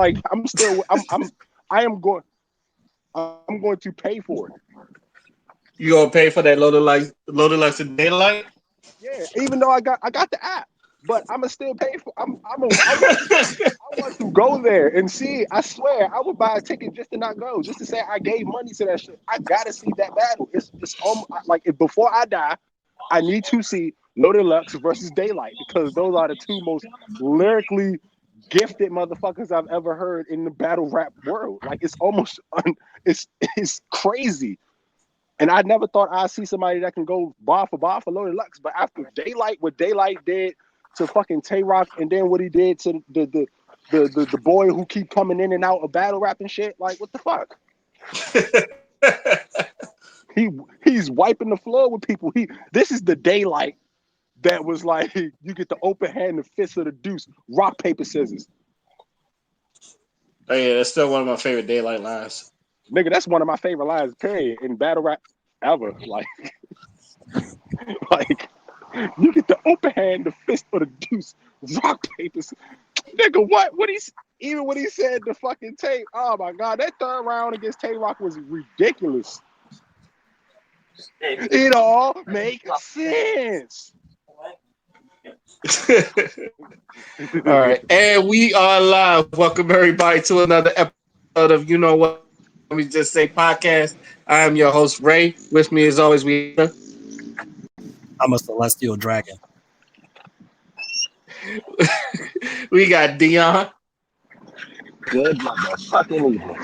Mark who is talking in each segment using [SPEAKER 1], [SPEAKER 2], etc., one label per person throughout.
[SPEAKER 1] like I'm going to pay for it.
[SPEAKER 2] You gonna pay for that loaded lights in daylight?
[SPEAKER 1] Yeah, even though I got the app, but I'ma still pay for. I want to go there and see. I swear, I would buy a ticket just to not go, just to say I gave money to that shit. I gotta see that battle. It's like if, before I die, I need to see Loaded Lux versus Daylight because those are the two most lyrically gifted motherfuckers I've ever heard in the battle rap world. Like it's almost it's crazy. And I never thought I'd see somebody that can go bar for Loaded Lux. But after Daylight, what Daylight did to fucking Tay Rock, and then what he did to the boy who keep coming in and out of battle rap and shit, like what the fuck? He he's wiping the floor with people. This is the Daylight that was like you get the open hand, the fist of the deuce, rock paper scissors.
[SPEAKER 2] Oh yeah, that's still one of my favorite daylight lines.
[SPEAKER 1] Nigga, that's one of my favorite lines, period, in battle rap ever. Like, like you get the open hand, the fist of the deuce, rock papers. Nigga, what? Even when he said the fucking tape, oh my god, that third round against Tay Rock was ridiculous. It all makes sense.
[SPEAKER 2] All right, and we are live. Welcome everybody to another episode of You Know What We Just Say podcast. I am your host Ray. With me, as always,
[SPEAKER 3] I'm a celestial dragon.
[SPEAKER 2] we got Dion.
[SPEAKER 4] Good motherfucking evening.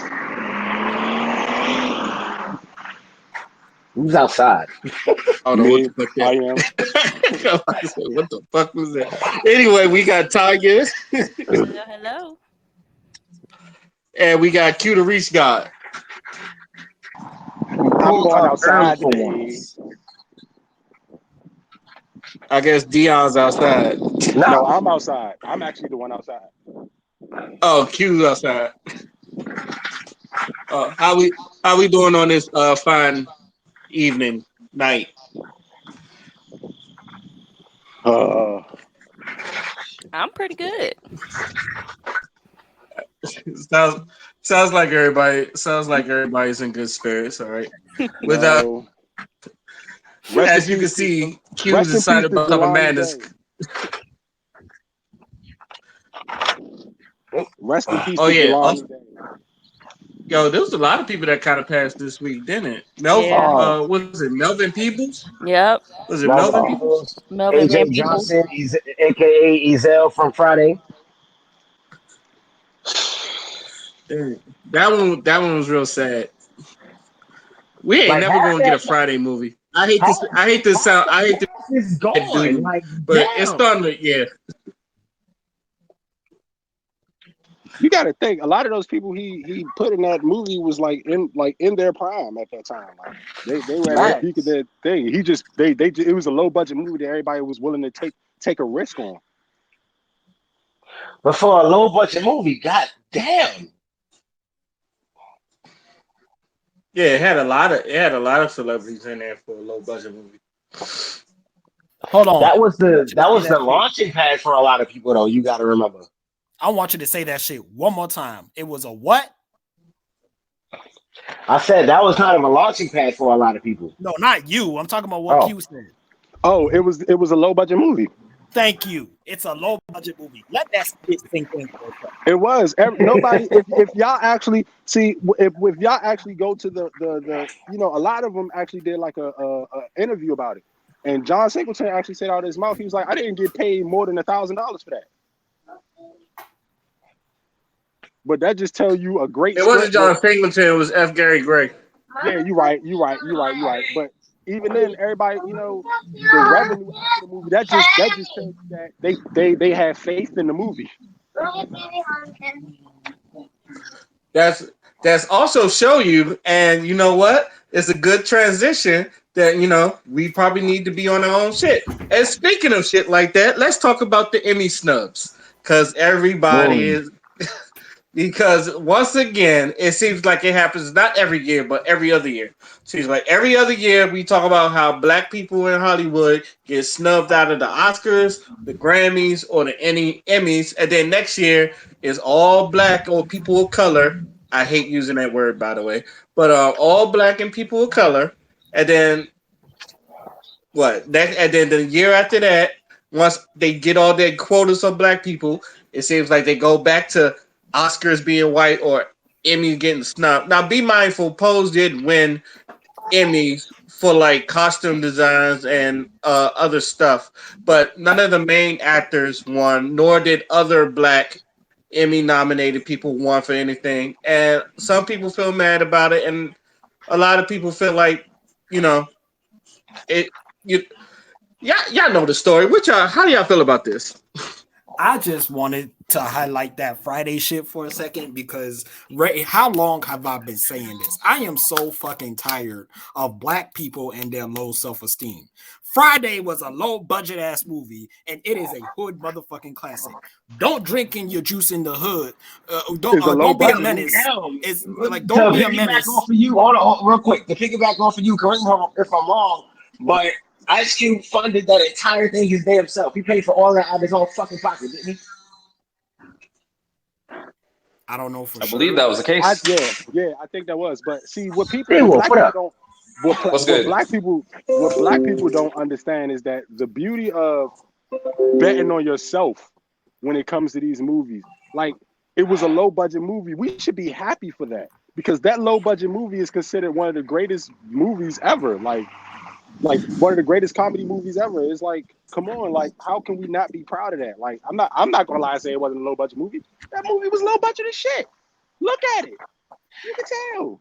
[SPEAKER 4] Who's outside?
[SPEAKER 2] Oh no, what the fuck that?
[SPEAKER 1] I am.
[SPEAKER 2] What the fuck was that? Anyway, we got Tiger.
[SPEAKER 5] Hello.
[SPEAKER 2] And we got Q the Reach God.
[SPEAKER 1] I'm going outside
[SPEAKER 4] for
[SPEAKER 1] today.
[SPEAKER 4] once.
[SPEAKER 2] I guess Dion's outside.
[SPEAKER 1] No,
[SPEAKER 4] No,
[SPEAKER 1] I'm outside. I'm actually the one outside.
[SPEAKER 2] Oh, Q's outside. How we doing on this fine evening night?
[SPEAKER 5] I'm pretty good.
[SPEAKER 2] Sounds like everybody's in good spirits. All right. Without,
[SPEAKER 1] No.
[SPEAKER 2] as you can see, Q's
[SPEAKER 1] Rest in
[SPEAKER 2] excited
[SPEAKER 1] peace to
[SPEAKER 2] about a
[SPEAKER 1] Jelani
[SPEAKER 2] madness.
[SPEAKER 1] Day. Rest in peace
[SPEAKER 2] Oh
[SPEAKER 1] to
[SPEAKER 2] yeah.
[SPEAKER 1] Jelani Day.
[SPEAKER 2] Yo, there was a lot of people that kind of passed this week, didn't it? Melvin,
[SPEAKER 5] Yeah.
[SPEAKER 2] Was it Melvin Peoples?
[SPEAKER 5] Yep.
[SPEAKER 2] Was it
[SPEAKER 4] Melvin
[SPEAKER 2] Melvin Peoples?
[SPEAKER 4] Peoples,
[SPEAKER 5] Melvin Van
[SPEAKER 4] AJ
[SPEAKER 5] Peebles.
[SPEAKER 4] Johnson, aka Ezel from Friday.
[SPEAKER 2] Dang. That one was real sad. We ain't
[SPEAKER 4] Like
[SPEAKER 2] never
[SPEAKER 4] half
[SPEAKER 2] gonna get a
[SPEAKER 4] that,
[SPEAKER 2] Friday movie. I hate
[SPEAKER 4] half,
[SPEAKER 2] this. I hate this sound. I hate this
[SPEAKER 4] is gone.
[SPEAKER 2] dude,
[SPEAKER 4] Like
[SPEAKER 2] but it's
[SPEAKER 4] damn.
[SPEAKER 2] starting to. Yeah,
[SPEAKER 1] You got to think a lot of those people he put in that movie was like in their prime at that time. Like they were at the peak of
[SPEAKER 4] Facts.
[SPEAKER 1] their thing. He just they it was a low budget movie that everybody was willing to take a risk on.
[SPEAKER 4] But for a low budget movie, god damn.
[SPEAKER 2] yeah. It had a lot of celebrities in there for a low budget movie.
[SPEAKER 3] Hold on.
[SPEAKER 4] That was
[SPEAKER 3] I want you to say
[SPEAKER 4] the
[SPEAKER 3] that shit.
[SPEAKER 4] launching pad for a lot of people though. You got to remember.
[SPEAKER 3] I want you to say that shit one more time. It was a what?
[SPEAKER 4] I said that was kind of a launching pad for a lot of people.
[SPEAKER 3] No, not you. I'm talking about what
[SPEAKER 4] Oh,
[SPEAKER 3] Q said.
[SPEAKER 1] Oh, it was a low budget movie.
[SPEAKER 3] Thank you. It's a low budget movie. Let that shit sink in for a second.
[SPEAKER 1] It was nobody. If y'all actually see, if y'all actually go to the a lot of them actually did like a interview about it, and John Singleton actually said out of his mouth, he was like, I didn't get paid more than $1,000 for that. But that just tells you a great.
[SPEAKER 2] It wasn't
[SPEAKER 1] script.
[SPEAKER 2] John Singleton. It was F. Gary Gray.
[SPEAKER 1] Yeah, you're right. But even then, everybody, the revenue after the movie, that just tells you that they had faith in the movie.
[SPEAKER 2] That's also show you, and you know what? It's a good transition that we probably need to be on our own shit. And speaking of shit like that, let's talk about the Emmy snubs because everybody
[SPEAKER 4] boom.
[SPEAKER 2] is. because once again, it seems like it happens not every year, but every other year. Seems like every other year we talk about how black people in Hollywood get snubbed out of the Oscars, the Grammys, or the any Emmys, and then next year is all black or people of color. I hate using that word, by the way, but all black and people of color, and then what? That and then the year after that, once they get all their quotas of black people, it seems like they go back to Oscars being white or Emmy getting snubbed. Now, be mindful, Pose did win Emmys for like costume designs and other stuff, but none of the main actors won, nor did other black Emmy nominated people won for anything. And some people feel mad about it, and a lot of people feel like, you know, it. You y'all know the story. How do y'all feel about this?
[SPEAKER 3] I just wanted to highlight that Friday shit for a second because how long have I been saying this? I am so fucking tired of black people and their low self-esteem. Friday was a low budget ass movie and it is a hood motherfucking classic. Don't drink in your juice in the hood. Don't be a menace. It's like don't be a menace.
[SPEAKER 4] Off of you, hold on, real quick. To piggyback off of you, correct me if I'm wrong, but Ice Cube funded that entire thing his damn self. He paid for all that out of his own fucking pocket, didn't he?
[SPEAKER 3] I don't know for
[SPEAKER 6] I
[SPEAKER 3] sure.
[SPEAKER 6] believe that was the case.
[SPEAKER 1] I think that was. But see, what black people don't understand is that the beauty of betting on yourself when it comes to these movies, like it was a low budget movie. We should be happy for that because that low budget movie is considered one of the greatest movies ever. Like one of the greatest comedy movies ever. It's like, come on, like how can we not be proud of that? Like I'm not gonna lie and say it wasn't a low budget movie. That movie was low budget as shit. Look at it. You can tell.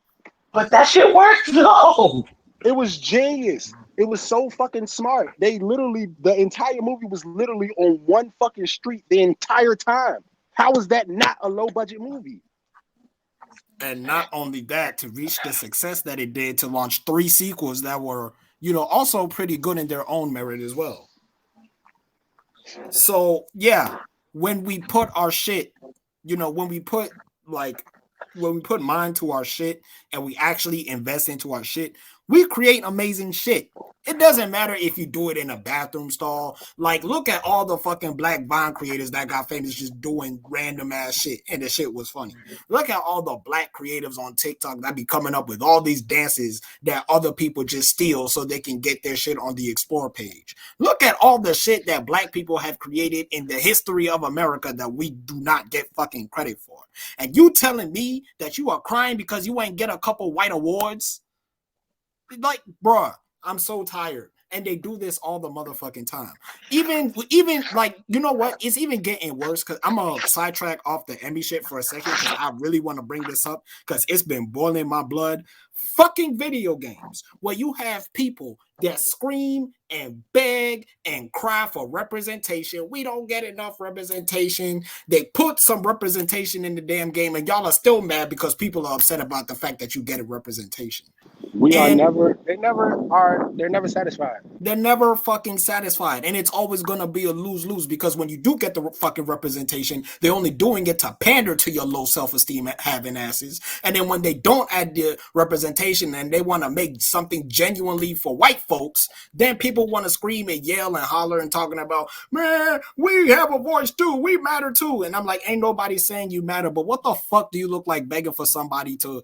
[SPEAKER 4] But that shit worked though.
[SPEAKER 1] It was genius. It was so fucking smart. The entire movie was literally on one fucking street the entire time. How is that not a low budget movie?
[SPEAKER 3] And not only that, to reach the success that it did, to launch 3 sequels that were, also pretty good in their own merit as well. So yeah, when we put our shit, when we put mind to our shit and we actually invest into our shit, we create amazing shit. It doesn't matter if you do it in a bathroom stall. Like, look at all the fucking black Vine creators that got famous just doing random ass shit, and the shit was funny. Look at all the black creatives on TikTok that be coming up with all these dances that other people just steal so they can get their shit on the Explore page. Look at all the shit that black people have created in the history of America that we do not get fucking credit for. And you telling me that you are crying because you ain't get a couple white awards? Like, bruh, I'm so tired. And they do this all the motherfucking time. Even like, you know what? It's even getting worse because I'm going to sidetrack off the Emmy shit for a second because I really want to bring this up because it's been boiling my blood. Fucking video games where you have people that scream and beg and cry for representation. We don't get enough representation. They put some representation in the damn game and y'all are still mad because people are upset about the fact that you get a representation.
[SPEAKER 1] They're never satisfied.
[SPEAKER 3] They're never fucking satisfied. And it's always going to be a lose-lose because when you do get the fucking representation, they're only doing it to pander to your low self-esteem having asses. And then when they don't add the representation and they want to make something genuinely for white folks, then people want to scream and yell and holler and talking about, man, we have a voice too. We matter too. And I'm like, ain't nobody saying you matter, but what the fuck do you look like begging for somebody to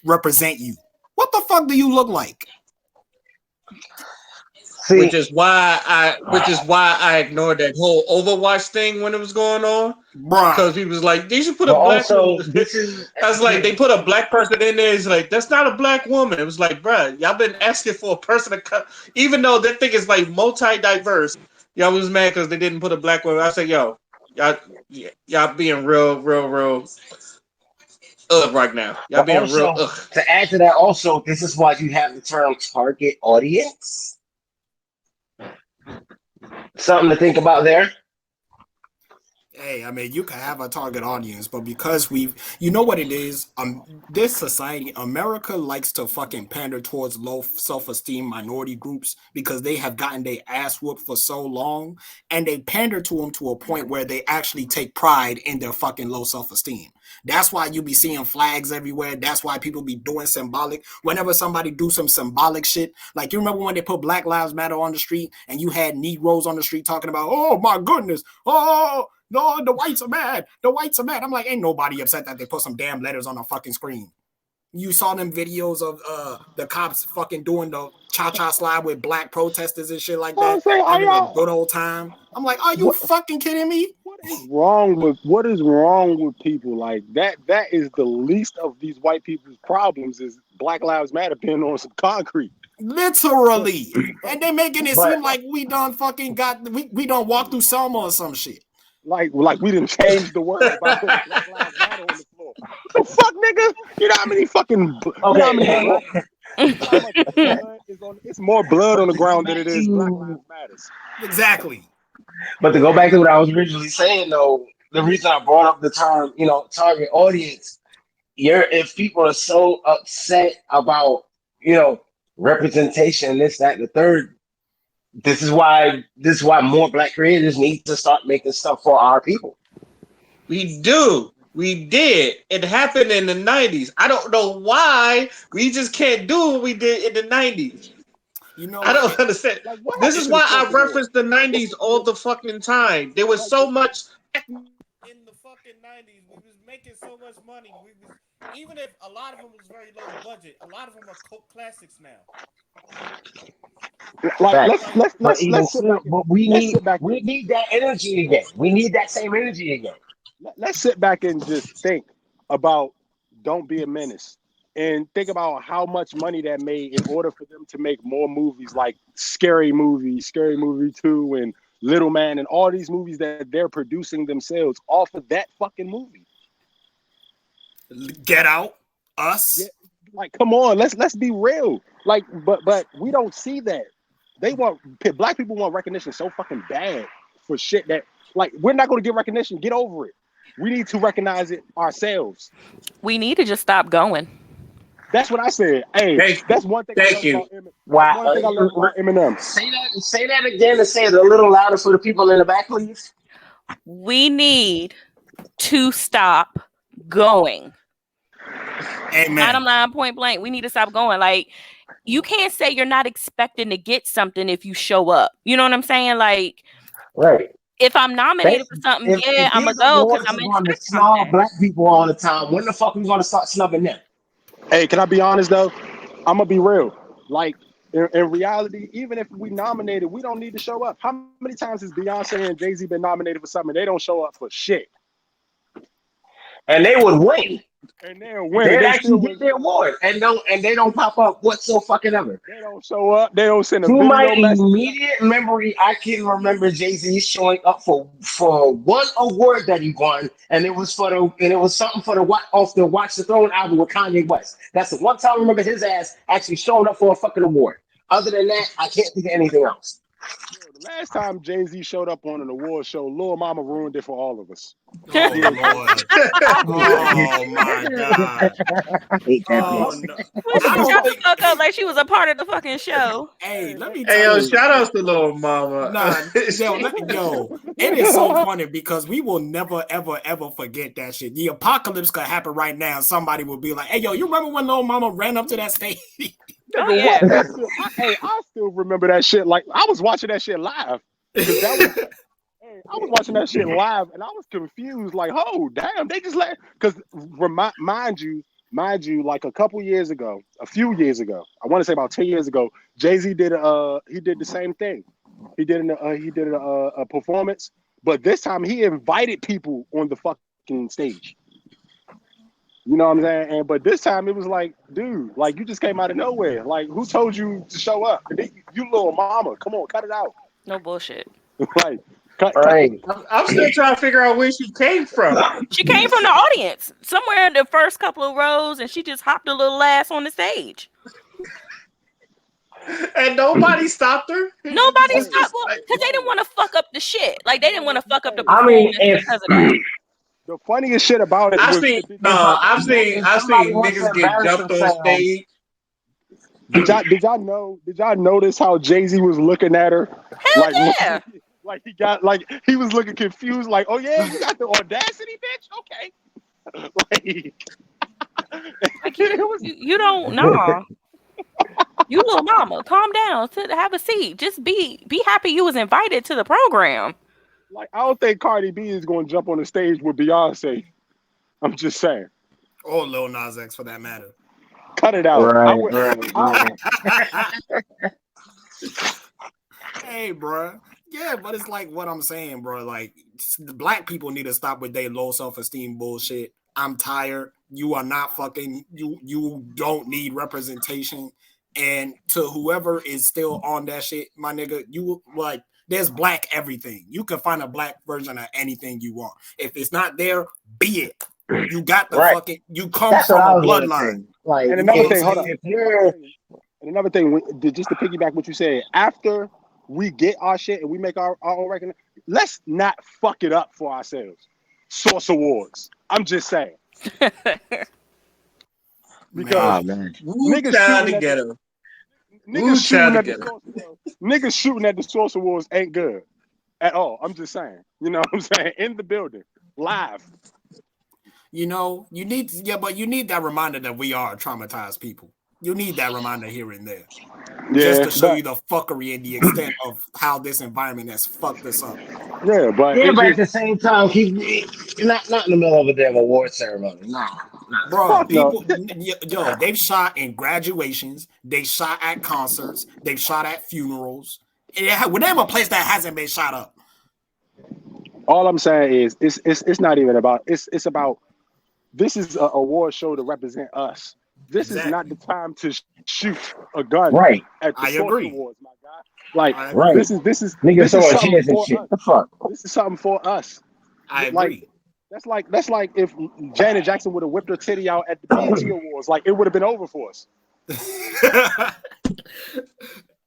[SPEAKER 3] represent you? What the fuck do you look like?
[SPEAKER 4] See,
[SPEAKER 2] which is why I ignored that whole Overwatch thing when it was going on. Because he was like, they should put a black woman. I was like, they put a black person in there. It's like, that's not a black woman. It was like, bruh, y'all been asking for a person to come, even though that thing is like multi-diverse. Y'all was mad because they didn't put a black woman. I said, yo, y'all being real right now. Y'all being
[SPEAKER 4] also,
[SPEAKER 2] real.
[SPEAKER 4] To add to that, also, this is why you have the term target audience. Something to think about there.
[SPEAKER 3] Hey, I mean, you can have a target audience, but because you know what it is? This society, America likes to fucking pander towards low self-esteem minority groups because they have gotten their ass whooped for so long, and they pander to them to a point where they actually take pride in their fucking low self-esteem. That's why you be seeing flags everywhere. That's why people be doing symbolic. Whenever somebody do some symbolic shit, like you remember when they put Black Lives Matter on the street, and you had Negroes on the street talking about, "Oh my goodness, oh." No, the whites are mad. The whites are mad. I'm like, ain't nobody upset that they put some damn letters on a fucking screen. You saw them videos of the cops fucking doing the cha-cha slide with black protesters and shit like that, having a good old time. I'm like, are you fucking kidding me?
[SPEAKER 1] What is wrong with people like that? That is the least of these white people's problems. Is Black Lives Matter being on some concrete?
[SPEAKER 3] Literally, and they making it
[SPEAKER 4] But-
[SPEAKER 3] seem like we done fucking we don't walk through Selma or some shit.
[SPEAKER 1] Like we didn't change the word by putting Black Lives Matter on the floor. What the fuck, nigga? You know how many fucking you know how many black, you know how much blood is on? It's more blood on the ground than it is Black Lives Matters.
[SPEAKER 3] Exactly.
[SPEAKER 4] But to go back to what I was originally saying, though, the reason I brought up the term, target audience, if people are so upset about, representation, this, that, and the third, this is why more black creators need to start making stuff for our people.
[SPEAKER 2] We do. We did. It happened in the 90s. I don't know why we just can't do what we did in the 90s.
[SPEAKER 3] You know,
[SPEAKER 2] I don't understand.
[SPEAKER 1] Like,
[SPEAKER 2] This is why I reference the 90s all the fucking time. There was so much in the fucking 90s. We was making so much money. Even if a lot of them was very low budget, a lot of them are cult classics now.
[SPEAKER 1] Like
[SPEAKER 4] But we
[SPEAKER 1] sit back
[SPEAKER 4] need that energy again. We need that same energy again.
[SPEAKER 1] let's sit back and just think about Don't Be a Menace and think about how much money that made in order for them to make more movies like Scary Movie 2 and Little Man and all these movies that they're producing themselves off of that fucking movie.
[SPEAKER 3] Get Out, Us.
[SPEAKER 1] Yeah, like, come on, let's be real. Like, but we don't see that. Black people want recognition so fucking bad for shit that, like, we're not going to get recognition. Get over it. We need to recognize it ourselves.
[SPEAKER 5] We need to just stop going.
[SPEAKER 1] That's what I said. Hey, that's one thing I love about Eminem.
[SPEAKER 4] Wow.
[SPEAKER 1] One thing I love about Eminem.
[SPEAKER 4] Say that again and say it a little louder for the people in the back, please.
[SPEAKER 5] We need to stop going.
[SPEAKER 3] Amen.
[SPEAKER 5] Bottom line, point blank, we need to stop going. Like, you can't say you're not expecting to get something if you show up. You know what I'm saying? Like,
[SPEAKER 4] right.
[SPEAKER 5] If I'm nominated for something,
[SPEAKER 4] if
[SPEAKER 5] I'm gonna go because I'm
[SPEAKER 4] going to
[SPEAKER 5] expecting
[SPEAKER 4] snub
[SPEAKER 5] something.
[SPEAKER 4] black people all the time. When the fuck are we going to start snubbing them?
[SPEAKER 1] Hey, can I be honest though? I'm gonna be real. Like, in reality, even if we nominated, we don't need to show up. How many times has Beyonce and Jay-Z been nominated for something? They don't show up for shit.
[SPEAKER 4] And they would win.
[SPEAKER 1] And they'll win.
[SPEAKER 4] They'd
[SPEAKER 1] They
[SPEAKER 4] actually get their award. And they don't pop up whatsoever.
[SPEAKER 1] They don't show up. They don't send a
[SPEAKER 4] To
[SPEAKER 1] video
[SPEAKER 4] my
[SPEAKER 1] message.
[SPEAKER 4] immediate memory, I can remember Jay-Z showing up for one award that he won, and it was something for the Watch the Throne album with Kanye West. That's the one time I remember his ass actually showing up for a fucking award. Other than that, I can't think of anything else.
[SPEAKER 1] The last time Jay-Z showed up on an award show, Lil Mama ruined it for all of us.
[SPEAKER 3] Oh, Lord. Oh, my God.
[SPEAKER 4] I hate that
[SPEAKER 3] Oh,
[SPEAKER 4] bitch.
[SPEAKER 3] no.
[SPEAKER 5] Well, she shut the fuck up like she was a part of the fucking show.
[SPEAKER 3] Hey, let me
[SPEAKER 2] Hey,
[SPEAKER 3] tell
[SPEAKER 2] yo,
[SPEAKER 3] you.
[SPEAKER 2] shout outs to Lil Mama.
[SPEAKER 3] Yo, it is so funny because we will never, ever, ever forget that shit. The apocalypse could happen right now. Somebody will be like, hey, yo, you remember when Lil Mama ran up to that stage?
[SPEAKER 5] Oh, yeah.
[SPEAKER 1] I still remember that shit. Like, I was watching that shit live. I was watching that shit live, and I was confused. Like, oh, damn, they just because mind you, like a few years ago, I want to say about 10 years ago, Jay-Z did the same thing. He did a performance, but this time he invited people on the fucking stage. You know what I'm saying? But this time it was like, dude, like, you just came out of nowhere. Like, who told you to show up? You Little Mama, come on, cut it out.
[SPEAKER 5] No bullshit.
[SPEAKER 1] Like, cut.
[SPEAKER 2] I'm still trying to figure out where she came from.
[SPEAKER 5] She came from the audience, somewhere in the first couple of rows, and she just hopped a little ass on the stage.
[SPEAKER 2] And nobody stopped her.
[SPEAKER 5] Nobody
[SPEAKER 2] It's
[SPEAKER 5] stopped
[SPEAKER 2] just like,
[SPEAKER 5] because they didn't want to fuck up the shit. Like they didn't want to fuck up the
[SPEAKER 4] I mean,
[SPEAKER 5] performance
[SPEAKER 4] if
[SPEAKER 5] because of that.
[SPEAKER 1] The funniest shit about it was
[SPEAKER 2] I've
[SPEAKER 4] somebody
[SPEAKER 2] seen
[SPEAKER 4] wants to
[SPEAKER 2] niggas get
[SPEAKER 4] embarrass
[SPEAKER 2] jumped on
[SPEAKER 4] themselves,
[SPEAKER 2] stage.
[SPEAKER 1] did y'all notice how Jay-Z was looking at her?
[SPEAKER 5] Hell
[SPEAKER 1] Like
[SPEAKER 5] yeah.
[SPEAKER 1] he was looking confused, like, oh yeah, you got the audacity, bitch. Okay.
[SPEAKER 5] Like you don't know. You little mama, calm down. Have a seat. Just be happy you was invited to the program.
[SPEAKER 1] Like, I don't think Cardi B is gonna jump on the stage with Beyonce. I'm just saying.
[SPEAKER 3] Or Lil Nas X for that matter.
[SPEAKER 1] Cut it out.
[SPEAKER 3] Hey, bro. Yeah, but it's like what I'm saying, bro. Like, the black people need to stop with their low self-esteem bullshit. I'm tired. You are not fucking. You don't need representation. And to whoever is still on that shit, my nigga, you like. There's black everything. You can find a black version of anything you want. If it's not there, be it. You got the fucking. You come
[SPEAKER 4] That's
[SPEAKER 3] from
[SPEAKER 4] what I
[SPEAKER 3] a
[SPEAKER 4] was gonna
[SPEAKER 3] bloodline.
[SPEAKER 4] say. Like,
[SPEAKER 1] And another thing,
[SPEAKER 4] if,
[SPEAKER 1] hold on.
[SPEAKER 4] if you're
[SPEAKER 1] And another thing, just to piggyback what you said, after we get our shit and we make our own record, let's not fuck it up for ourselves. Source Awards. I'm just saying. Because niggas shooting at the Source Awards ain't good at all. I'm just saying. You know what I'm saying? In the building, live.
[SPEAKER 3] You know, you need that reminder that we are traumatized people. You need that reminder here and there. Just to show you the fuckery and the extent of how this environment has fucked us up.
[SPEAKER 1] Yeah, but
[SPEAKER 4] at the same time, not in the middle of a damn award ceremony. Nah.
[SPEAKER 3] Bro, people, they've shot in graduations, they shot at concerts, they've shot at funerals. Would name a place that hasn't been shot up.
[SPEAKER 1] All I'm saying is, it's not even about. It's about. This is an award show to represent us. This is not the time to shoot a gun at the Source Awards, my guy. Like, this is
[SPEAKER 4] niggas throwing
[SPEAKER 1] something
[SPEAKER 4] chairs and
[SPEAKER 1] for
[SPEAKER 4] shit.
[SPEAKER 1] us.
[SPEAKER 4] The fuck?
[SPEAKER 1] This is something for us.
[SPEAKER 3] I agree.
[SPEAKER 1] Like, that's like if Janet Jackson would have whipped her titty out at the BET Awards, like, it would have been over for us.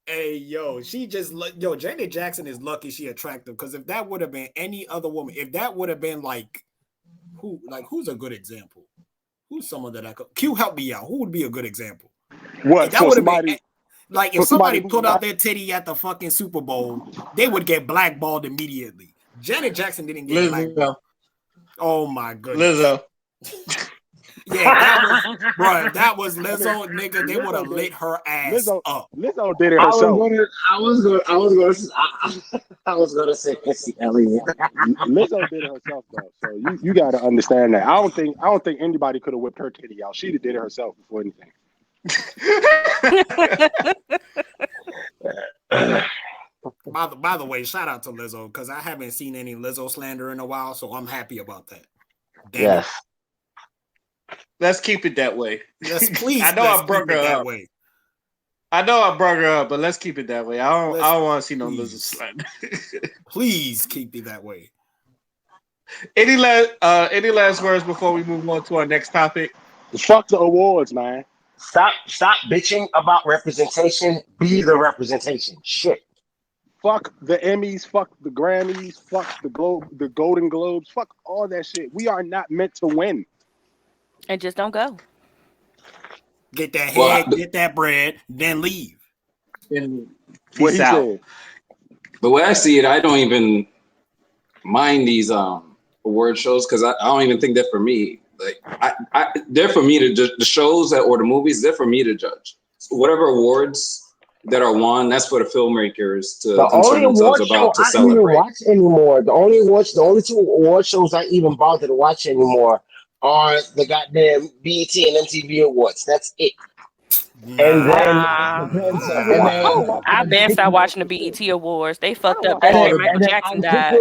[SPEAKER 3] Hey, Janet Jackson is lucky she attractive, because if that would have been any other woman, if that would have been who's a good example? Who's someone that I could Q help me out? Who would be a good example?
[SPEAKER 1] What
[SPEAKER 3] if that would have been if somebody
[SPEAKER 1] pulled
[SPEAKER 3] pulled out their titty at the fucking Super Bowl, they would get blackballed immediately. Janet Jackson didn't get blackballed. Oh my goodness.
[SPEAKER 2] Lizzo.
[SPEAKER 3] Yeah, if that was Lizzo, nigga, they would have lit her ass up.
[SPEAKER 1] Lizzo did it herself.
[SPEAKER 4] I was gonna say Missy Elliott.
[SPEAKER 1] Lizzo did it herself though, so you got to understand that. I don't think anybody could have whipped her titty out. She did it herself before anything.
[SPEAKER 3] By the way, shout out to Lizzo, because I haven't seen any Lizzo slander in a while, so I'm happy about that. Damn it.
[SPEAKER 2] Let's keep it that way.
[SPEAKER 3] Yes, please.
[SPEAKER 2] I know I brought her up.
[SPEAKER 3] Way.
[SPEAKER 2] I know I brought her up, but let's keep it that way. I don't want to see no Lizzo slander.
[SPEAKER 3] Please keep it that way.
[SPEAKER 2] Any last words before we move on to our next topic?
[SPEAKER 1] Fuck the awards, man.
[SPEAKER 4] Stop bitching about representation. Be the representation. Shit.
[SPEAKER 1] Fuck the Emmys, fuck the Grammys, fuck the Golden Globes, fuck all that shit. We are not meant to win.
[SPEAKER 5] And just don't go.
[SPEAKER 3] Get that head, get that bread, then leave.
[SPEAKER 2] And peace out.
[SPEAKER 1] Said.
[SPEAKER 6] The way I see it, I don't even mind these award shows, because I don't even think they're for me. Like, they're for me to judge. The shows or the movies, they're for me to judge. So whatever awards that are won, that's for the filmmakers to concern themselves about to celebrate.
[SPEAKER 4] I don't even watch anymore. The only two award shows I even bother to watch anymore are the goddamn BET and MTV Awards. That's it. And then
[SPEAKER 5] I've been started watching the BET Awards. They fucked up that year Michael Jackson died.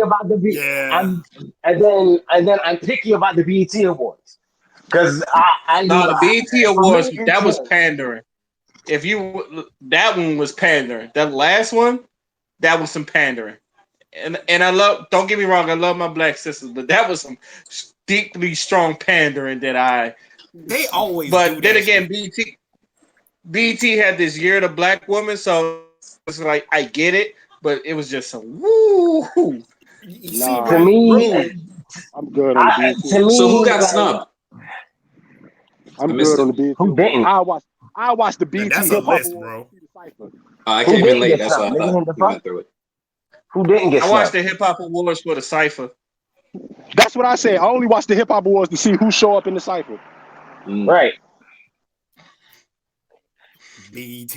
[SPEAKER 4] And then I'm picky about the BET Awards, because
[SPEAKER 2] the BET Awards, that was pandering. That one was pandering. That last one, that was some pandering. And I love. Don't get me wrong, I love my black sisters, but that was some deeply strong pandering that I.
[SPEAKER 3] They always.
[SPEAKER 2] But then again, BET. BT had this year of the black woman, so it's like I get it, but it was just a woo.
[SPEAKER 3] You see,
[SPEAKER 1] Nah,
[SPEAKER 4] To
[SPEAKER 3] right?
[SPEAKER 4] me,
[SPEAKER 1] I'm good on the BET.
[SPEAKER 4] to
[SPEAKER 6] So who
[SPEAKER 4] me,
[SPEAKER 6] got
[SPEAKER 4] like,
[SPEAKER 6] snubbed? I
[SPEAKER 1] I'm
[SPEAKER 6] missed
[SPEAKER 1] good on
[SPEAKER 6] it.
[SPEAKER 1] the BET
[SPEAKER 4] who
[SPEAKER 1] Awards.
[SPEAKER 4] didn't?
[SPEAKER 1] I watched the BET
[SPEAKER 3] That's a
[SPEAKER 1] Hip Hop
[SPEAKER 3] list,
[SPEAKER 1] Awards to
[SPEAKER 3] bro.
[SPEAKER 1] see the cipher.
[SPEAKER 6] I
[SPEAKER 4] Who
[SPEAKER 6] came in
[SPEAKER 4] didn't
[SPEAKER 6] late.
[SPEAKER 4] get
[SPEAKER 6] That's why
[SPEAKER 4] snubbed,
[SPEAKER 6] I
[SPEAKER 4] nigga?
[SPEAKER 6] thought
[SPEAKER 4] In the
[SPEAKER 6] we
[SPEAKER 4] fuck?
[SPEAKER 6] went through it.
[SPEAKER 4] Who didn't get
[SPEAKER 2] I watched
[SPEAKER 4] snubbed?
[SPEAKER 2] the Hip Hop Awards for the Cipher.
[SPEAKER 1] That's what I said. I only watched the Hip Hop Awards to see who show up in the cipher.
[SPEAKER 6] Mm.
[SPEAKER 4] Right.
[SPEAKER 3] BET.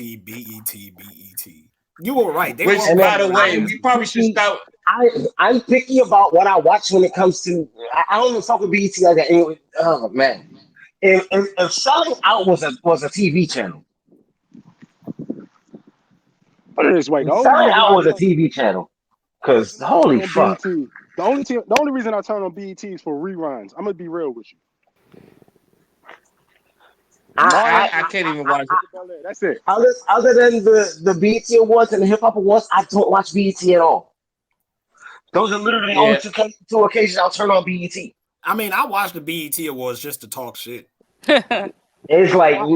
[SPEAKER 3] You were right. They
[SPEAKER 2] Which,
[SPEAKER 3] were
[SPEAKER 4] And
[SPEAKER 2] by
[SPEAKER 3] paying
[SPEAKER 2] the
[SPEAKER 4] then
[SPEAKER 2] way,
[SPEAKER 3] niggas.
[SPEAKER 4] I'm
[SPEAKER 2] we probably should
[SPEAKER 4] picky.
[SPEAKER 2] start.
[SPEAKER 4] I'm picky about what I watch when it comes to. I don't even fuck with BET like that. Anyway, oh man, if Selling Out was a TV channel,
[SPEAKER 1] Put it this way: the
[SPEAKER 4] if
[SPEAKER 1] only
[SPEAKER 4] Selling
[SPEAKER 1] reason
[SPEAKER 4] Out
[SPEAKER 1] I
[SPEAKER 4] was a
[SPEAKER 1] turn,
[SPEAKER 4] TV channel,
[SPEAKER 1] the only
[SPEAKER 4] because
[SPEAKER 1] reason I turn
[SPEAKER 4] holy
[SPEAKER 1] on
[SPEAKER 4] fuck,
[SPEAKER 1] BET, the only reason I turn on BET is for reruns. I'm gonna be real with you. Martin,
[SPEAKER 2] I can't even watch it.
[SPEAKER 1] that's it.
[SPEAKER 4] other than the BET Awards and the Hip Hop Awards, I don't watch BET at all. Those are literally the only
[SPEAKER 2] Yeah.
[SPEAKER 4] two occasions I'll turn on BET.
[SPEAKER 3] I mean, I watched the BET Awards just to talk shit.
[SPEAKER 4] It's like
[SPEAKER 1] I,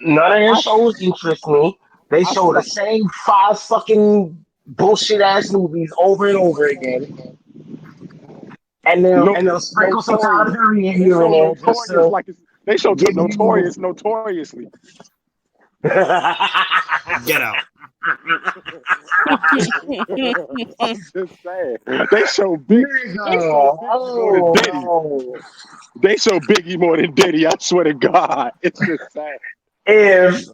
[SPEAKER 4] none of their
[SPEAKER 1] I,
[SPEAKER 4] shows interest me. They
[SPEAKER 1] I
[SPEAKER 4] show the
[SPEAKER 1] fuck,
[SPEAKER 4] same 5 fucking bullshit ass movies over and over again, and
[SPEAKER 1] no,
[SPEAKER 4] they'll sprinkle some Tyler
[SPEAKER 1] notorious.
[SPEAKER 4] Perry in
[SPEAKER 1] They
[SPEAKER 4] here and
[SPEAKER 1] show
[SPEAKER 4] there just
[SPEAKER 1] notorious
[SPEAKER 4] to
[SPEAKER 1] like they show
[SPEAKER 4] give you.
[SPEAKER 1] notoriously.
[SPEAKER 3] Get out.
[SPEAKER 1] I'm just saying. They show
[SPEAKER 4] Nigga,
[SPEAKER 1] Biggie more than
[SPEAKER 4] oh
[SPEAKER 1] Diddy.
[SPEAKER 4] no!
[SPEAKER 1] They show Biggie more than Diddy. I swear to God, it's just sad.
[SPEAKER 4] If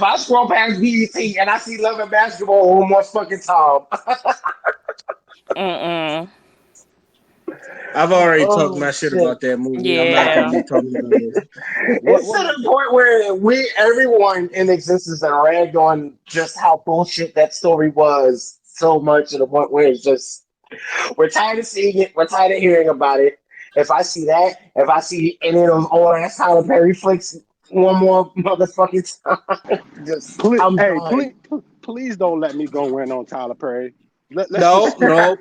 [SPEAKER 4] I scroll past BET and I see Love and Basketball one more fucking time,
[SPEAKER 5] Mm-mm.
[SPEAKER 2] I've already talked
[SPEAKER 4] oh
[SPEAKER 2] my shit
[SPEAKER 4] shit.
[SPEAKER 2] about that movie. I'm not gonna
[SPEAKER 5] Yeah.
[SPEAKER 2] be talking about it.
[SPEAKER 4] It's to the point where everyone in existence that ragged on just how bullshit that story was so much to the point where it's just we're tired of seeing it, we're tired of hearing about it. If I see any of those old ass Tyler Perry flicks one more motherfucking time, just
[SPEAKER 1] Please,
[SPEAKER 4] I'm
[SPEAKER 1] hey,
[SPEAKER 4] done.
[SPEAKER 1] please don't let me go in on Tyler Perry. Let's
[SPEAKER 2] No,
[SPEAKER 1] just
[SPEAKER 2] no.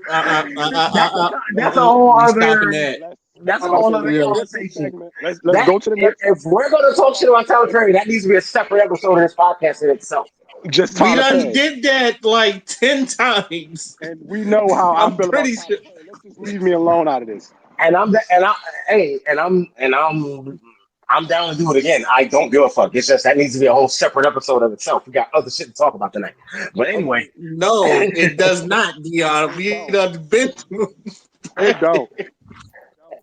[SPEAKER 4] That's a whole
[SPEAKER 2] We stopping
[SPEAKER 4] other
[SPEAKER 2] that.
[SPEAKER 1] let's.
[SPEAKER 4] that's a
[SPEAKER 1] I'm about to
[SPEAKER 4] whole
[SPEAKER 1] say
[SPEAKER 4] other
[SPEAKER 1] let's
[SPEAKER 2] Yeah.
[SPEAKER 1] skip this
[SPEAKER 4] conversation.
[SPEAKER 1] segment. Let's
[SPEAKER 4] That
[SPEAKER 1] go to the next
[SPEAKER 4] if
[SPEAKER 1] segment.
[SPEAKER 4] we're gonna talk shit about Tyler Perry, that needs to be a separate episode of this podcast in itself.
[SPEAKER 1] Just
[SPEAKER 2] We
[SPEAKER 1] Tyler
[SPEAKER 2] done
[SPEAKER 1] Perry,
[SPEAKER 2] did that like 10 times.
[SPEAKER 1] and we know how I
[SPEAKER 2] I'm
[SPEAKER 1] feel about
[SPEAKER 2] pretty
[SPEAKER 1] Tyler
[SPEAKER 2] sure.
[SPEAKER 1] Perry. Let's just leave me alone out of this.
[SPEAKER 4] And I'm the, and I hey I'm down to do it again. I don't give a fuck. It's just that needs to be a whole separate episode of itself. We got other shit to talk about tonight. But anyway,
[SPEAKER 1] Okay,
[SPEAKER 2] No, it does not, Dion.
[SPEAKER 1] it
[SPEAKER 2] We
[SPEAKER 1] don't.
[SPEAKER 2] done been through
[SPEAKER 1] It
[SPEAKER 2] it.
[SPEAKER 1] don't.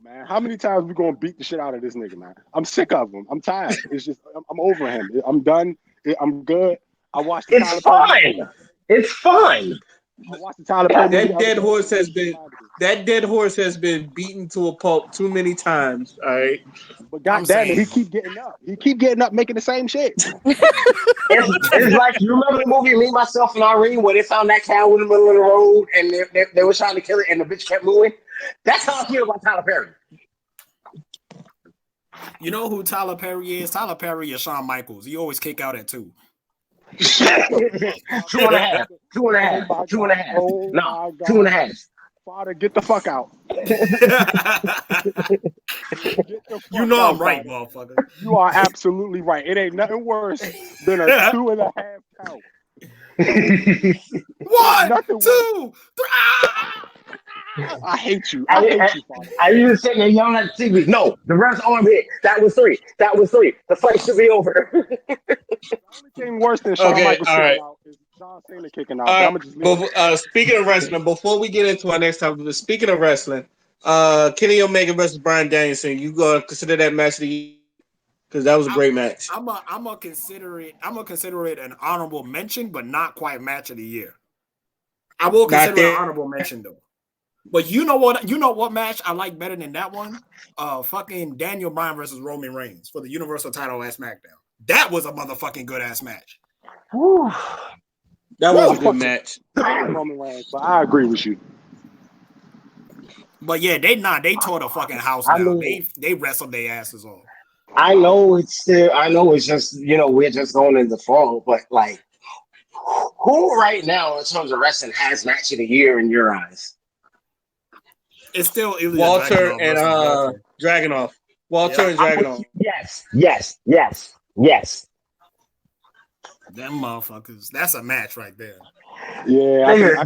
[SPEAKER 1] Man, how many times we gonna beat the shit out of this nigga, man? I'm sick of him. I'm tired. It's just I'm over him. I'm done. I'm good. I watched the
[SPEAKER 4] it's
[SPEAKER 1] Tyler Perry movie.
[SPEAKER 4] fine. It's fine.
[SPEAKER 1] I watched the Tyler Perry movie the
[SPEAKER 2] That
[SPEAKER 1] other
[SPEAKER 2] dead
[SPEAKER 1] day.
[SPEAKER 2] horse has been beaten to a pulp too many times. All right.
[SPEAKER 1] But
[SPEAKER 3] I'm
[SPEAKER 1] goddamn it, he
[SPEAKER 3] saying,
[SPEAKER 1] keep getting up. He keep getting up, making the same shit.
[SPEAKER 4] It's like you remember the movie Me, Myself, and Irene where they found that cow in the middle of the road and they were trying to kill it and the bitch kept moving. That's how I feel about Tyler Perry.
[SPEAKER 3] you know who Tyler Perry is? Tyler Perry is Shawn Michaels. He always kick out at 2.
[SPEAKER 4] Two and a half. Two and a
[SPEAKER 1] Oh
[SPEAKER 4] half.
[SPEAKER 1] my
[SPEAKER 4] Two and a
[SPEAKER 1] God.
[SPEAKER 4] half.
[SPEAKER 1] Oh
[SPEAKER 4] No,
[SPEAKER 1] my
[SPEAKER 4] 2.5.
[SPEAKER 1] God. Father, get the fuck out. Get the
[SPEAKER 3] You
[SPEAKER 1] fuck
[SPEAKER 3] know I'm
[SPEAKER 1] out,
[SPEAKER 3] right,
[SPEAKER 1] Father.
[SPEAKER 3] motherfucker.
[SPEAKER 1] You are absolutely right. It ain't nothing worse than a 2.5 count. There's
[SPEAKER 3] 1,
[SPEAKER 1] nothing worse.
[SPEAKER 3] 2, 3. Ah!
[SPEAKER 1] I hate you. I hate you, Father.
[SPEAKER 4] I used to sitting there yelling at the TV. No, the ref's arm hit. That was 3. That was 3. The fight should be over.
[SPEAKER 1] The only thing worse than Shawn
[SPEAKER 2] Okay.
[SPEAKER 1] Michaels
[SPEAKER 2] All
[SPEAKER 1] kicking
[SPEAKER 2] right.
[SPEAKER 1] out is John Cena kicking out.
[SPEAKER 2] All
[SPEAKER 1] But I'm
[SPEAKER 2] right.
[SPEAKER 1] gonna just leave it.
[SPEAKER 2] Speaking of wrestling, before we get into our next topic, speaking of wrestling, Kenny Omega versus Bryan Danielson, you gonna consider that match the year? Because that was a great match.
[SPEAKER 3] I'm gonna consider it an honorable mention, but not quite match of the year. I will
[SPEAKER 2] Not
[SPEAKER 3] consider it an
[SPEAKER 2] there.
[SPEAKER 3] honorable mention though. But you know what? You know what match I like better than that one? Fucking Daniel Bryan versus Roman Reigns for the Universal title at SmackDown. That was a motherfucking good ass match.
[SPEAKER 4] Whew.
[SPEAKER 2] That
[SPEAKER 1] Woo!
[SPEAKER 2] was a good match.
[SPEAKER 1] Roman Reigns, but I agree with you.
[SPEAKER 3] But yeah, they tore the fucking house
[SPEAKER 4] I
[SPEAKER 3] down.
[SPEAKER 4] mean,
[SPEAKER 3] They wrestled their asses off.
[SPEAKER 4] I know it's just, we're just going in the fall, but like, who right now in terms of wrestling has match of the year in your eyes?
[SPEAKER 3] It's still Ilya
[SPEAKER 2] Walter
[SPEAKER 3] Dragunov
[SPEAKER 2] and
[SPEAKER 3] versus Walter.
[SPEAKER 2] Dragonoff. Walter
[SPEAKER 3] Yep.
[SPEAKER 2] and
[SPEAKER 4] I'm with
[SPEAKER 2] Dragonoff.
[SPEAKER 4] you. Yes.
[SPEAKER 3] Them motherfuckers. That's a match right there.
[SPEAKER 1] Yeah,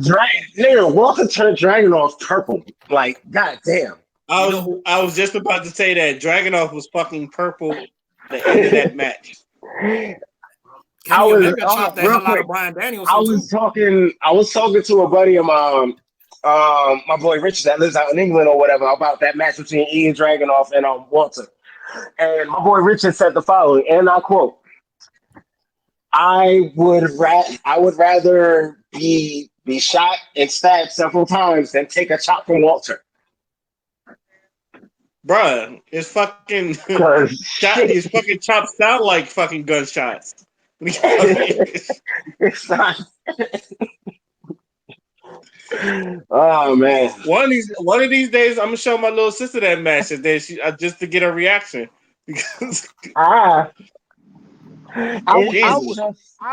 [SPEAKER 4] Nigga, Walter turned Dragunov purple. Like, goddamn.
[SPEAKER 2] I was just about to say that Dragunov was fucking purple the end of that match.
[SPEAKER 3] Kenny Omega chopped the
[SPEAKER 4] real
[SPEAKER 3] hell out
[SPEAKER 4] quick.
[SPEAKER 3] of Bryan Danielson too.
[SPEAKER 4] I was talking to a buddy of mine, my boy Richard that lives out in England or whatever, about that match between Ian Dragunov and Walter. And my boy Richard said the following, and I quote: I would rather be shot and stabbed several times than take a chop from Walter.
[SPEAKER 2] Bruh, his fucking his fucking chops sound like fucking gunshots.
[SPEAKER 4] It's not. Oh man!
[SPEAKER 2] One of these days, I'm gonna show my little sister that match, and then just to get her reaction. Because
[SPEAKER 1] I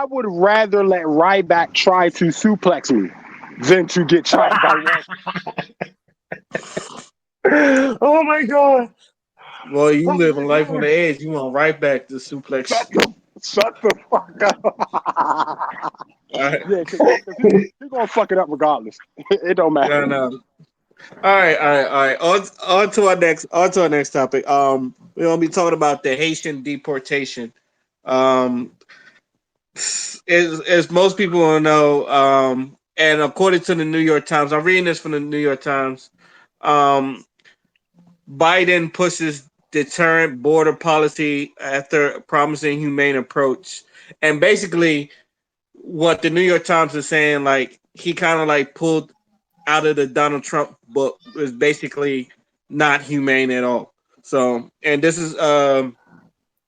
[SPEAKER 1] would rather let Ryback try to suplex me than to get chopped by Walter.
[SPEAKER 4] Oh my god!
[SPEAKER 2] Well, you live in life on the edge. You want Ryback to suplex.
[SPEAKER 1] Shut the fuck up.
[SPEAKER 2] Right.
[SPEAKER 1] Yeah, because he's gonna fuck it up regardless. It don't matter.
[SPEAKER 2] No. All right. On to our next topic. We're gonna be talking about the Haitian deportation. As most people will know, and according to the New York Times, I'm reading this from the New York Times. Biden pushes deterrent border policy after promising humane approach, and basically, what the New York Times is saying, like he kind of like pulled out of the Donald Trump book, was basically not humane at all. So, and this is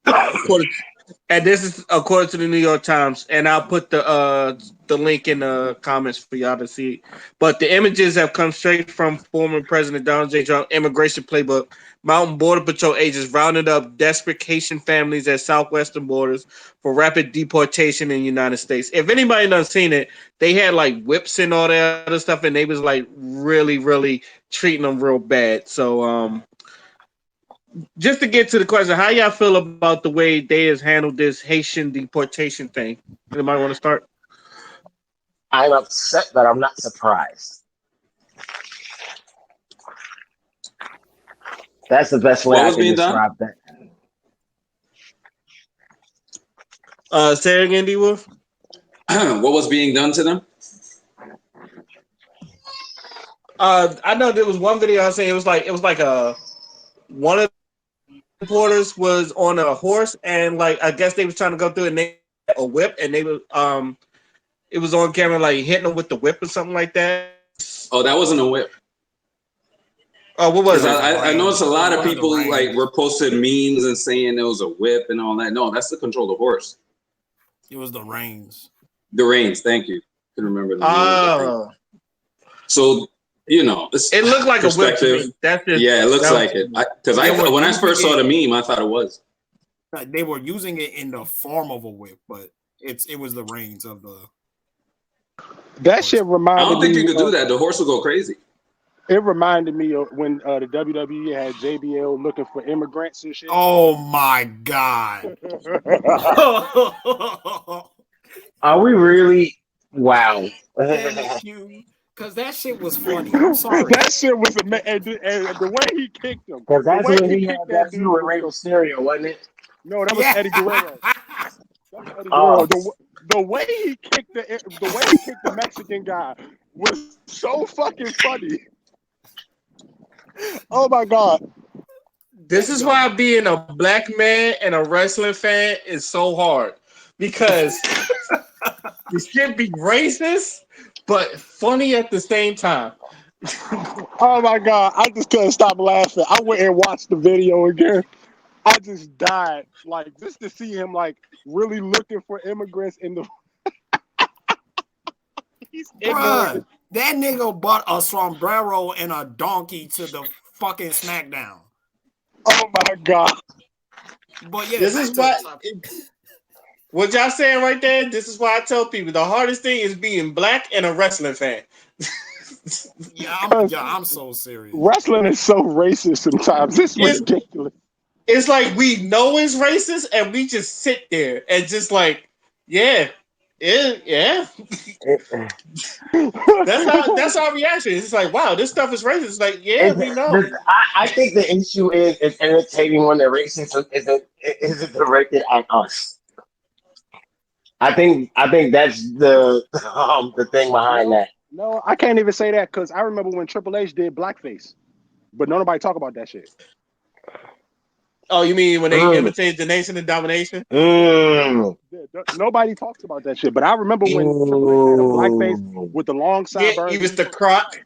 [SPEAKER 2] according to the New York Times, and I'll put the link in the comments for y'all to see. But the images have come straight from former President Donald J. Trump immigration playbook. Mountain Border Patrol agents rounded up desperate Haitian families at southwestern borders for rapid deportation in the United States. If anybody done seen it, they had like whips and all that other stuff, and they was like really, really treating them real bad. So, just to get to the question, how y'all feel about the way they has handled this Haitian deportation thing? Anybody want to start?
[SPEAKER 4] I'm upset, but I'm not surprised. That's the best way I can describe that.
[SPEAKER 2] Say it again, D Wolf.
[SPEAKER 6] What was being done to them?
[SPEAKER 2] I know there was one video I was saying it was like one of the reporters was on a horse, and like I guess they was trying to go through and they had a whip, and they was it was on camera like hitting them with the whip or something like that.
[SPEAKER 6] Oh, that wasn't a whip.
[SPEAKER 2] Oh, what was it?
[SPEAKER 6] I noticed a lot of people like were posting memes and saying it was a whip and all that. No, that's to control the horse.
[SPEAKER 3] It was the reins.
[SPEAKER 6] The reins. Thank you. I can remember the name.
[SPEAKER 2] Oh.
[SPEAKER 6] So it
[SPEAKER 2] looked like a whip to me.
[SPEAKER 6] Yeah, it looks like it. Because when I first saw the meme, I thought it was.
[SPEAKER 3] They were using it in the form of a whip, but it was the reins of the.
[SPEAKER 1] That shit reminded me.
[SPEAKER 6] I don't think you could do that. The horse will go crazy.
[SPEAKER 1] It reminded me of when the WWE had JBL looking for immigrants and shit.
[SPEAKER 3] Oh my god!
[SPEAKER 4] Are we really? Wow!
[SPEAKER 3] Thank you, because that shit was funny. I'm sorry.
[SPEAKER 1] That shit was amazing, and the way he kicked him.
[SPEAKER 4] Because that's when he had that dude with Rey Mysterio, wasn't it?
[SPEAKER 1] No, that was Eddie Guerrero. The way he kicked the Mexican guy was so fucking funny. Oh my god!
[SPEAKER 2] This is why being a black man and a wrestling fan is so hard, because you should be racist but funny at the same time.
[SPEAKER 1] Oh my god! I just couldn't stop laughing. I went and watched the video again. I just died, like just to see him like really looking for immigrants in the. He's ignorant.
[SPEAKER 3] That nigga bought a sombrero and a donkey to the fucking SmackDown.
[SPEAKER 1] Oh my god!
[SPEAKER 3] But yeah,
[SPEAKER 2] this is what y'all saying right there. This is why I tell people the hardest thing is being black and a wrestling fan.
[SPEAKER 3] I'm so serious.
[SPEAKER 1] Wrestling is so racist sometimes. It's ridiculous.
[SPEAKER 2] It's like we know it's racist and we just sit there and just like Yeah. Yeah. That's our reaction. It's like, wow, this stuff is racist. It's like, yeah, we know.
[SPEAKER 4] I think the issue is it's entertaining when the racism isn't directed at us. I think that's the thing behind
[SPEAKER 1] No,
[SPEAKER 4] that.
[SPEAKER 1] no, I can't even say that because I remember when Triple H did blackface, but nobody talk about that shit.
[SPEAKER 2] Oh, you mean when they
[SPEAKER 4] Mm,
[SPEAKER 2] imitate the nation and domination?
[SPEAKER 4] mm,
[SPEAKER 1] Nobody talks about that shit. But I remember when Triple H had a blackface
[SPEAKER 4] ooh,
[SPEAKER 1] with the long
[SPEAKER 2] Yeah, he
[SPEAKER 1] sideburns.
[SPEAKER 2] was the croc.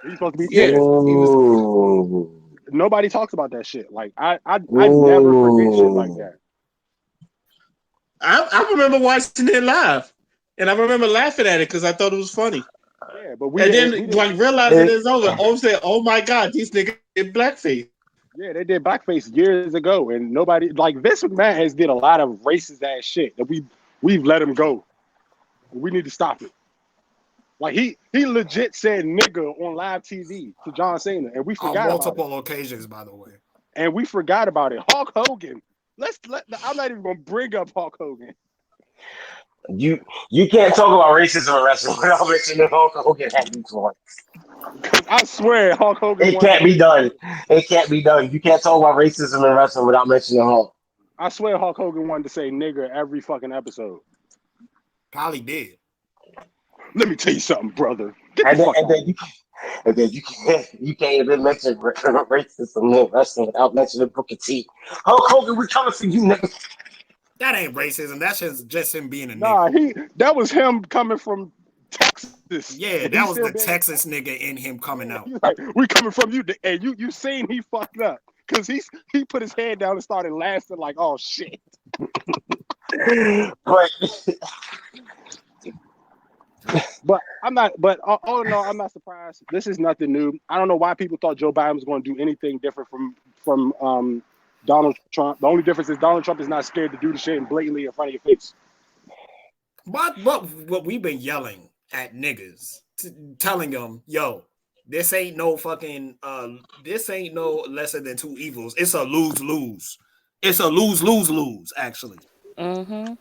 [SPEAKER 1] He's supposed to be
[SPEAKER 2] Yeah, he was.
[SPEAKER 4] ooh,
[SPEAKER 1] Nobody talks about that shit. Like I never forget shit like
[SPEAKER 4] ooh.
[SPEAKER 1] that.
[SPEAKER 2] I remember watching it live, and I remember laughing at it because I thought it was funny.
[SPEAKER 1] Yeah, but
[SPEAKER 2] And
[SPEAKER 1] we
[SPEAKER 2] then,
[SPEAKER 1] didn't.
[SPEAKER 2] like, realizing
[SPEAKER 4] It,
[SPEAKER 2] it's over, oh, said, "Oh my God, these niggas did blackface."
[SPEAKER 1] Yeah, they did blackface years ago, and nobody like Vince McMahon has did a lot of racist ass shit that we've let him go. We need to stop it. Like he legit said nigga on live TV to John Cena, and we
[SPEAKER 3] On
[SPEAKER 1] forgot about it.
[SPEAKER 3] multiple occasions, by the way.
[SPEAKER 1] And we forgot about it. Hulk Hogan. I'm not even gonna bring up Hulk Hogan.
[SPEAKER 4] you can't talk about racism in wrestling without mentioning Hulk Hogan had these ones.
[SPEAKER 1] Cause I swear Hulk Hogan
[SPEAKER 4] It
[SPEAKER 1] wanted
[SPEAKER 4] can't
[SPEAKER 1] to
[SPEAKER 4] be
[SPEAKER 1] say
[SPEAKER 4] done. It can't be done. You can't talk about racism in wrestling without mentioning Hulk.
[SPEAKER 1] I swear Hulk Hogan wanted to say nigger every fucking episode.
[SPEAKER 3] Probably did.
[SPEAKER 1] Let me tell you something, brother. Get the
[SPEAKER 4] And then,
[SPEAKER 1] fuck
[SPEAKER 4] and
[SPEAKER 1] out of
[SPEAKER 4] then
[SPEAKER 1] here.
[SPEAKER 4] you can't even mention racism in wrestling without mentioning Booker T. Hulk Hogan, we coming for you, nigga.
[SPEAKER 3] That ain't racism. That's just him being a nigga.
[SPEAKER 1] Nah, that was him coming from Texas.
[SPEAKER 3] Yeah,
[SPEAKER 1] And
[SPEAKER 3] that
[SPEAKER 1] he's
[SPEAKER 3] was
[SPEAKER 1] still
[SPEAKER 3] the
[SPEAKER 1] being
[SPEAKER 3] Texas nigga in him coming
[SPEAKER 1] yeah,
[SPEAKER 3] out.
[SPEAKER 1] he's like, we coming from you, and you seen he fucked up because he put his head down and started laughing like, oh shit.
[SPEAKER 4] But
[SPEAKER 1] But I'm not. But all in all, I'm not surprised. This is nothing new. I don't know why people thought Joe Biden was going to do anything different from Donald Trump. The only difference is Donald Trump is not scared to do the shit blatantly in front of your face.
[SPEAKER 3] But what we've been yelling at niggas, telling them, yo, this ain't no fucking this ain't no lesser than two evils. It's a lose-lose. It's a lose-lose-lose, actually.
[SPEAKER 5] Mm-hmm.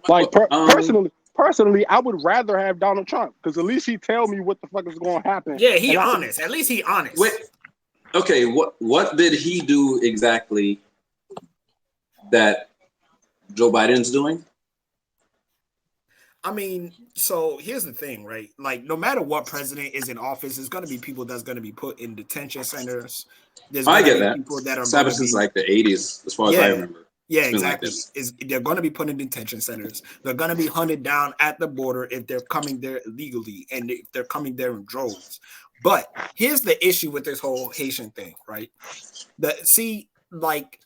[SPEAKER 1] Like
[SPEAKER 6] Well,
[SPEAKER 1] personally, I would rather have Donald Trump because at least he tell me what the fuck is going to happen,
[SPEAKER 3] Yeah, he
[SPEAKER 1] and I can.
[SPEAKER 3] honest. At least he honest.
[SPEAKER 6] wait. Okay, what did he do exactly that Joe Biden's doing?
[SPEAKER 3] I mean, so here's the thing, right? Like, no matter what president is in office, there's going to be people that's going to be put in detention centers. There's
[SPEAKER 6] I
[SPEAKER 3] going to
[SPEAKER 6] get
[SPEAKER 3] be
[SPEAKER 6] that.
[SPEAKER 3] people that are
[SPEAKER 6] It's
[SPEAKER 3] going to
[SPEAKER 6] happened since
[SPEAKER 3] be,
[SPEAKER 6] like the '80s, as far as I
[SPEAKER 3] yeah,
[SPEAKER 6] remember.
[SPEAKER 3] yeah,
[SPEAKER 6] It's been like
[SPEAKER 3] exactly.
[SPEAKER 6] this.
[SPEAKER 3] They're going to be put in detention centers. They're going to be hunted down at the border if they're coming there illegally and if they're coming there in droves. But here's the issue with this whole Haitian thing, right? Like,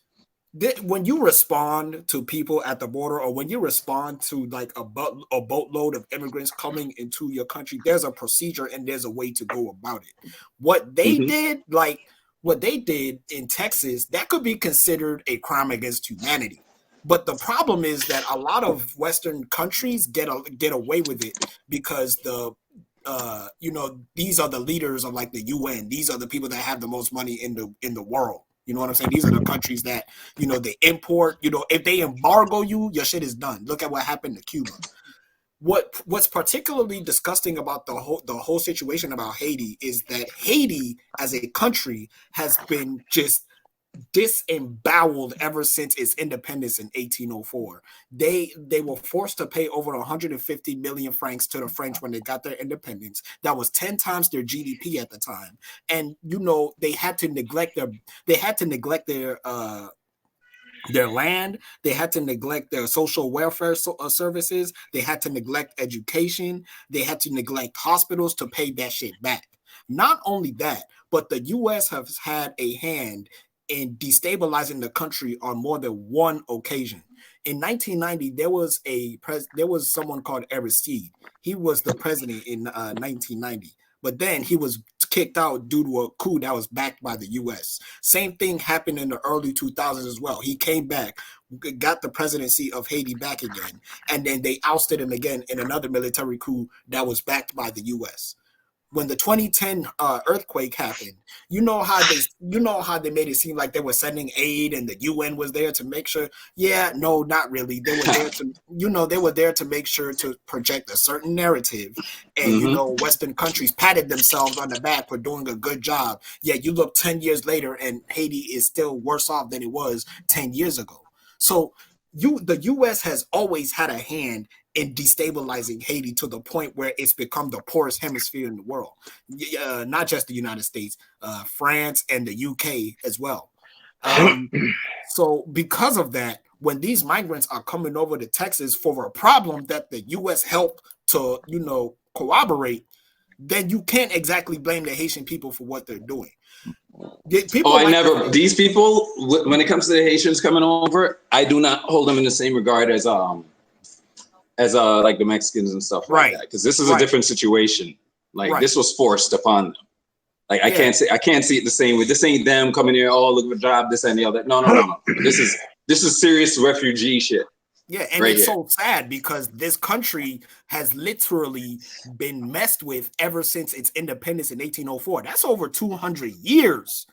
[SPEAKER 3] when you respond to people at the border or when you respond to like a boatload of immigrants coming into your country, there's a procedure and there's a way to go about it. What they
[SPEAKER 6] Mm-hmm.
[SPEAKER 3] did, like what they did in Texas, that could be considered a crime against humanity. But the problem is that a lot of Western countries get away with it because these are the leaders of like the UN. These are the people that have the most money in the world. You know what I'm saying? These are the countries that, they import, if they embargo you, your shit is done. Look at what happened to Cuba. What's particularly disgusting about the whole situation about Haiti is that Haiti as a country has been just disemboweled ever since its independence in 1804. They were forced to pay over 150 million francs to the French when they got their independence. That was 10 times their GDP at the time. And they had to neglect their land. They had to neglect their social welfare services. They had to neglect education. They had to neglect hospitals to pay that shit back. Not only that, but the U.S. has had a hand in destabilizing the country on more than one occasion. In 1990, there was someone called Aristide. He was the president in 1990, but then he was kicked out due to a coup that was backed by the U.S. Same thing happened in the early 2000s as well. He came back, got the presidency of Haiti back again, and then they ousted him again in another military coup that was backed by the U.S. when the 2010 earthquake happened, you know how they made it seem like they were sending aid and the UN was there to make sure. Yeah, no, not really. They were there to, they were there to make sure to project a certain narrative, and Western countries patted themselves on the back for doing a good job. Yeah, you look 10 years later, and Haiti is still worse off than it was 10 years ago. So the U.S. has always had a hand in destabilizing Haiti to the point where it's become the poorest hemisphere in the world. Not just the United States, France and the UK as well. So because of that, when these migrants are coming over to Texas for a problem that the U.S. helped to, corroborate, then you can't exactly blame the Haitian people for what they're doing.
[SPEAKER 6] These people, when it comes to the Haitians coming over, I do not hold them in the same regard as like the Mexicans and stuff like that, because this is a different situation. Like this was forced upon them. Like I can't see it the same way. This ain't them coming here, oh look for a job, this and the other. No. This is serious refugee shit.
[SPEAKER 3] Yeah, and it's so sad because this country has literally been messed with ever since its independence in 1804. That's over 200 years.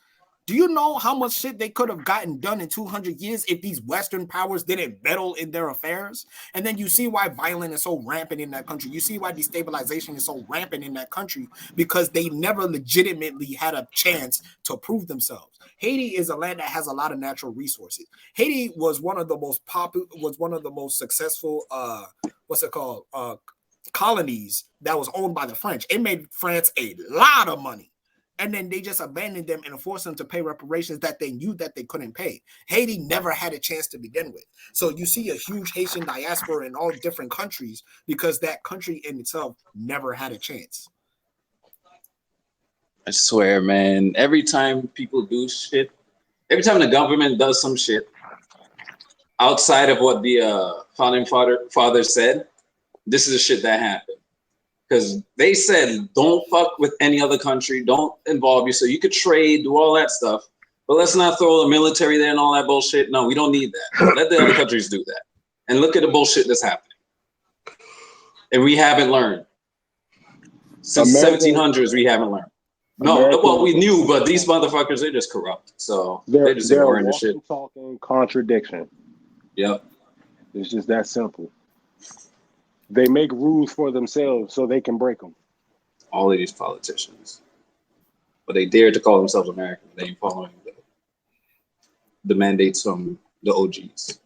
[SPEAKER 3] Do you know how much shit they could have gotten done in 200 years if these Western powers didn't meddle in their affairs? And then you see why violence is so rampant in that country. You see why destabilization is so rampant in that country, because they never legitimately had a chance to prove themselves. Haiti is a land that has a lot of natural resources. Haiti was one of the most successful, colonies that was owned by the French. It made France a lot of money. And then they just abandoned them and forced them to pay reparations that they knew that they couldn't pay. Haiti never had a chance to begin with. So you see a huge Haitian diaspora in all different countries because that country in itself never had a chance.
[SPEAKER 6] I swear, man, every time people do shit, every time the government does some shit outside of what the founding fathers said, this is the shit that happened. Because they said, don't fuck with any other country, don't involve you, so you could trade, do all that stuff, but let's not throw the military there and all that bullshit. No, we don't need that. Let the other countries do that. And look at the bullshit that's happening. And we haven't learned. Since 1700s, we haven't learned. No, well, we knew, but these motherfuckers, they're just corrupt. So they're just ignoring the shit.
[SPEAKER 1] Talking contradiction.
[SPEAKER 6] Yep.
[SPEAKER 1] It's just that simple. They make rules for themselves so they can break them.
[SPEAKER 6] All of these politicians. But they dare to call themselves American. They ain't following the mandates from the OGs.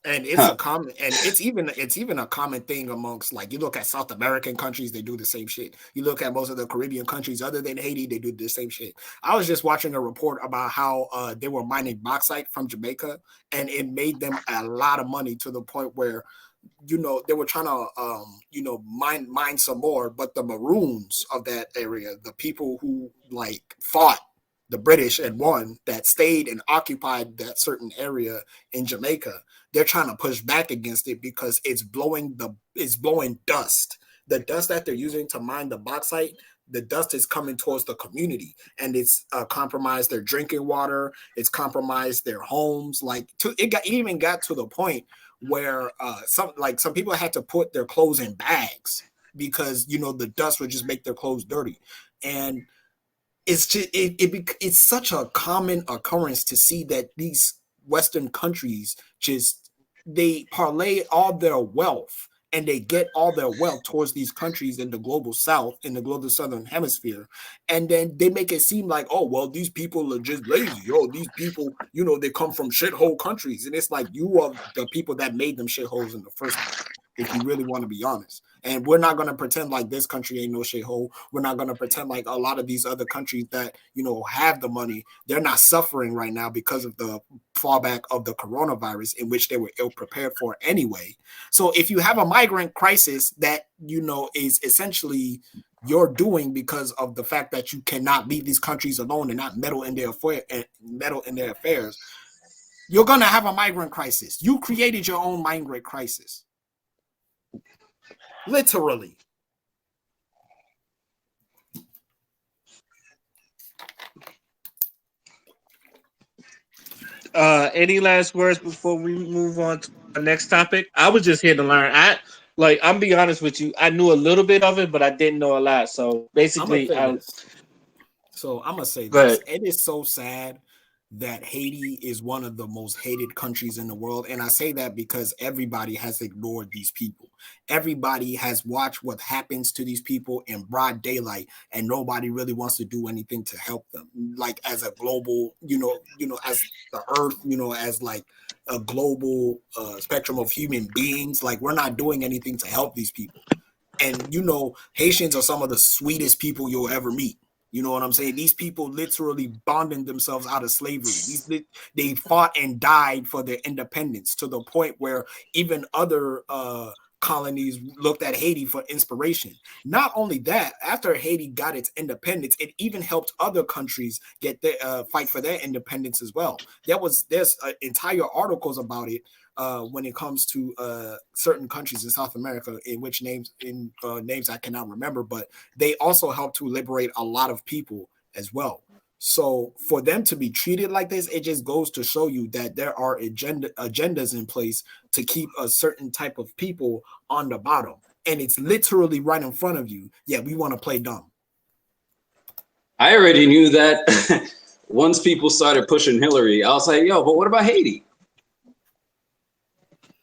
[SPEAKER 3] And it's a common, and it's even a common thing amongst, like, you look at South American countries, they do the same shit. You look at most of the Caribbean countries other than Haiti, they do the same shit. I was just watching a report about how they were mining bauxite from Jamaica, and it made them a lot of money to the point where, they were trying to, mine some more, but the Maroons of that area, the people who fought the British and won, that stayed and occupied that certain area in Jamaica, they're trying to push back against it because it's blowing dust. The dust that they're using to mine the bauxite, the dust is coming towards the community, and it's compromised their drinking water. It's compromised their homes. It even got to the point where some people had to put their clothes in bags because the dust would just make their clothes dirty. And it's just it's such a common occurrence to see that these Western countries they parlay all their wealth, and they get all their wealth towards these countries in the global south, in the global southern hemisphere. And then they make it seem like, oh, well, these people are just lazy. Oh, these people, they come from shithole countries. And it's like, you are the people that made them shitholes in the first place, if you really want to be honest. And we're not going to pretend like this country ain't no shithole. We're not going to pretend like a lot of these other countries that, have the money, they're not suffering right now because of the fallback of the coronavirus, in which they were ill prepared for anyway. So if you have a migrant crisis that, is essentially you're doing because of the fact that you cannot leave these countries alone and not meddle in their affairs, you're going to have a migrant crisis. You created your own migrant crisis. Literally.
[SPEAKER 2] Any last words before we move on to our next topic? I was just here to learn. Like I'm be honest with you, I knew a little bit of it, but I didn't know a lot. So
[SPEAKER 3] I'm gonna
[SPEAKER 2] basically,
[SPEAKER 3] say
[SPEAKER 2] I
[SPEAKER 3] this. So I'm gonna say
[SPEAKER 2] go
[SPEAKER 3] this.
[SPEAKER 2] ahead.
[SPEAKER 3] It is so sad that Haiti is one of the most hated countries in the world. And I say that because everybody has ignored these people. Everybody has watched what happens to these people in broad daylight, and nobody really wants to do anything to help them. Like as a global, as the earth, as like a global spectrum of human beings, like we're not doing anything to help these people. And Haitians are some of the sweetest people you'll ever meet. You know what I'm saying? These people literally bonded themselves out of slavery. They fought and died for their independence to the point where even other colonies looked at Haiti for inspiration. Not only that, after Haiti got its independence, it even helped other countries get their fight for their independence as well. There's entire articles about it when it comes to certain countries in South America, in which names I cannot remember, but they also help to liberate a lot of people as well. So for them to be treated like this, it just goes to show you that there are agendas in place to keep a certain type of people on the bottom, and it's literally right in front of you. Yeah, we want to play dumb.
[SPEAKER 6] I already knew that once people started pushing Hillary. I was like, yo, but what about Haiti?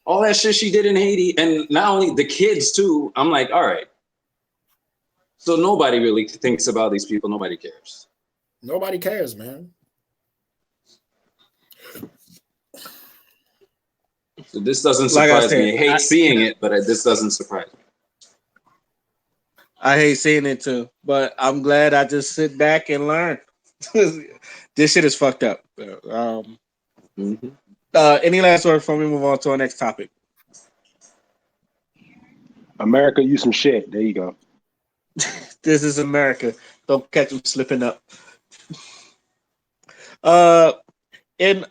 [SPEAKER 6] All that shit she did in Haiti, and not only the kids too. I'm like, all right. So nobody really thinks about these people. Nobody cares.
[SPEAKER 3] Nobody cares, man.
[SPEAKER 6] So this doesn't
[SPEAKER 2] Like I
[SPEAKER 6] surprise
[SPEAKER 2] said,
[SPEAKER 6] me. I hate seeing it, but this doesn't surprise me.
[SPEAKER 2] I hate seeing it too, but I'm glad I just sit back and learn. This shit is fucked up.
[SPEAKER 6] Mm-hmm.
[SPEAKER 2] Any last words before we move on to our next topic?
[SPEAKER 1] America, you some shit. There you go.
[SPEAKER 2] This is America. Don't catch them slipping up. Uh, in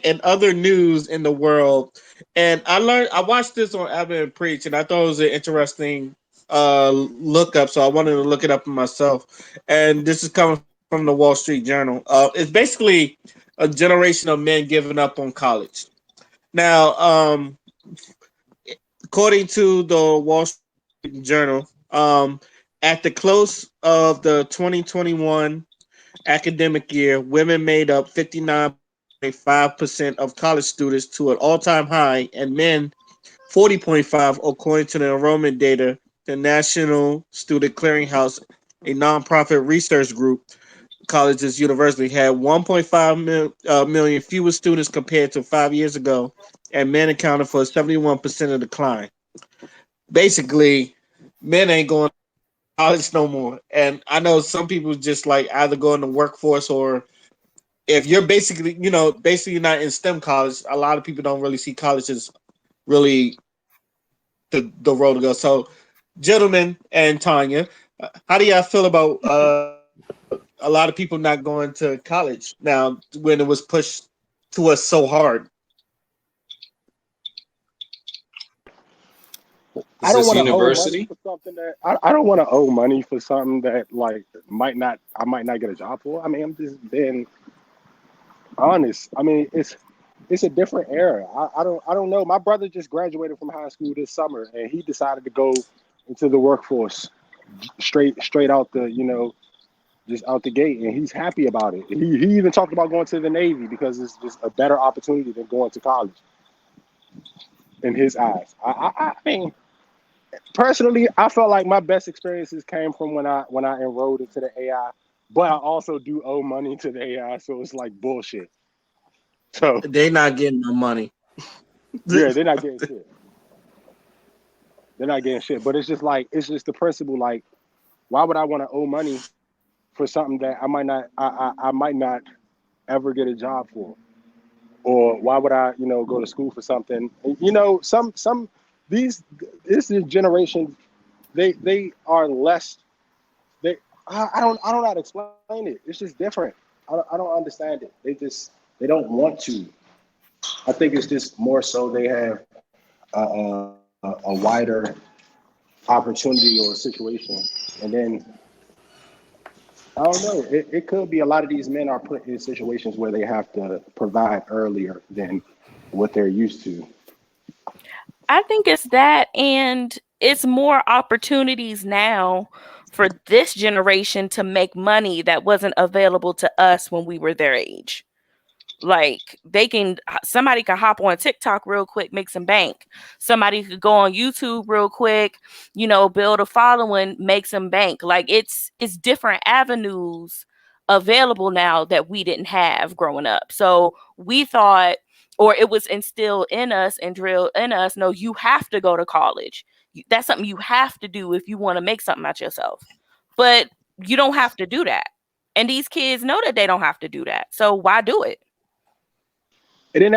[SPEAKER 2] in other news in the world, and I watched this on Abbott and Preach, and I thought it was an interesting look up. So I wanted to look it up myself. And this is coming from the Wall Street Journal. It's basically a generation of men giving up on college. Now, according to the Wall Street Journal, at the close of the 2021 academic year, women made up 59.5% of college students to an all time high, and men 40.5, according to the enrollment data. The National Student Clearinghouse, a nonprofit research group, colleges, university had 1.5 million fewer students compared to 5 years ago, and men accounted for 71% of the decline. Basically, men ain't going to college no more. And I know some people just like either go in the workforce, or if you're basically, basically not in STEM college, a lot of people don't really see college as really the road to go. So, gentlemen and Tanya, how do y'all feel about a lot of people not going to college now when it was pushed to us so hard?
[SPEAKER 6] Is
[SPEAKER 1] I don't
[SPEAKER 6] this
[SPEAKER 1] want to owe money
[SPEAKER 6] university?
[SPEAKER 1] for something that I don't want to owe money for something that like I might not get a job for. I mean, I'm just being honest. I mean, it's a different era. I don't know. My brother just graduated from high school this summer, and he decided to go into the workforce straight out the just out the gate, and he's happy about it. He even talked about going to the Navy because it's just a better opportunity than going to college in his eyes. I mean, personally, I felt like my best experiences came from when I enrolled into the AI, but I also do owe money to the AI, so it's like bullshit. So
[SPEAKER 2] They not getting no money.
[SPEAKER 1] yeah, they're not getting shit. They're not getting shit. But it's just the principle. Like, why would I want to owe money for something that I might not ever get a job for? Or why would I, go to school for something? Some these this is generation, they are less. They I don't know how to explain it. It's just different. I don't understand it. They don't want to. I think it's just more so they have a wider opportunity or situation, and then I don't know. It could be a lot of these men are put in situations where they have to provide earlier than what they're used to.
[SPEAKER 5] I think it's that, and it's more opportunities now for this generation to make money that wasn't available to us when we were their age. Like somebody could hop on TikTok real quick, make some bank. Somebody could go on YouTube real quick, build a following, make some bank. Like it's different avenues available now that we didn't have growing up. So we thought, or it was instilled in us and drilled in us, no, you have to go to college. That's something you have to do if you want to make something out yourself. But you don't have to do that. And these kids know that they don't have to do that. So why do it?
[SPEAKER 1] And then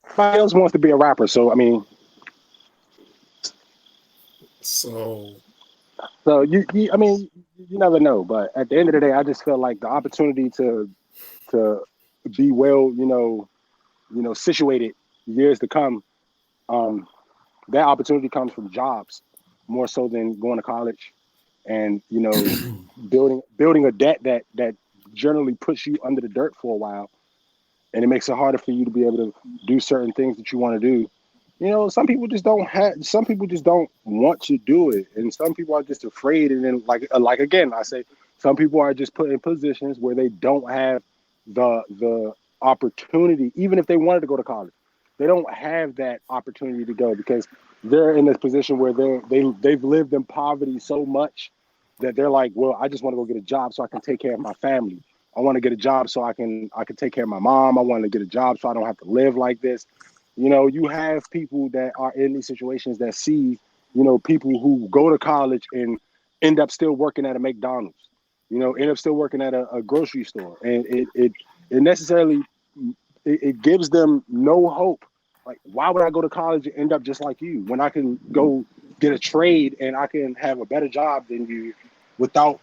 [SPEAKER 1] everybody else wants to be a rapper. So I mean,
[SPEAKER 3] So
[SPEAKER 1] I mean, you never know. But at the end of the day, I just feel like the opportunity to be well, situated years to come. Um, that opportunity comes from jobs more so than going to college, and building a debt that generally puts you under the dirt for a while, and it makes it harder for you to be able to do certain things that you want to do. Some people just don't want to do it, and some people are just afraid. And then, like again, I say some people are just put in positions where they don't have the opportunity, even if they wanted to go to college, they don't have that opportunity to go because they're in this position where they've lived in poverty so much that they're like, well, I just want to go get a job so I can take care of my family. I want to get a job so I can take care of my mom. I want to get a job so I don't have to live like this. You have people that are in these situations that see, people who go to college and end up still working at a McDonald's, end up still working at a grocery store. And it necessarily, it gives them no hope. Like, why would I go to college and end up just like you when I can go get a trade and I can have a better job than you without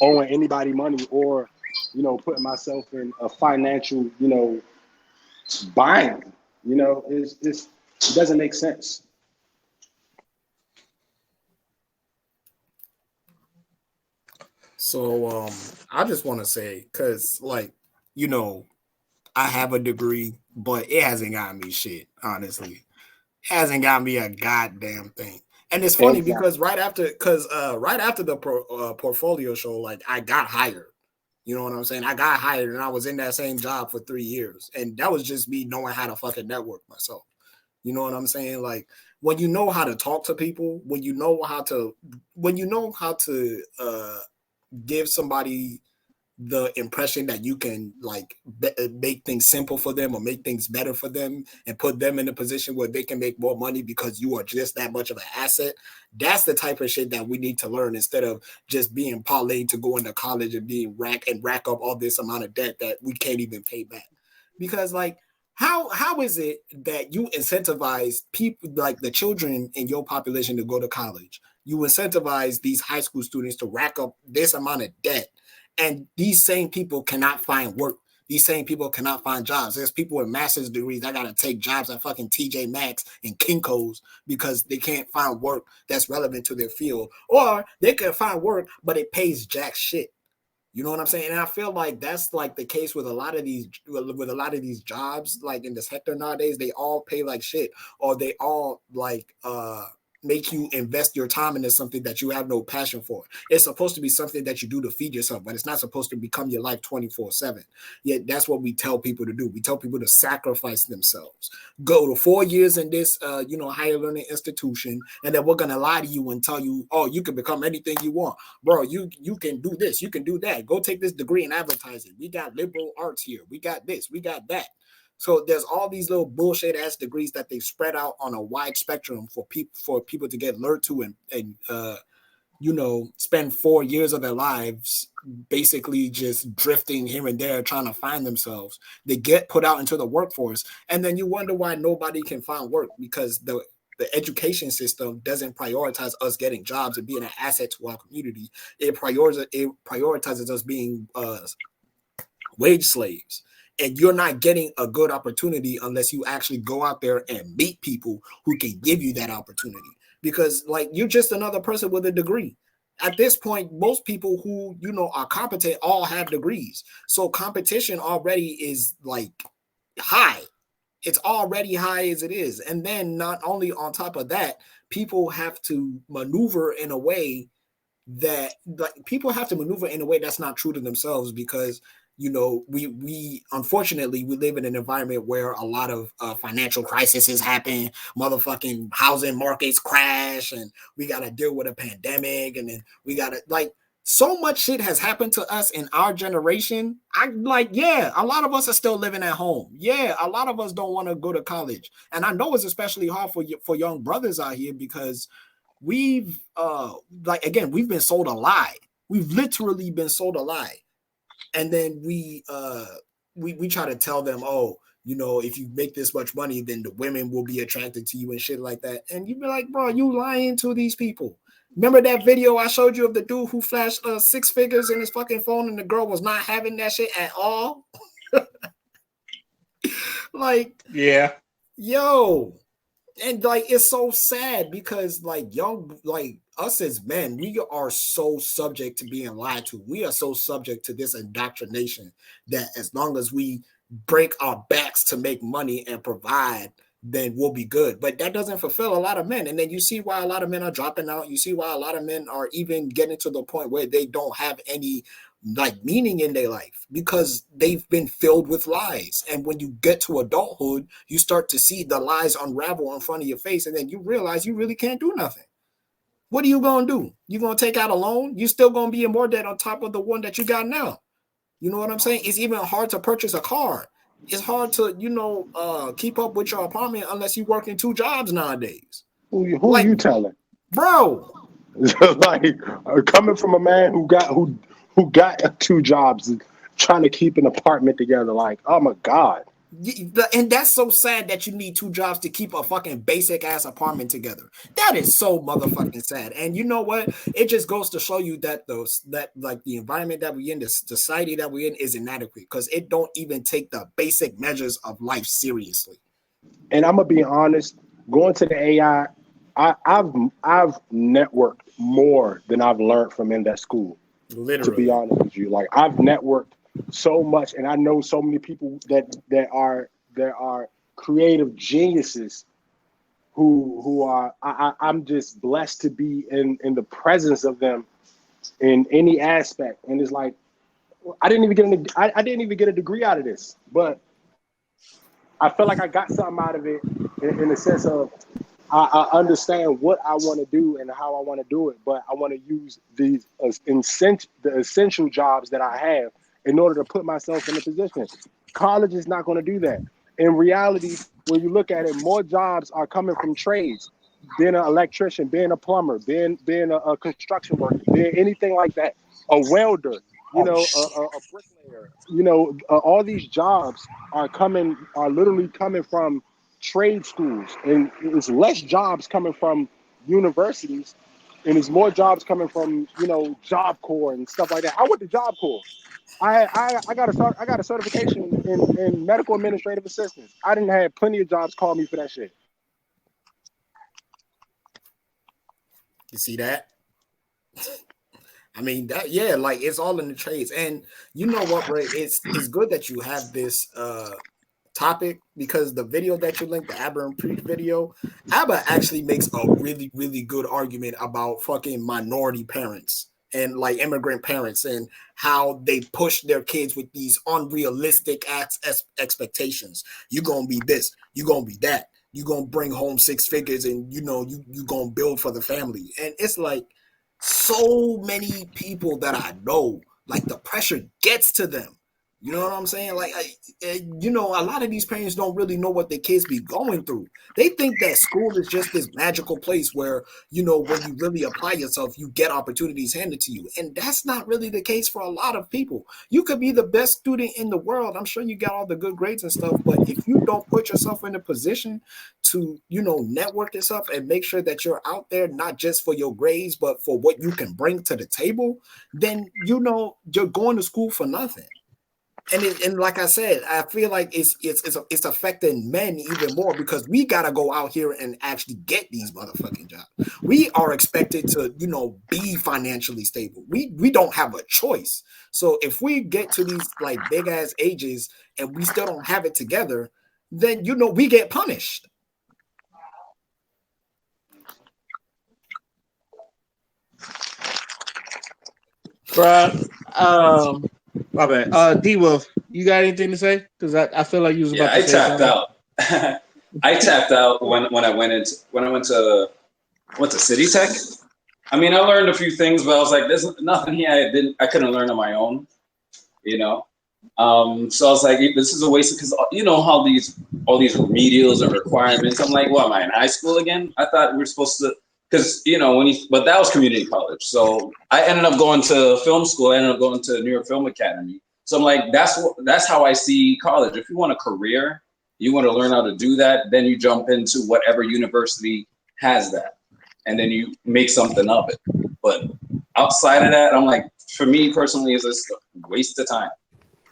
[SPEAKER 1] owing anybody money or, putting myself in a financial, bind. It doesn't make sense.
[SPEAKER 3] So I just want to say, because you know, I have a degree, but it hasn't got me shit, honestly. It hasn't got me a goddamn thing. And it's funny
[SPEAKER 1] Exactly.
[SPEAKER 3] because right after the portfolio show, like I got hired. You know what I'm saying? I got hired and I was in that same job for 3 years. And that was just me knowing how to fucking network myself. You know what I'm saying? Like when you know how to talk to people, when you know how to give somebody the impression that you can make things simple for them or make things better for them and put them in a position where they can make more money because you are just that much of an asset. That's the type of shit that we need to learn instead of just being parlayed to go into college and being rack up all this amount of debt that we can't even pay back. Because how is it that you incentivize people like the children in your population to go to college? You incentivize these high school students to rack up this amount of debt, and these same people cannot find work. These same people cannot find jobs. There's people with master's degrees that got to take jobs at fucking TJ Maxx and Kinko's because they can't find work that's relevant to their field. Or they can find work, but it pays jack shit. You know what I'm saying? And I feel like that's like the case with a lot of these jobs, like in the sector nowadays. They all pay like shit, or they all make you invest your time into something that you have no passion for. It's supposed to be something that you do to feed yourself, but it's not supposed to become your life 24/7. Yet that's what we tell people to do. We tell people to sacrifice themselves. Go to 4 years in this higher learning institution, and then we're gonna lie to you and tell you, oh, you can become anything you want. Bro, you can do this, you can do that. Go take this degree in advertising. We got liberal arts here. We got this, we got that. So there's all these little bullshit ass degrees that they spread out on a wide spectrum for people to get lured to and spend 4 years of their lives basically just drifting here and there trying to find themselves. They get put out into the workforce, and then you wonder why nobody can find work because the education system doesn't prioritize us getting jobs and being an asset to our community. It prioritizes us being wage slaves. And you're not getting a good opportunity unless you actually go out there and meet people who can give you that opportunity. Because you're just another person with a degree. At this point, most people who are competent all have degrees. So competition already is high. It's already high as it is. And then not only on top of that, people have to maneuver in a way that's not true to themselves, because we unfortunately we live in an environment where a lot of financial crises happen, motherfucking housing markets crash, and we got to deal with a pandemic, and then we got to so much shit has happened to us in our generation. A lot of us are still living at home. Yeah, a lot of us don't want to go to college, and I know it's especially hard for young brothers out here, because we've we've been sold a lie. We've literally been sold a lie, and then we try to tell them, oh, if you make this much money, then the women will be attracted to you and shit like that. And you be like, bro, you lying to these people. Remember that video I showed you of the dude who flashed 6 figures in his fucking phone, and the girl was not having that shit at all?
[SPEAKER 2] Yeah.
[SPEAKER 3] Yo. And it's so sad, because us as men, we are so subject to being lied to. We are so subject to this indoctrination that as long as we break our backs to make money and provide, then we'll be good. But that doesn't fulfill a lot of men. And then you see why a lot of men are dropping out. You see why a lot of men are even getting to the point where they don't have any meaning in their life, because they've been filled with lies. And when you get to adulthood, you start to see the lies unravel in front of your face, and then you realize you really can't do nothing. What are you going to do? You going to take out a loan? You still going to be in more debt on top of the one that you got now. You know what I'm saying? It's even hard to purchase a car. It's hard to, keep up with your apartment unless you work in 2 jobs nowadays.
[SPEAKER 1] Who are you telling?
[SPEAKER 3] Bro.
[SPEAKER 1] Coming from a man who got 2 jobs, trying to keep an apartment together, oh my God.
[SPEAKER 3] And that's so sad that you need 2 jobs to keep a fucking basic ass apartment together. That is so motherfucking sad. And you know what? It just goes to show you that the environment that we're in, the society that we're in, is inadequate, because it don't even take the basic measures of life seriously.
[SPEAKER 1] And I'm gonna be honest, going to the AI, I've networked more than I've learned from in that school.
[SPEAKER 3] Literally.
[SPEAKER 1] To be honest with you, I've networked so much, and I know so many people that are creative geniuses who are I'm just blessed to be in the presence of them in any aspect. And it's I didn't even get a degree out of this, but I feel like I got something out of it in the sense of I understand what I want to do and how I want to do it, but I want to use the essential jobs that I have in order to put myself in a position. College is not going to do that. In reality, when you look at it, more jobs are coming from trades, being an electrician, being a plumber, being a construction worker, being anything like that, a welder, a bricklayer. All these jobs are literally coming from trade schools, and it's less jobs coming from universities, and there's more jobs coming from Job Corps and stuff like that. I went to Job Corps. I got a certification in medical administrative assistance. I didn't have plenty of jobs call me for that shit.
[SPEAKER 3] You see that? I mean that, yeah, it's all in the trades. And you know what, Ray? It's good that you have this topic, because the video that you linked, the Abba and Preach video, Abba actually makes a really, really good argument about fucking minority parents and immigrant parents, and how they push their kids with these unrealistic expectations. You're gonna be this, you're gonna be that, you're gonna bring home 6 figures, and you gonna build for the family. And it's so many people that I know, the pressure gets to them. You know what I'm saying? A lot of these parents don't really know what their kids be going through. They think that school is just this magical place where, when you really apply yourself, you get opportunities handed to you. And that's not really the case for a lot of people. You could be the best student in the world. I'm sure you got all the good grades and stuff. But if you don't put yourself in a position to, network yourself and make sure that you're out there, not just for your grades, but for what you can bring to the table, then, you're going to school for nothing. And like I said, I feel like it's affecting men even more, because we gotta go out here and actually get these motherfucking jobs. We are expected to, be financially stable. We don't have a choice. So if we get to these big ass ages and we still don't have it together, then we get punished.
[SPEAKER 2] Bruh, my bad. D Wolf, you got anything to say? Because I feel like you was
[SPEAKER 6] Yeah,
[SPEAKER 2] about to
[SPEAKER 6] I
[SPEAKER 2] say
[SPEAKER 6] tapped
[SPEAKER 2] something.
[SPEAKER 6] out. I tapped out when I went to City Tech. I mean, I learned a few things, but I was like, there's nothing here I couldn't learn on my own, you know. So I was like, this is a waste because you know how all these remedials and requirements. I'm like, what am I in high school again? I thought we were supposed to, because you know but that was community college. So I ended up going to film school. I ended up going to New York Film Academy. So I'm like, that's how I see college. If you want a career, you want to learn how to do that, then you jump into whatever university has that, and then you make something of it. But outside of that, I'm like, for me personally, it's just a waste of time.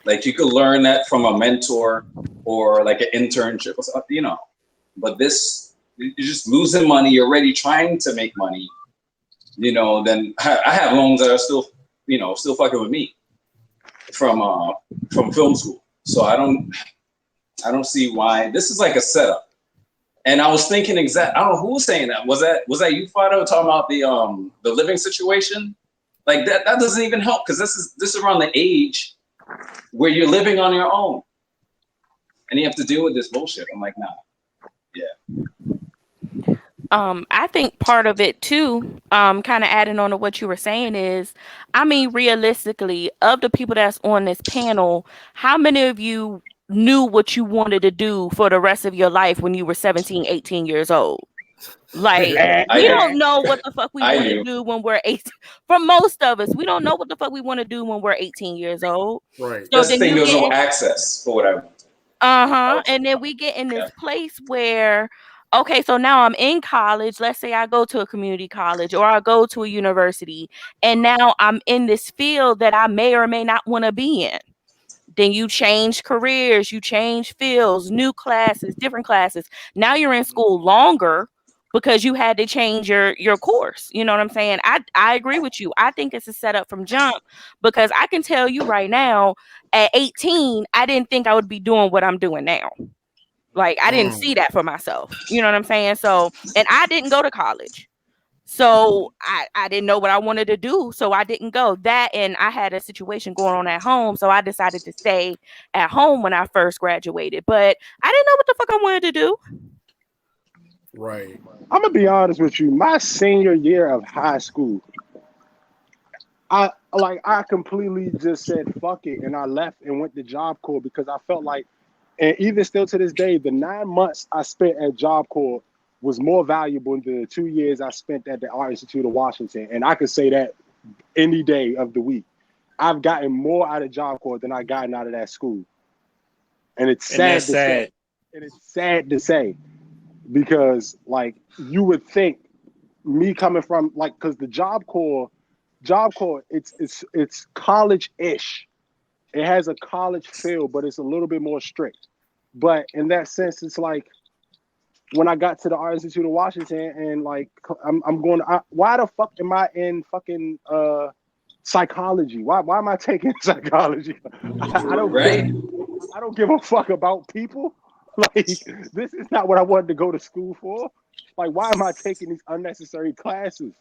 [SPEAKER 6] Like you could learn that from a mentor or like an internship or something, you know. But this, you're just losing money. You're already trying to make money, you know. Then I have loans that are still, you know, still fucking with me from film school. So I don't see why this is like a setup. And I was thinking I don't know who was saying that. Was that you, Fado, talking about the living situation? Like that doesn't even help because this is around the age where you're living on your own and you have to deal with this bullshit. I'm like, nah. Yeah.
[SPEAKER 5] I think part of it too, kind of adding on to what you were saying is, I mean, realistically, of the people that's on this panel, how many of you knew what you wanted to do for the rest of your life when you were 17, 18 years old? Like, we don't know what the fuck we want to do when we're 18. For most of us, we don't know what the fuck we want to do when we're 18 years old.
[SPEAKER 3] Right.
[SPEAKER 5] So
[SPEAKER 6] That's the
[SPEAKER 5] then
[SPEAKER 6] thing,
[SPEAKER 5] you
[SPEAKER 6] there's
[SPEAKER 5] get
[SPEAKER 6] no access for what I want.
[SPEAKER 5] and then we get in this place where, okay, so now I'm in college. Let's say I go to a community college or I go to a university, and now I'm in this field that I may or may not want to be in. Then you change careers, you change fields, new classes, different classes. Now you're in school longer because you had to change your course. You know what I'm saying? I agree with you. I think it's a setup from jump because I can tell you right now, at 18, I didn't think I would be doing what I'm doing now. Like I didn't see that for myself. You know what I'm saying? So, and I didn't go to college. So I didn't know what I wanted to do. So I didn't go. That and I had a situation going on at home. So I decided to stay at home when I first graduated. But I didn't know what the fuck I wanted to do.
[SPEAKER 3] Right.
[SPEAKER 1] I'm gonna be honest with you. My senior year of high school, I completely just said fuck it, and I left and went to Job Corps because I felt like, and even still to this day, the 9 months I spent at Job Corps was more valuable than the 2 years I spent at the Art Institute of Washington, and I could say that any day of the week. I've gotten more out of Job Corps than I gotten out of that school, and it's sad to say. And it's sad to say because like you would think me coming from like because the Job Corps, it's college-ish. It has a college feel, but it's a little bit more strict. But in that sense, it's like when I got to the Art Institute of Washington and like I'm going, why the fuck am I in fucking psychology? Why am I taking psychology?
[SPEAKER 6] Right?
[SPEAKER 1] I don't give a fuck about people. Like this is not what I wanted to go to school for. Like why am I taking these unnecessary classes?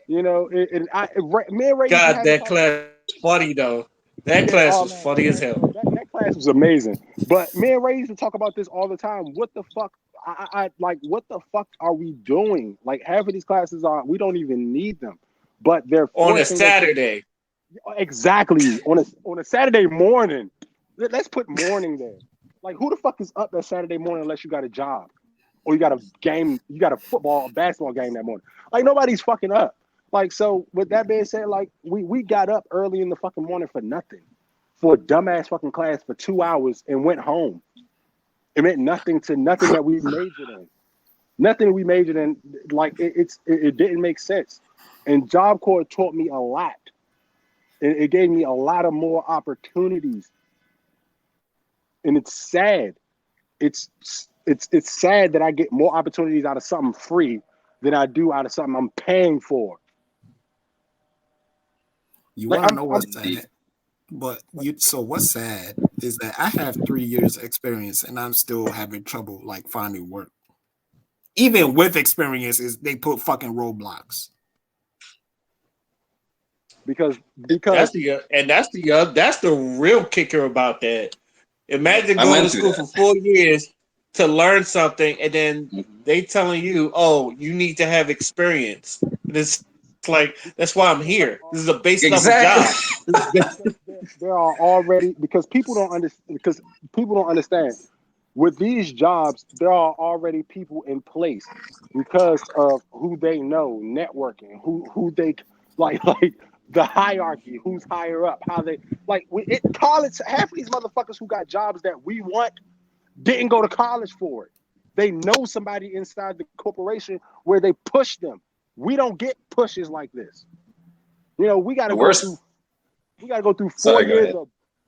[SPEAKER 1] You know, me and Ray used to
[SPEAKER 2] God,
[SPEAKER 1] have this
[SPEAKER 2] that
[SPEAKER 1] conversation.
[SPEAKER 2] class was funny though. That
[SPEAKER 1] Yeah,
[SPEAKER 2] class
[SPEAKER 1] oh
[SPEAKER 2] was
[SPEAKER 1] man,
[SPEAKER 2] funny as hell.
[SPEAKER 1] that class was amazing. But me and Ray used to talk about this all the time. What the fuck? I like. What the fuck are we doing? Like half of these classes we don't even need them, but they're
[SPEAKER 2] On a
[SPEAKER 1] forcing us to
[SPEAKER 2] Saturday.
[SPEAKER 1] exactly on a Saturday morning. Let's put morning there. Like who the fuck is up that Saturday morning unless you got a job or you got a game, you got a football, a basketball game that morning. Like nobody's fucking up. Like so, with that being said, like we got up early in the fucking morning for nothing, for a dumbass fucking class for 2 hours and went home. It meant nothing to nothing that we majored in. Nothing we majored in. Like it didn't make sense. And Job Corps taught me a lot. It gave me a lot of more opportunities. And it's sad. It's sad that I get more opportunities out of something free than I do out of something I'm paying for.
[SPEAKER 3] You
[SPEAKER 1] Like
[SPEAKER 3] want to know what's sad? But so what's sad is that I have 3 years experience and I'm still having trouble like finding work. Even with experiences, they put fucking roadblocks.
[SPEAKER 1] because
[SPEAKER 2] That's the real kicker about that. Imagine
[SPEAKER 6] I
[SPEAKER 2] going
[SPEAKER 6] went
[SPEAKER 2] to
[SPEAKER 6] through
[SPEAKER 2] school
[SPEAKER 6] that.
[SPEAKER 2] for 4 years to learn something, and then
[SPEAKER 6] Mhm.
[SPEAKER 2] they telling you, "Oh, you need to have experience." And it's like that's why I'm here. This is a base level
[SPEAKER 6] Exactly.
[SPEAKER 2] job. This is
[SPEAKER 1] there are already because people don't understand with these jobs there are already people in place because of who they know, networking, who they like the hierarchy, who's higher up, how they college. Half of these motherfuckers who got jobs that we want didn't go to college for it. They know somebody inside the corporation where they push them. We don't get pushes like this. You know,
[SPEAKER 6] The worst.
[SPEAKER 1] we gotta go through
[SPEAKER 6] Sorry, go ahead.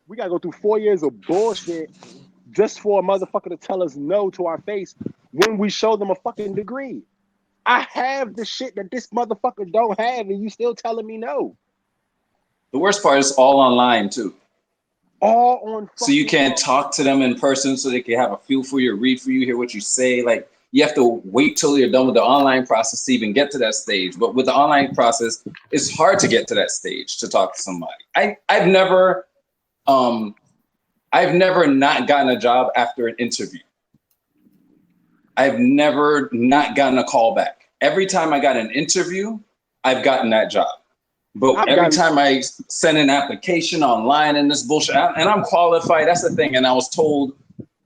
[SPEAKER 1] we gotta go through 4 years of bullshit just for a motherfucker to tell us no to our face when we show them a fucking degree. I have the shit that this motherfucker don't have, and you still telling me no.
[SPEAKER 6] The worst part is all online too.
[SPEAKER 1] All on
[SPEAKER 6] So you
[SPEAKER 1] fucking
[SPEAKER 6] can't talk to them in person so they can have a feel for you, read for you, hear what you say. Like you have to wait till you're done with the online process to even get to that stage. But with the online process, it's hard to get to that stage to talk to somebody. Um I've never not gotten a job after an interview. I've never not gotten a call back. Every time I got an interview, I've gotten that job. But
[SPEAKER 1] I've
[SPEAKER 6] every
[SPEAKER 1] gotten
[SPEAKER 6] time I send an application online and this bullshit, and I'm qualified, that's the thing. And I was told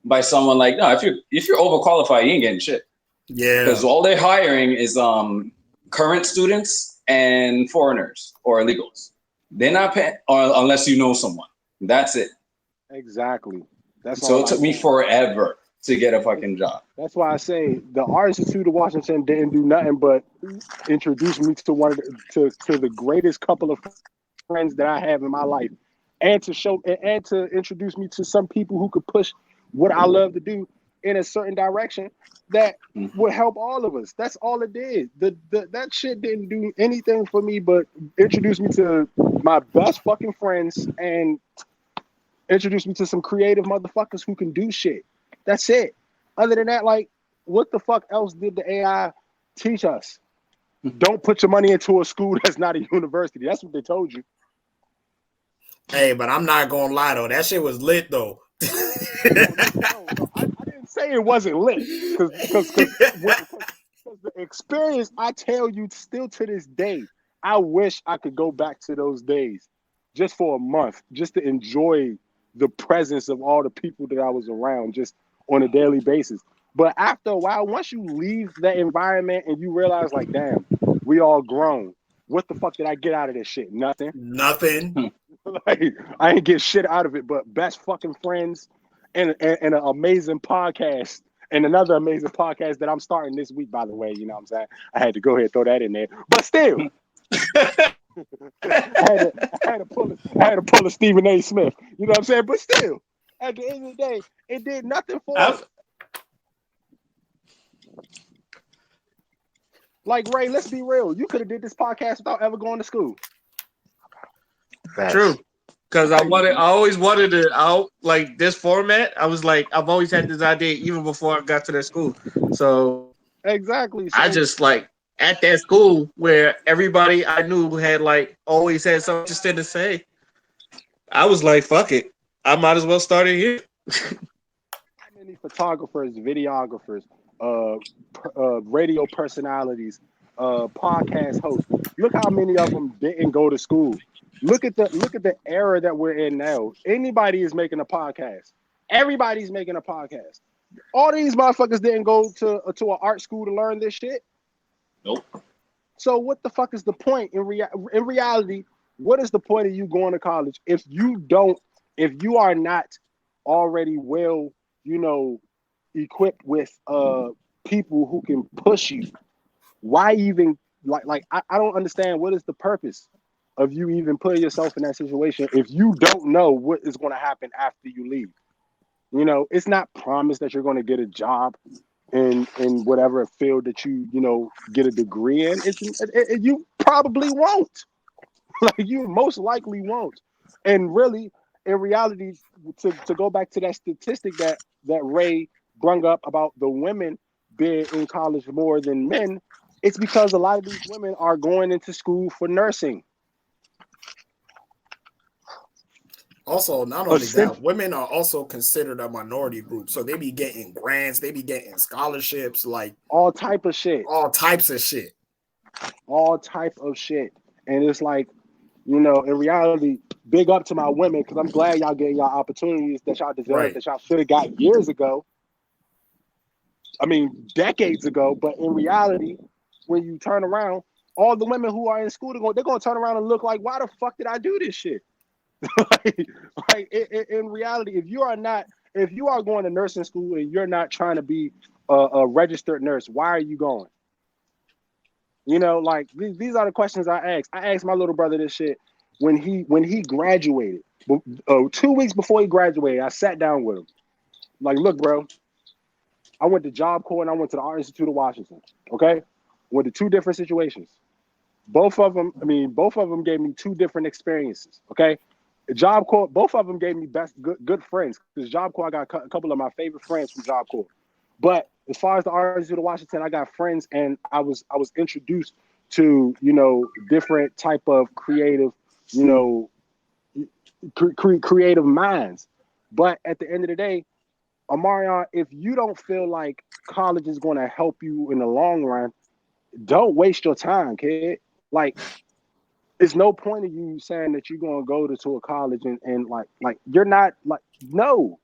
[SPEAKER 6] by someone like, no, if you're overqualified, you ain't getting shit
[SPEAKER 3] Yeah.
[SPEAKER 6] because all they're hiring is current students and foreigners or illegals. They're not paying unless you know someone. That's it.
[SPEAKER 1] exactly. That's
[SPEAKER 6] So
[SPEAKER 1] all
[SPEAKER 6] it
[SPEAKER 1] I
[SPEAKER 6] took me
[SPEAKER 1] say.
[SPEAKER 6] forever to get a fucking job.
[SPEAKER 1] That's why I say the Art Institute of Washington didn't do nothing but introduce me to to the greatest couple of friends that I have in my life, and to introduce me to some people who could push what I love to do in a certain direction that
[SPEAKER 6] Mhm.
[SPEAKER 1] would help all of us. That's all it did. That shit didn't do anything for me but introduce me to my best fucking friends and introduce me to some creative motherfuckers who can do shit. That's it. Other than that, like, what the fuck else did the AI teach us? Don't put your money into a school that's not a university. That's what they told you.
[SPEAKER 3] Hey, but I'm not gonna lie though, that shit was lit though.
[SPEAKER 1] No. I didn't say it wasn't lit, because the experience. I tell you, still to this day, I wish I could go back to those days, just for a month, just to enjoy the presence of all the people that I was around, just on a daily basis. But after a while, once you leave that environment and you realize, like, damn, we all grown. What the fuck did I get out of this shit? Nothing.
[SPEAKER 3] Nothing.
[SPEAKER 1] Like, I ain't get shit out of it, but best fucking friends and an amazing podcast and another amazing podcast that I'm starting this week, by the way. You know what I'm saying? I had to go ahead and throw that in there. But still, I had to pull a Stephen A. Smith. You know what I'm saying? But still, at the end of the day, it did nothing for us. Like, Ray, let's be real. You could have did this podcast without ever going to school.
[SPEAKER 2] true. Because I always wanted it out like this format. I was like, I've always had this idea even before I got to that school. So
[SPEAKER 1] Exactly.
[SPEAKER 2] I
[SPEAKER 1] So
[SPEAKER 2] just like at that school where everybody I knew had like always had something interesting to say. I was like, fuck it. I might as well start it here.
[SPEAKER 1] how many photographers, videographers, radio personalities, podcast hosts. Look how many of them didn't go to school. Look at the era that we're in now. Anybody is making a podcast. Everybody's making a podcast. All these motherfuckers didn't go to an art school to learn this shit.
[SPEAKER 6] Nope.
[SPEAKER 1] So what the fuck is the point in reality? What is the point of you going to college if you are not already well, you know, equipped with people who can push you? Why even I don't understand what is the purpose of you even putting yourself in that situation if you don't know what is going to happen after you leave. You know, it's not promised that you're going to get a job in whatever field that you get a degree in. You probably won't. Like, you most likely won't. And really, in reality, to go back to that statistic that Ray brung up about the women being in college more than men, it's because a lot of these women are going into school for nursing.
[SPEAKER 3] Also, not only that, women are also considered a minority group. So they be getting grants, they be getting scholarships, like
[SPEAKER 1] all type of shit.
[SPEAKER 3] all types of shit.
[SPEAKER 1] All type of shit. And it's like, in reality, big up to my women, because I'm glad y'all getting y'all opportunities that y'all deserve,
[SPEAKER 3] Right.
[SPEAKER 1] that y'all should have got years ago. I mean, decades ago. But in reality, when you turn around, all the women who are in school, they're going to turn around and look like, why the fuck did I do this shit? In reality, if you are going to nursing school and you're not trying to be a registered nurse, why are you going? Like these are the questions I asked. I asked my little brother this shit when he graduated. 2 weeks before he graduated, I sat down with him. Like, look, bro, I went to Job Corps and I went to the Art Institute of Washington. Okay, went to two different situations. Both of them gave me two different experiences. Okay, Job Corps, both of them gave me good friends. Because Job Corps, I got a couple of my favorite friends from Job Corps. But as far as the Art Institute of Washington, I got friends, and I was introduced to different type of creative, creative minds. But at the end of the day, Amarion, if you don't feel like college is going to help you in the long run, don't waste your time, kid. Like, there's no point of you saying that you're going to go to a college and like you're not like, no.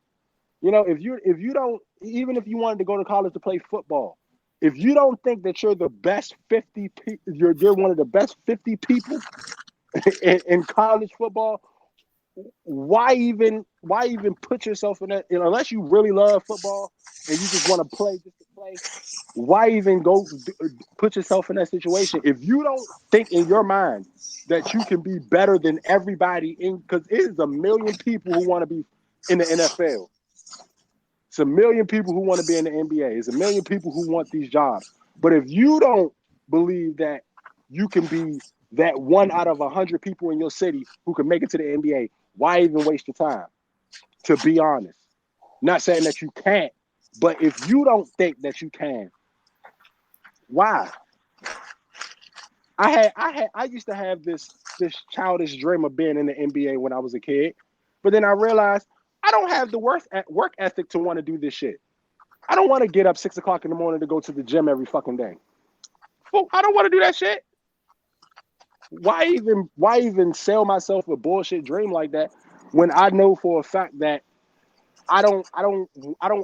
[SPEAKER 1] If you don't, even if you wanted to go to college to play football, if you don't think that you're the best 50, you're one of the best 50 people in college football, why even put yourself in that? Unless you really love football and you just want to play just to play, why even go put yourself in that situation if you don't think in your mind that you can be better than everybody because it is a million people who want to be in the NFL. It's a million people who want to be in the NBA. It's a million people who want these jobs. But if you don't believe that you can be that one out of 100 people in your city who can make it to the NBA, why even waste your time? To be honest, not saying that you can't, but if you don't think that you can, why? I used to have this childish dream of being in the NBA when I was a kid, but then I realized I don't have the work ethic to want to do this shit. I don't want to get up 6 o'clock in the morning to go to the gym every fucking day. Well, I don't want to do that shit. Why even sell myself a bullshit dream like that when I know for a fact that I don't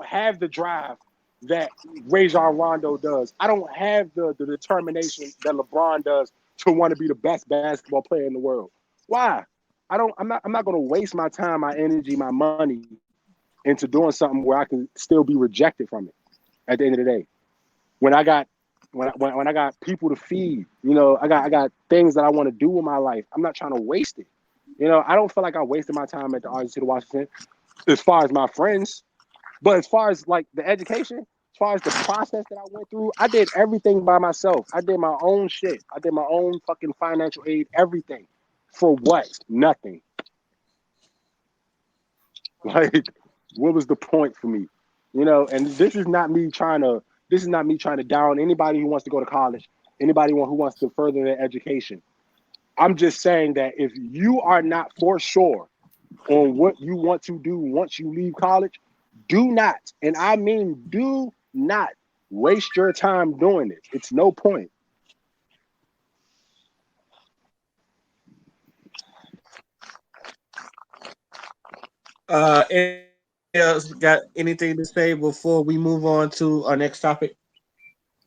[SPEAKER 1] have the drive that Rajon Rondo does. I don't have the determination that LeBron does to want to be the best basketball player in the world. Why? I'm not going to waste my time, my energy, my money into doing something where I can still be rejected from it at the end of the day. When I got when I got people to feed, I got things that I want to do in my life. I'm not trying to waste it. I don't feel like I wasted my time at the Art Institute of Washington as far as my friends, but as far as like the education, as far as the process that I went through, I did everything by myself. I did my own shit. I did my own fucking financial aid, everything. For what? Nothing. Like, what was the point for me? And this is not me trying to down anybody who wants to go to college, anybody who wants to further their education. I'm just saying that if you are not for sure on what you want to do once you leave college, do not, and I mean do not waste your time doing it. It's no point.
[SPEAKER 2] Anybody else got anything to say before we move on to our next topic?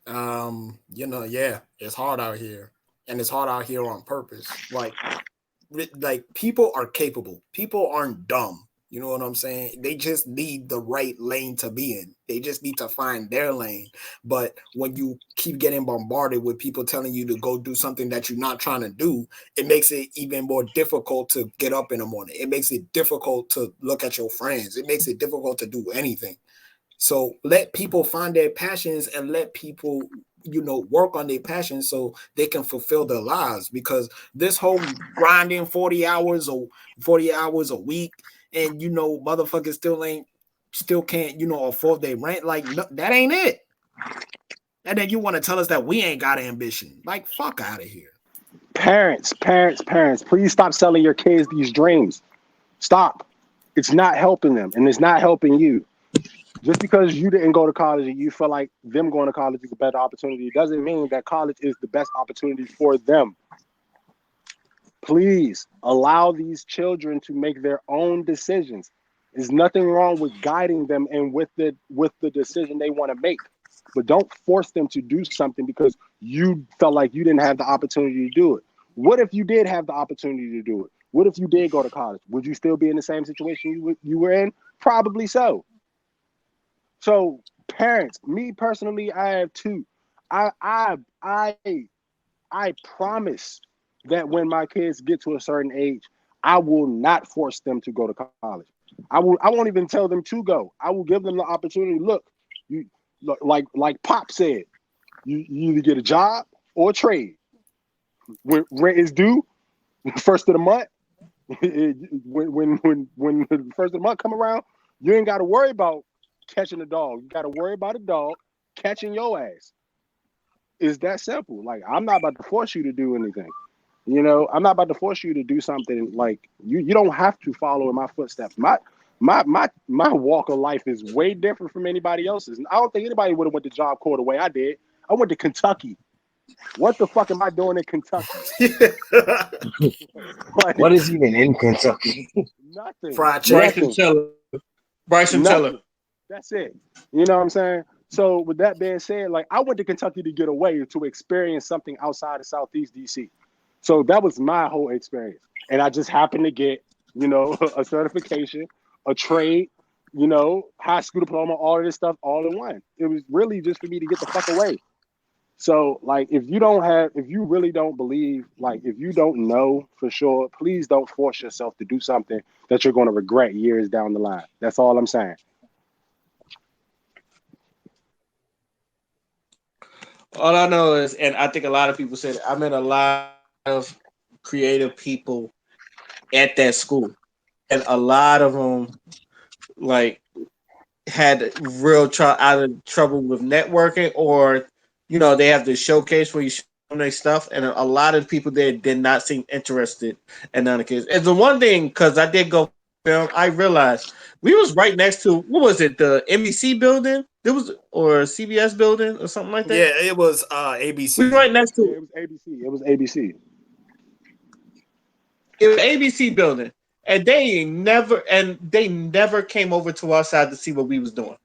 [SPEAKER 3] Yeah, it's hard out here, and it's hard out here on purpose. Like people are capable. People aren't dumb. You know what I'm saying? They just need the right lane to be in. They just need to find their lane. But when you keep getting bombarded with people telling you to go do something that you're not trying to do, it makes it even more difficult to get up in the morning. It makes it difficult to look at your friends. It makes it difficult to do anything. So let people find their passions and let people work on their passion so they can fulfill their lives. Because this whole grinding 40 hours a week, and motherfuckers still can't afford their rent, like, no, that ain't it. And then you want to tell us that we ain't got ambition? Like, fuck out of here.
[SPEAKER 1] Parents, please stop selling your kids these dreams. Stop. It's not helping them, and it's not helping you. Just because you didn't go to college and you feel like them going to college is a better opportunity doesn't mean that college is the best opportunity for them. Please allow these children to make their own decisions. There's nothing wrong with guiding them and with the decision they want to make. But don't force them to do something because you felt like you didn't have the opportunity to do it. What if you did have the opportunity to do it? What if you did go to college? Would you still be in the same situation you were in? Probably so. So parents, me personally, I have two. I promise that when my kids get to a certain age, I will not force them to go to college. I won't even tell them to go. I will give them the opportunity. Look, like Pop said, you either get a job or a trade. When rent is due, first of the month, when the first of the month come around, you ain't got to worry about catching a dog. You got to worry about a dog catching your ass. It's that simple. Like, I'm not about to force you to do anything. I'm not about to force you to do something. Like, you don't have to follow in my footsteps. My walk of life is way different from anybody else's. And I don't think anybody would have went to Job Corps the way I did. I went to Kentucky. What the fuck am I doing in Kentucky?
[SPEAKER 4] Like, what is even in Kentucky?
[SPEAKER 1] Nothing.
[SPEAKER 3] Fried chicken.
[SPEAKER 2] Bryson Tiller.
[SPEAKER 1] That's it. You know what I'm saying? So with that being said, like, I went to Kentucky to get away, to experience something outside of Southeast DC. So that was my whole experience. And I just happened to get, a certification, a trade, high school diploma, all of this stuff all in one. It was really just for me to get the fuck away. So, like, if you really don't believe, like, if you don't know for sure, please don't force yourself to do something that you're going to regret years down the line. That's all I'm saying.
[SPEAKER 2] All I know is, and I think a lot of people said, I met a lot of creative people at that school, and a lot of them, like, had real out of trouble with networking, or they have the showcase where you show them their stuff, and a lot of people there did not seem interested in none of the kids. And the one thing, because I did go film, I realized we was right next to, what was it, the NBC building? Or CBS building or something like that.
[SPEAKER 3] Yeah, it was ABC.
[SPEAKER 2] We were right next to
[SPEAKER 1] it. Was ABC. It was ABC.
[SPEAKER 2] It was ABC building, and they never came over to our side to see what we was doing.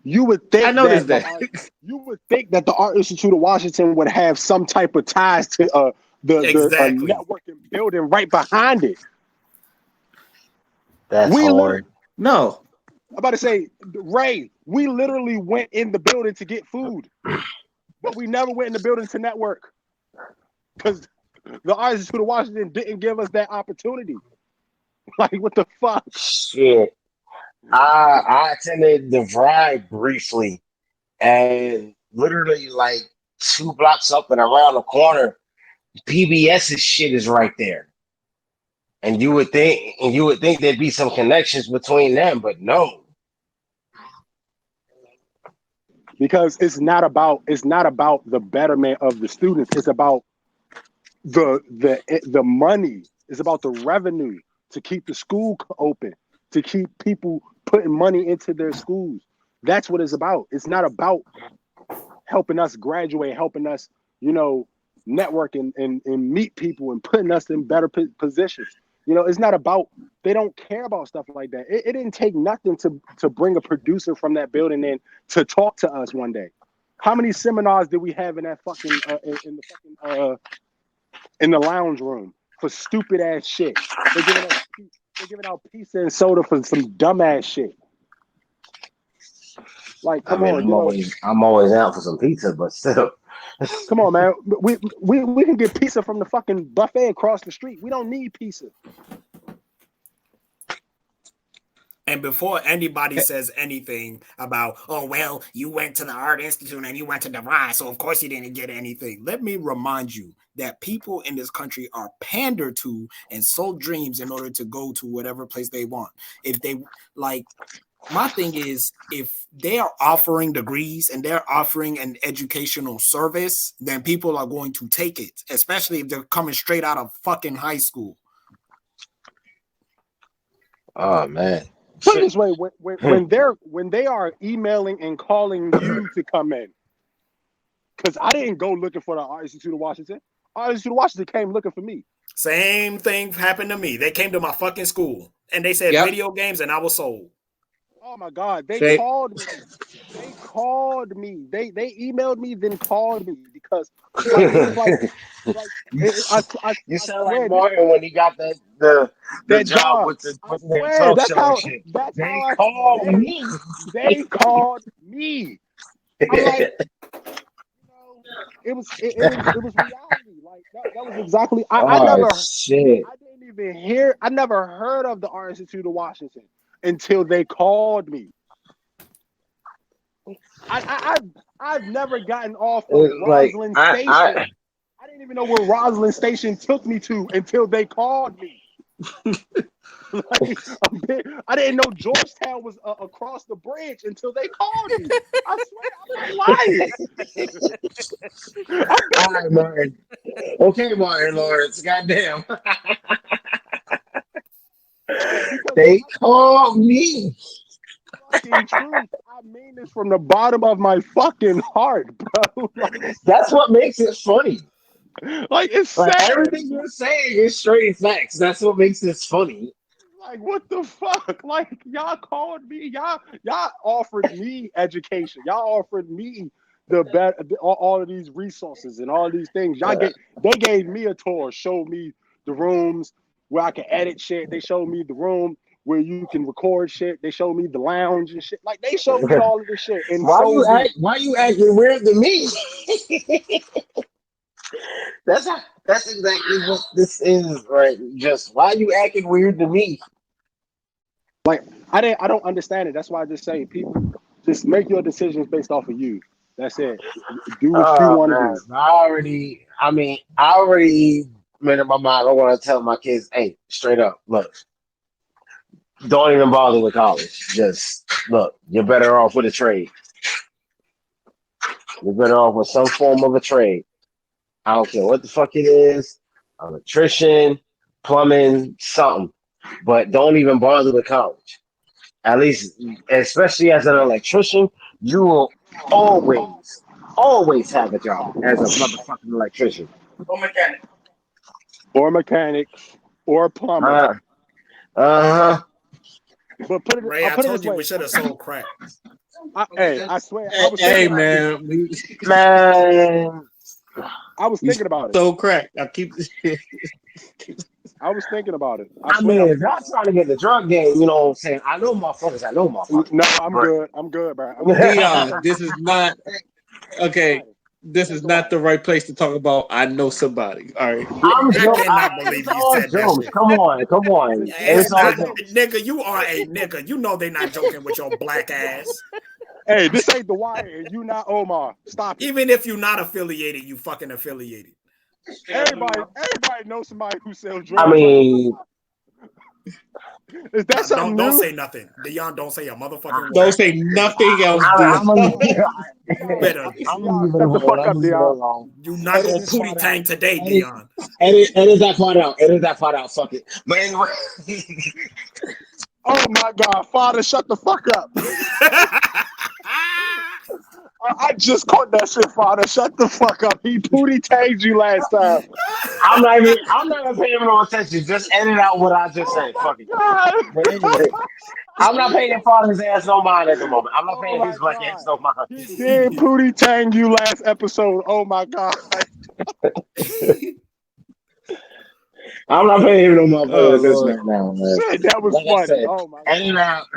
[SPEAKER 1] You would think
[SPEAKER 2] I noticed that.
[SPEAKER 1] You would think that the Art Institute of Washington would have some type of ties to the networking building right behind it.
[SPEAKER 4] That's hard.
[SPEAKER 2] No.
[SPEAKER 1] I'm about to say, Ray, we literally went in the building to get food, but we never went in the building to network because the Art Institute of Washington didn't give us that opportunity. Like, what the fuck?
[SPEAKER 4] Shit. I attended the Vride briefly, and literally like 2 blocks up and around the corner, PBS's shit is right there. And you would think there'd be some connections between them, but no.
[SPEAKER 1] Because it's not about the betterment of the students. It's about the money. It's about the revenue to keep the school open, to keep people putting money into their schools. That's what it's about. It's not about helping us graduate, helping us, network and meet people and putting us in better positions. It's not about, they don't care about stuff like that. It didn't take nothing to bring a producer from that building in to talk to us one day. How many seminars did we have in that fucking in the lounge room for stupid ass shit? They're giving out pizza and soda for some dumbass shit. Like, come on,
[SPEAKER 4] I'm always out for some pizza, but still.
[SPEAKER 1] Come on, man. We can get pizza from the fucking buffet across the street. We don't need pizza.
[SPEAKER 3] And before anybody says anything about, oh, well, you went to the Art Institute and you went to DeVry, so of course you didn't get anything. Let me remind you that people in this country are pandered to and sold dreams in order to go to whatever place they want. If they like, my thing is, if they are offering degrees and they're offering an educational service, then people are going to take it, especially if they're coming straight out of fucking high school.
[SPEAKER 4] Oh man.
[SPEAKER 1] Put it this way: when they are emailing and calling you to come in, because I didn't go looking for the Art Institute of Washington. Art Institute of Washington came looking for me.
[SPEAKER 3] Same thing happened to me. They came to my fucking school and they said video games, and I was sold.
[SPEAKER 1] Oh my God! They called me. They called me. They emailed me, then called me because like, it was like
[SPEAKER 4] you sound like Martin when he got the job with the talk show and shit. They called me.
[SPEAKER 1] They called me. I'm like, it was reality. Like that was exactly. I never.
[SPEAKER 4] Shit.
[SPEAKER 1] I didn't even hear. I never heard of the Art Institute of Washington until they called me. I've never gotten off of Roslyn Station. I didn't even know where Roslyn Station took me to until they called me. I didn't know Georgetown was across the bridge until they called me. I swear, I'm not lying.
[SPEAKER 4] All right, Martin. Okay, Martin Lawrence. Goddamn. They called me.
[SPEAKER 1] Fucking truth. I mean this from the bottom of my fucking heart, bro. Like,
[SPEAKER 4] that's what makes it funny.
[SPEAKER 1] Like it's
[SPEAKER 4] like
[SPEAKER 1] sad.
[SPEAKER 4] Everything you're saying is straight facts. That's what makes this funny.
[SPEAKER 1] Like what the fuck? Like y'all called me. Y'all offered me education. Y'all offered me all of these resources and all these things. They gave me a tour, showed me the rooms where I can edit shit. They showed me the room where you can record shit. They showed me the lounge and shit. Like they showed me all of this shit. And
[SPEAKER 4] why you acting weird to me? That's exactly what this is, right? Just why you acting weird to me?
[SPEAKER 1] Like I don't understand it. That's why I just say people just make your decisions based off of you. That's it. Do what you want to do.
[SPEAKER 4] I already made up my mind. I want to tell my kids, hey, straight up, look, don't even bother with college. Just look, you're better off with a trade. You're better off with some form of a trade. I don't care what the fuck it is, electrician, plumbing, something. But don't even bother with college. At least, especially as an electrician, you will always have a job as a motherfucking electrician.
[SPEAKER 1] Or mechanic. Or plumber.
[SPEAKER 4] Uh-huh.
[SPEAKER 1] But
[SPEAKER 3] Ray, I told you we should have sold crack.
[SPEAKER 1] I swear. I was thinking about it.
[SPEAKER 2] So crack.
[SPEAKER 1] I was thinking about it.
[SPEAKER 4] I mean, if y'all trying to get the drug game, you know what I'm saying? I know motherfuckers.
[SPEAKER 1] No, I'm good, bro.
[SPEAKER 2] Dion, this is not okay. This is not the right place to talk about. I know somebody. All right.
[SPEAKER 3] I cannot believe you said that shit.
[SPEAKER 4] Come on.
[SPEAKER 3] Nigga, you are a nigga. You know they not joking with your black ass.
[SPEAKER 1] Hey, this ain't The Wire, and you not Omar. Stop it.
[SPEAKER 3] Even if you're not affiliated, you fucking affiliated.
[SPEAKER 1] Everybody knows somebody who sells drugs.
[SPEAKER 4] I mean,
[SPEAKER 1] is that something
[SPEAKER 3] don't say nothing. Dion, don't say a motherfucking word.
[SPEAKER 2] Don't say nothing else.
[SPEAKER 3] Better.
[SPEAKER 1] Shut the fuck up, Dion.
[SPEAKER 3] You not gonna pootie tang today, Dion.
[SPEAKER 4] Edit that part out. Fuck it. But anyway.
[SPEAKER 1] Oh my God, Father, shut the fuck up. I just caught that shit, Father. Shut the fuck up. He pootie tagged you last time.
[SPEAKER 4] I'm not even paying no attention. Just edit out what I just said. Fuck it. But anyway, I'm not paying Father's ass no mind at the moment. I'm not paying his black ass no mind.
[SPEAKER 1] He did pootie tang you last episode. Oh my God.
[SPEAKER 4] I'm not paying him no more for this right now, man.
[SPEAKER 1] Shit, that was funny. Oh my God.
[SPEAKER 4] Edit out.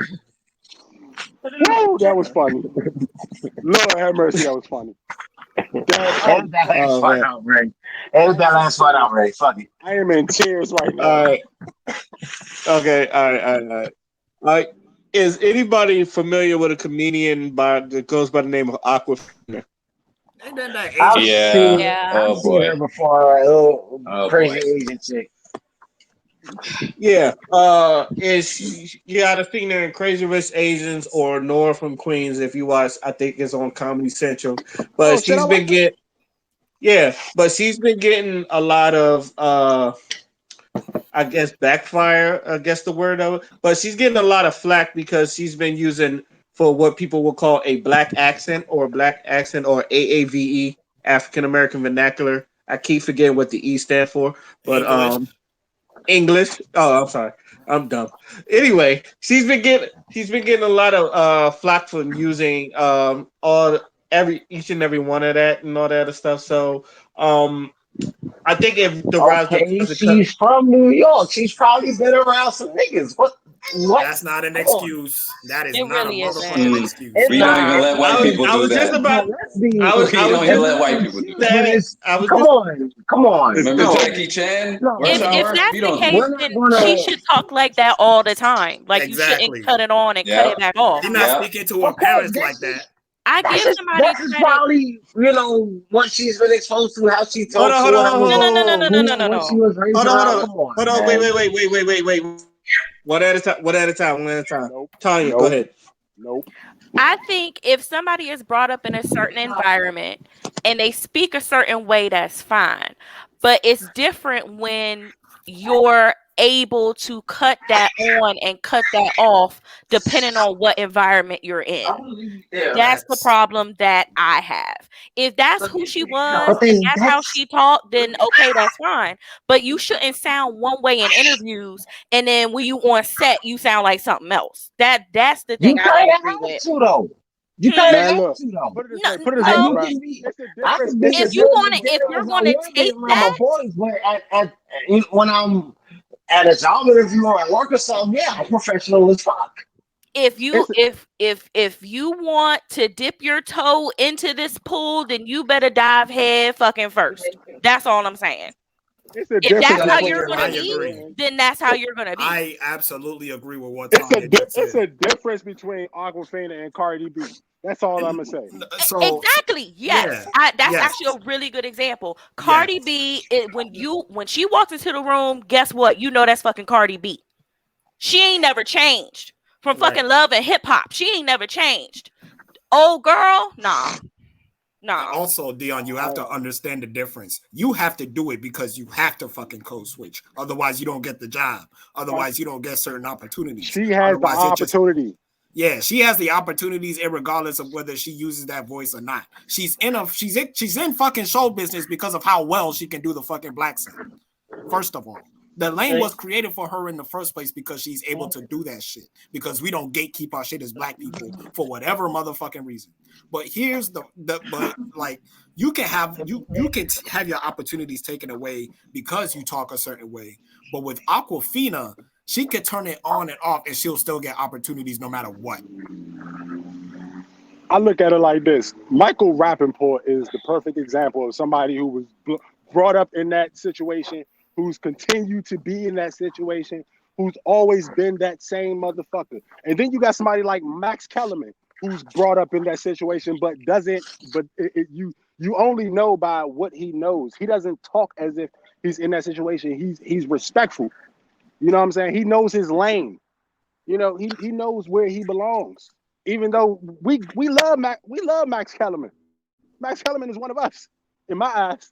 [SPEAKER 1] Woo, that was funny. Lord have mercy, that was funny.
[SPEAKER 4] Edit that last part out, Ray. Fuck it.
[SPEAKER 1] I am in tears right now.
[SPEAKER 2] All right. Okay. All right. Is anybody familiar with a comedian that goes by the name of Aquafina?
[SPEAKER 3] And then that
[SPEAKER 4] I've
[SPEAKER 3] Asian.
[SPEAKER 6] Yeah.
[SPEAKER 5] Yeah.
[SPEAKER 4] I've
[SPEAKER 6] Oh
[SPEAKER 4] seen
[SPEAKER 6] boy.
[SPEAKER 4] her before. Oh,
[SPEAKER 6] Oh
[SPEAKER 4] crazy
[SPEAKER 6] boy.
[SPEAKER 4] Asian chick.
[SPEAKER 2] Yeah. Is you gotta seen her in Crazy Rich Asians or Nora from Queens if you watch. I think it's on Comedy Central.
[SPEAKER 1] Oh
[SPEAKER 2] But
[SPEAKER 1] shit, I
[SPEAKER 2] she's
[SPEAKER 1] like
[SPEAKER 2] been
[SPEAKER 1] her.
[SPEAKER 2] getting yeah, but she's been getting a lot of I guess backfire, I guess the word of it. But she's getting a lot of flack because she's been using for what people will call a black accent or AAVE, African American vernacular. I keep forgetting what the E stand for, but
[SPEAKER 3] English.
[SPEAKER 2] English. Oh, I'm sorry. I'm dumb. Anyway, she's been getting a lot of flack for using all every each and every one of that and all that other stuff. So um I think if the rise of
[SPEAKER 4] Okay,
[SPEAKER 2] doesn't cut
[SPEAKER 4] she's from New York. She's probably been around some niggas. What? What?
[SPEAKER 3] That's not an
[SPEAKER 4] Come on.
[SPEAKER 3] excuse. That is
[SPEAKER 5] It
[SPEAKER 3] not a
[SPEAKER 5] really isn't.
[SPEAKER 3] motherfucking
[SPEAKER 6] Mm.
[SPEAKER 3] excuse.
[SPEAKER 4] It's
[SPEAKER 6] We don't even
[SPEAKER 4] not.
[SPEAKER 6] let white people
[SPEAKER 2] I
[SPEAKER 6] do
[SPEAKER 2] was just
[SPEAKER 6] that.
[SPEAKER 2] about
[SPEAKER 4] But let's be.
[SPEAKER 2] I
[SPEAKER 6] We
[SPEAKER 2] was
[SPEAKER 6] don't even
[SPEAKER 2] just
[SPEAKER 6] let
[SPEAKER 4] It's
[SPEAKER 6] white
[SPEAKER 4] not
[SPEAKER 6] people do
[SPEAKER 4] excuse,
[SPEAKER 6] that.
[SPEAKER 4] but
[SPEAKER 2] saying
[SPEAKER 4] it's.
[SPEAKER 2] I was
[SPEAKER 4] Come
[SPEAKER 2] just
[SPEAKER 4] on. Come on.
[SPEAKER 6] Remember
[SPEAKER 4] No.
[SPEAKER 6] Jackie Chan? Rush
[SPEAKER 4] No.
[SPEAKER 5] If
[SPEAKER 6] Hour?
[SPEAKER 5] that's
[SPEAKER 6] We
[SPEAKER 5] the
[SPEAKER 6] don't do
[SPEAKER 5] case,
[SPEAKER 4] We're
[SPEAKER 6] that.
[SPEAKER 4] not
[SPEAKER 5] then she
[SPEAKER 4] gonna.
[SPEAKER 5] should talk like that all the time. Like you shouldn't
[SPEAKER 3] Exactly.
[SPEAKER 5] cut it on and cut
[SPEAKER 6] Yeah.
[SPEAKER 5] it back off.
[SPEAKER 3] She's not
[SPEAKER 6] Yeah.
[SPEAKER 3] speaking to her
[SPEAKER 4] Okay,
[SPEAKER 3] parents like that.
[SPEAKER 5] I
[SPEAKER 4] that's
[SPEAKER 5] give
[SPEAKER 4] just
[SPEAKER 5] somebody
[SPEAKER 4] that's just
[SPEAKER 5] credit.
[SPEAKER 4] probably what she's been exposed to, how she
[SPEAKER 2] hold on,
[SPEAKER 4] talks
[SPEAKER 2] hold
[SPEAKER 4] or
[SPEAKER 2] on, hold
[SPEAKER 5] No,
[SPEAKER 4] whatever,
[SPEAKER 5] no,
[SPEAKER 2] on,
[SPEAKER 5] no, no,
[SPEAKER 2] hold
[SPEAKER 5] no,
[SPEAKER 2] on,
[SPEAKER 5] no,
[SPEAKER 4] who
[SPEAKER 5] no, no,
[SPEAKER 4] what she
[SPEAKER 5] no.
[SPEAKER 4] was raised
[SPEAKER 2] hold on, hold
[SPEAKER 4] around.
[SPEAKER 2] on,
[SPEAKER 4] Come on,
[SPEAKER 2] hold on,
[SPEAKER 4] man.
[SPEAKER 2] wait. One at a time, one at a time, one at a time.
[SPEAKER 1] Nope,
[SPEAKER 2] Tanya, go
[SPEAKER 1] nope,
[SPEAKER 2] ahead.
[SPEAKER 1] nope.
[SPEAKER 5] I think if somebody is brought up in a certain environment and they speak a certain way, that's fine. But it's different when you're able to cut that on and cut that off depending on what environment you're in. That's the
[SPEAKER 3] Facts.
[SPEAKER 5] problem that I have. If that's who she was
[SPEAKER 4] But
[SPEAKER 5] and
[SPEAKER 4] then
[SPEAKER 5] that's how
[SPEAKER 4] that's
[SPEAKER 5] she talked, then okay, that's fine. But you shouldn't sound one way in interviews, and then when you on set, you sound like something else. That's the
[SPEAKER 4] you
[SPEAKER 5] thing I don't
[SPEAKER 4] kind of
[SPEAKER 5] agree
[SPEAKER 4] have
[SPEAKER 5] with.
[SPEAKER 4] to though. You
[SPEAKER 5] Hmm.
[SPEAKER 4] kind of
[SPEAKER 1] Man,
[SPEAKER 4] have
[SPEAKER 1] look,
[SPEAKER 4] to though.
[SPEAKER 1] put it this
[SPEAKER 5] No,
[SPEAKER 1] way. Put it this
[SPEAKER 4] Like
[SPEAKER 1] way,
[SPEAKER 5] well,
[SPEAKER 4] you
[SPEAKER 1] bruh.
[SPEAKER 4] can be.
[SPEAKER 1] It's the
[SPEAKER 4] I
[SPEAKER 1] difference.
[SPEAKER 4] can be
[SPEAKER 1] It's
[SPEAKER 5] if
[SPEAKER 1] the
[SPEAKER 4] as
[SPEAKER 5] you
[SPEAKER 4] good
[SPEAKER 1] difference.
[SPEAKER 5] want
[SPEAKER 4] as
[SPEAKER 5] to, if
[SPEAKER 4] there
[SPEAKER 5] you're
[SPEAKER 4] as
[SPEAKER 5] going
[SPEAKER 4] I
[SPEAKER 5] to
[SPEAKER 4] want to be
[SPEAKER 5] take
[SPEAKER 4] around my
[SPEAKER 5] that,
[SPEAKER 4] boys, but when I'm at a job interview or at work or something, yeah, I'm professional as fuck.
[SPEAKER 5] if you
[SPEAKER 1] It's
[SPEAKER 5] if you want to dip your toe into this pool, then you better dive head fucking first. That's all I'm saying.
[SPEAKER 1] it's a
[SPEAKER 5] If
[SPEAKER 1] difference
[SPEAKER 5] that's how
[SPEAKER 1] between
[SPEAKER 5] you're going
[SPEAKER 3] I
[SPEAKER 5] to
[SPEAKER 1] Aquafina
[SPEAKER 5] be,
[SPEAKER 3] agree.
[SPEAKER 1] and
[SPEAKER 5] then that's how
[SPEAKER 1] it,
[SPEAKER 5] you're going to be.
[SPEAKER 3] I absolutely agree with what Tanya just
[SPEAKER 1] it's
[SPEAKER 3] said.
[SPEAKER 1] a difference between Aquafina and Cardi B. That's all I'm gonna say.
[SPEAKER 3] So
[SPEAKER 5] Exactly.
[SPEAKER 3] yeah,
[SPEAKER 5] Yes. That's
[SPEAKER 3] yes,
[SPEAKER 5] actually a really good example.
[SPEAKER 3] yes,
[SPEAKER 5] Cardi B, when she walks into the room, guess what? You know that's fucking Cardi B. She ain't never changed from
[SPEAKER 3] right.
[SPEAKER 5] fucking love and hip hop. She ain't never changed. Old girl, nah, nah.
[SPEAKER 3] Also, Dion, you have
[SPEAKER 1] I,
[SPEAKER 3] to understand the difference. You have to do it because you have to fucking code switch. Otherwise, you don't get the job.
[SPEAKER 1] I,
[SPEAKER 3] Otherwise, you don't get certain opportunities.
[SPEAKER 1] she has the
[SPEAKER 3] Otherwise, it just
[SPEAKER 1] opportunity.
[SPEAKER 3] yeah, she has the opportunities, regardless of whether she uses that voice or not. She's in fucking show business because of how well she can do the fucking black scent. First of all, the lane was created for her in the first place because she's able to do that shit. Because we don't gatekeep our shit as black people for whatever motherfucking reason. But here's the but like you can have your opportunities taken away because you talk a certain way. But with Aquafina, she could turn it on and off and she'll still get opportunities no matter what.
[SPEAKER 1] I look at it like this. Michael Rappaport is the perfect example of somebody who was brought up in that situation, who's continued to be in that situation, who's always been that same motherfucker. And then you got somebody like Max Kellerman, who's brought up in that situation, but doesn't. But you only know by what he knows. He doesn't talk as if he's in that situation. He's respectful. You know what I'm saying? He knows his lane. You know, he knows where he belongs. Even though we love Max Kellerman. Max Kellerman is one of us. In my eyes,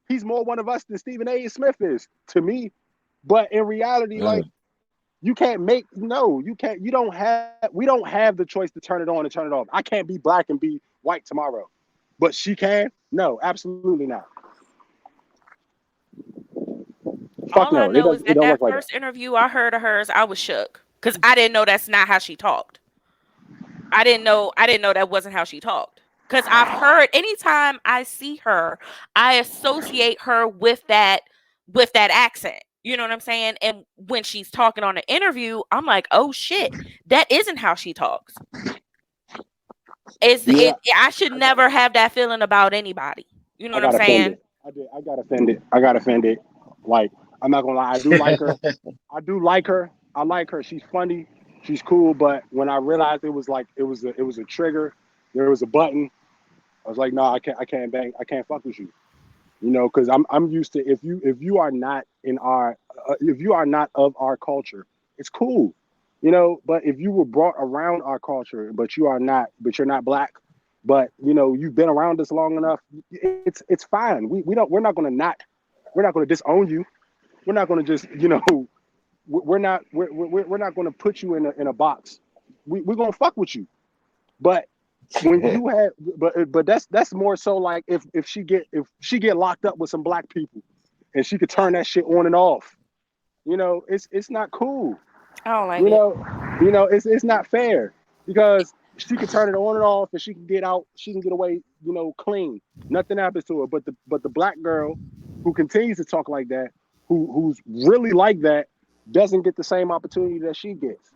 [SPEAKER 1] he's more one of us than Stephen A. Smith is to me. But in reality, like you can't make no, you can't. You don't have. We don't have the choice to turn it on and turn it off. I can't be black and be white tomorrow, but she can. No, absolutely not. Fuck
[SPEAKER 5] All I
[SPEAKER 1] no. It
[SPEAKER 5] know
[SPEAKER 1] does.
[SPEAKER 5] is
[SPEAKER 1] It
[SPEAKER 5] that
[SPEAKER 1] don't
[SPEAKER 5] that
[SPEAKER 1] work like that.
[SPEAKER 5] first interview I heard of hers, I was shook because I didn't know that's not how she talked. I didn't know that wasn't how she talked. Cause I've heard anytime I see her, I associate her with that accent. You know what I'm saying? And when she's talking on an interview, I'm like, oh shit, that isn't how she talks.
[SPEAKER 1] Yeah,
[SPEAKER 5] I should
[SPEAKER 1] I got.
[SPEAKER 5] never have that feeling about anybody. You know
[SPEAKER 1] I
[SPEAKER 5] what I'm
[SPEAKER 1] got offended.
[SPEAKER 5] saying?
[SPEAKER 1] I did. I got offended. I got offended. Like I'm not gonna lie. I do like her. I do like her. I like her. She's funny. She's cool, but when I realized it was like it was a trigger, there was a button. I was like, no, I can't bang, I can't fuck with you. You know, because I'm used to if you are not in our if you are not of our culture, it's cool. You know, but if you were brought around our culture, but you're not black, but you know you've been around us long enough, it's fine. We're not gonna disown you. We're not gonna just we're not gonna put you in a box. We're gonna fuck with you, but when you have but that's more so like if she get locked up with some black people and she could turn that shit on and off, you know, it's not cool.
[SPEAKER 5] I don't like
[SPEAKER 1] you
[SPEAKER 5] it.
[SPEAKER 1] know it's not fair because she can turn it on and off and she can get out, she can get away, you know, clean, nothing happens to her. But the black girl who continues to talk like that, who's really like that, doesn't get the same opportunity that she gets.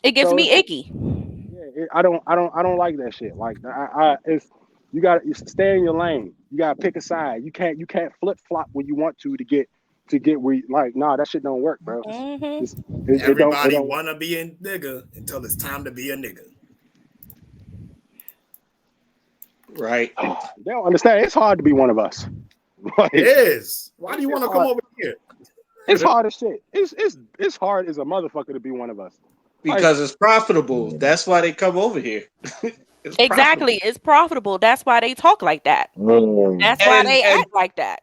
[SPEAKER 5] It gives
[SPEAKER 1] So
[SPEAKER 5] me
[SPEAKER 1] it's
[SPEAKER 5] icky.
[SPEAKER 1] yeah, I don't like that shit. Like it's you got to stay in your lane. You got to pick a side. You can't flip flop when you want to get where you, like nah, that shit don't work, bro.
[SPEAKER 5] Hmm.
[SPEAKER 1] It's, it
[SPEAKER 3] Everybody
[SPEAKER 1] don't work.
[SPEAKER 3] wanna be a nigga until it's time to be a nigga.
[SPEAKER 2] Right.
[SPEAKER 1] They don't understand. It's hard to be one of us. Like
[SPEAKER 3] It is. Why do you
[SPEAKER 1] it's
[SPEAKER 3] want to come
[SPEAKER 1] hard.
[SPEAKER 3] over here?
[SPEAKER 1] It's hard as shit. It's hard as a motherfucker to be one of us. Like
[SPEAKER 2] Because it's profitable. That's why they come over here. It's
[SPEAKER 5] Exactly.
[SPEAKER 2] profitable.
[SPEAKER 5] It's profitable. That's why they talk like that. That's why
[SPEAKER 2] And
[SPEAKER 5] they
[SPEAKER 2] and
[SPEAKER 5] act like that.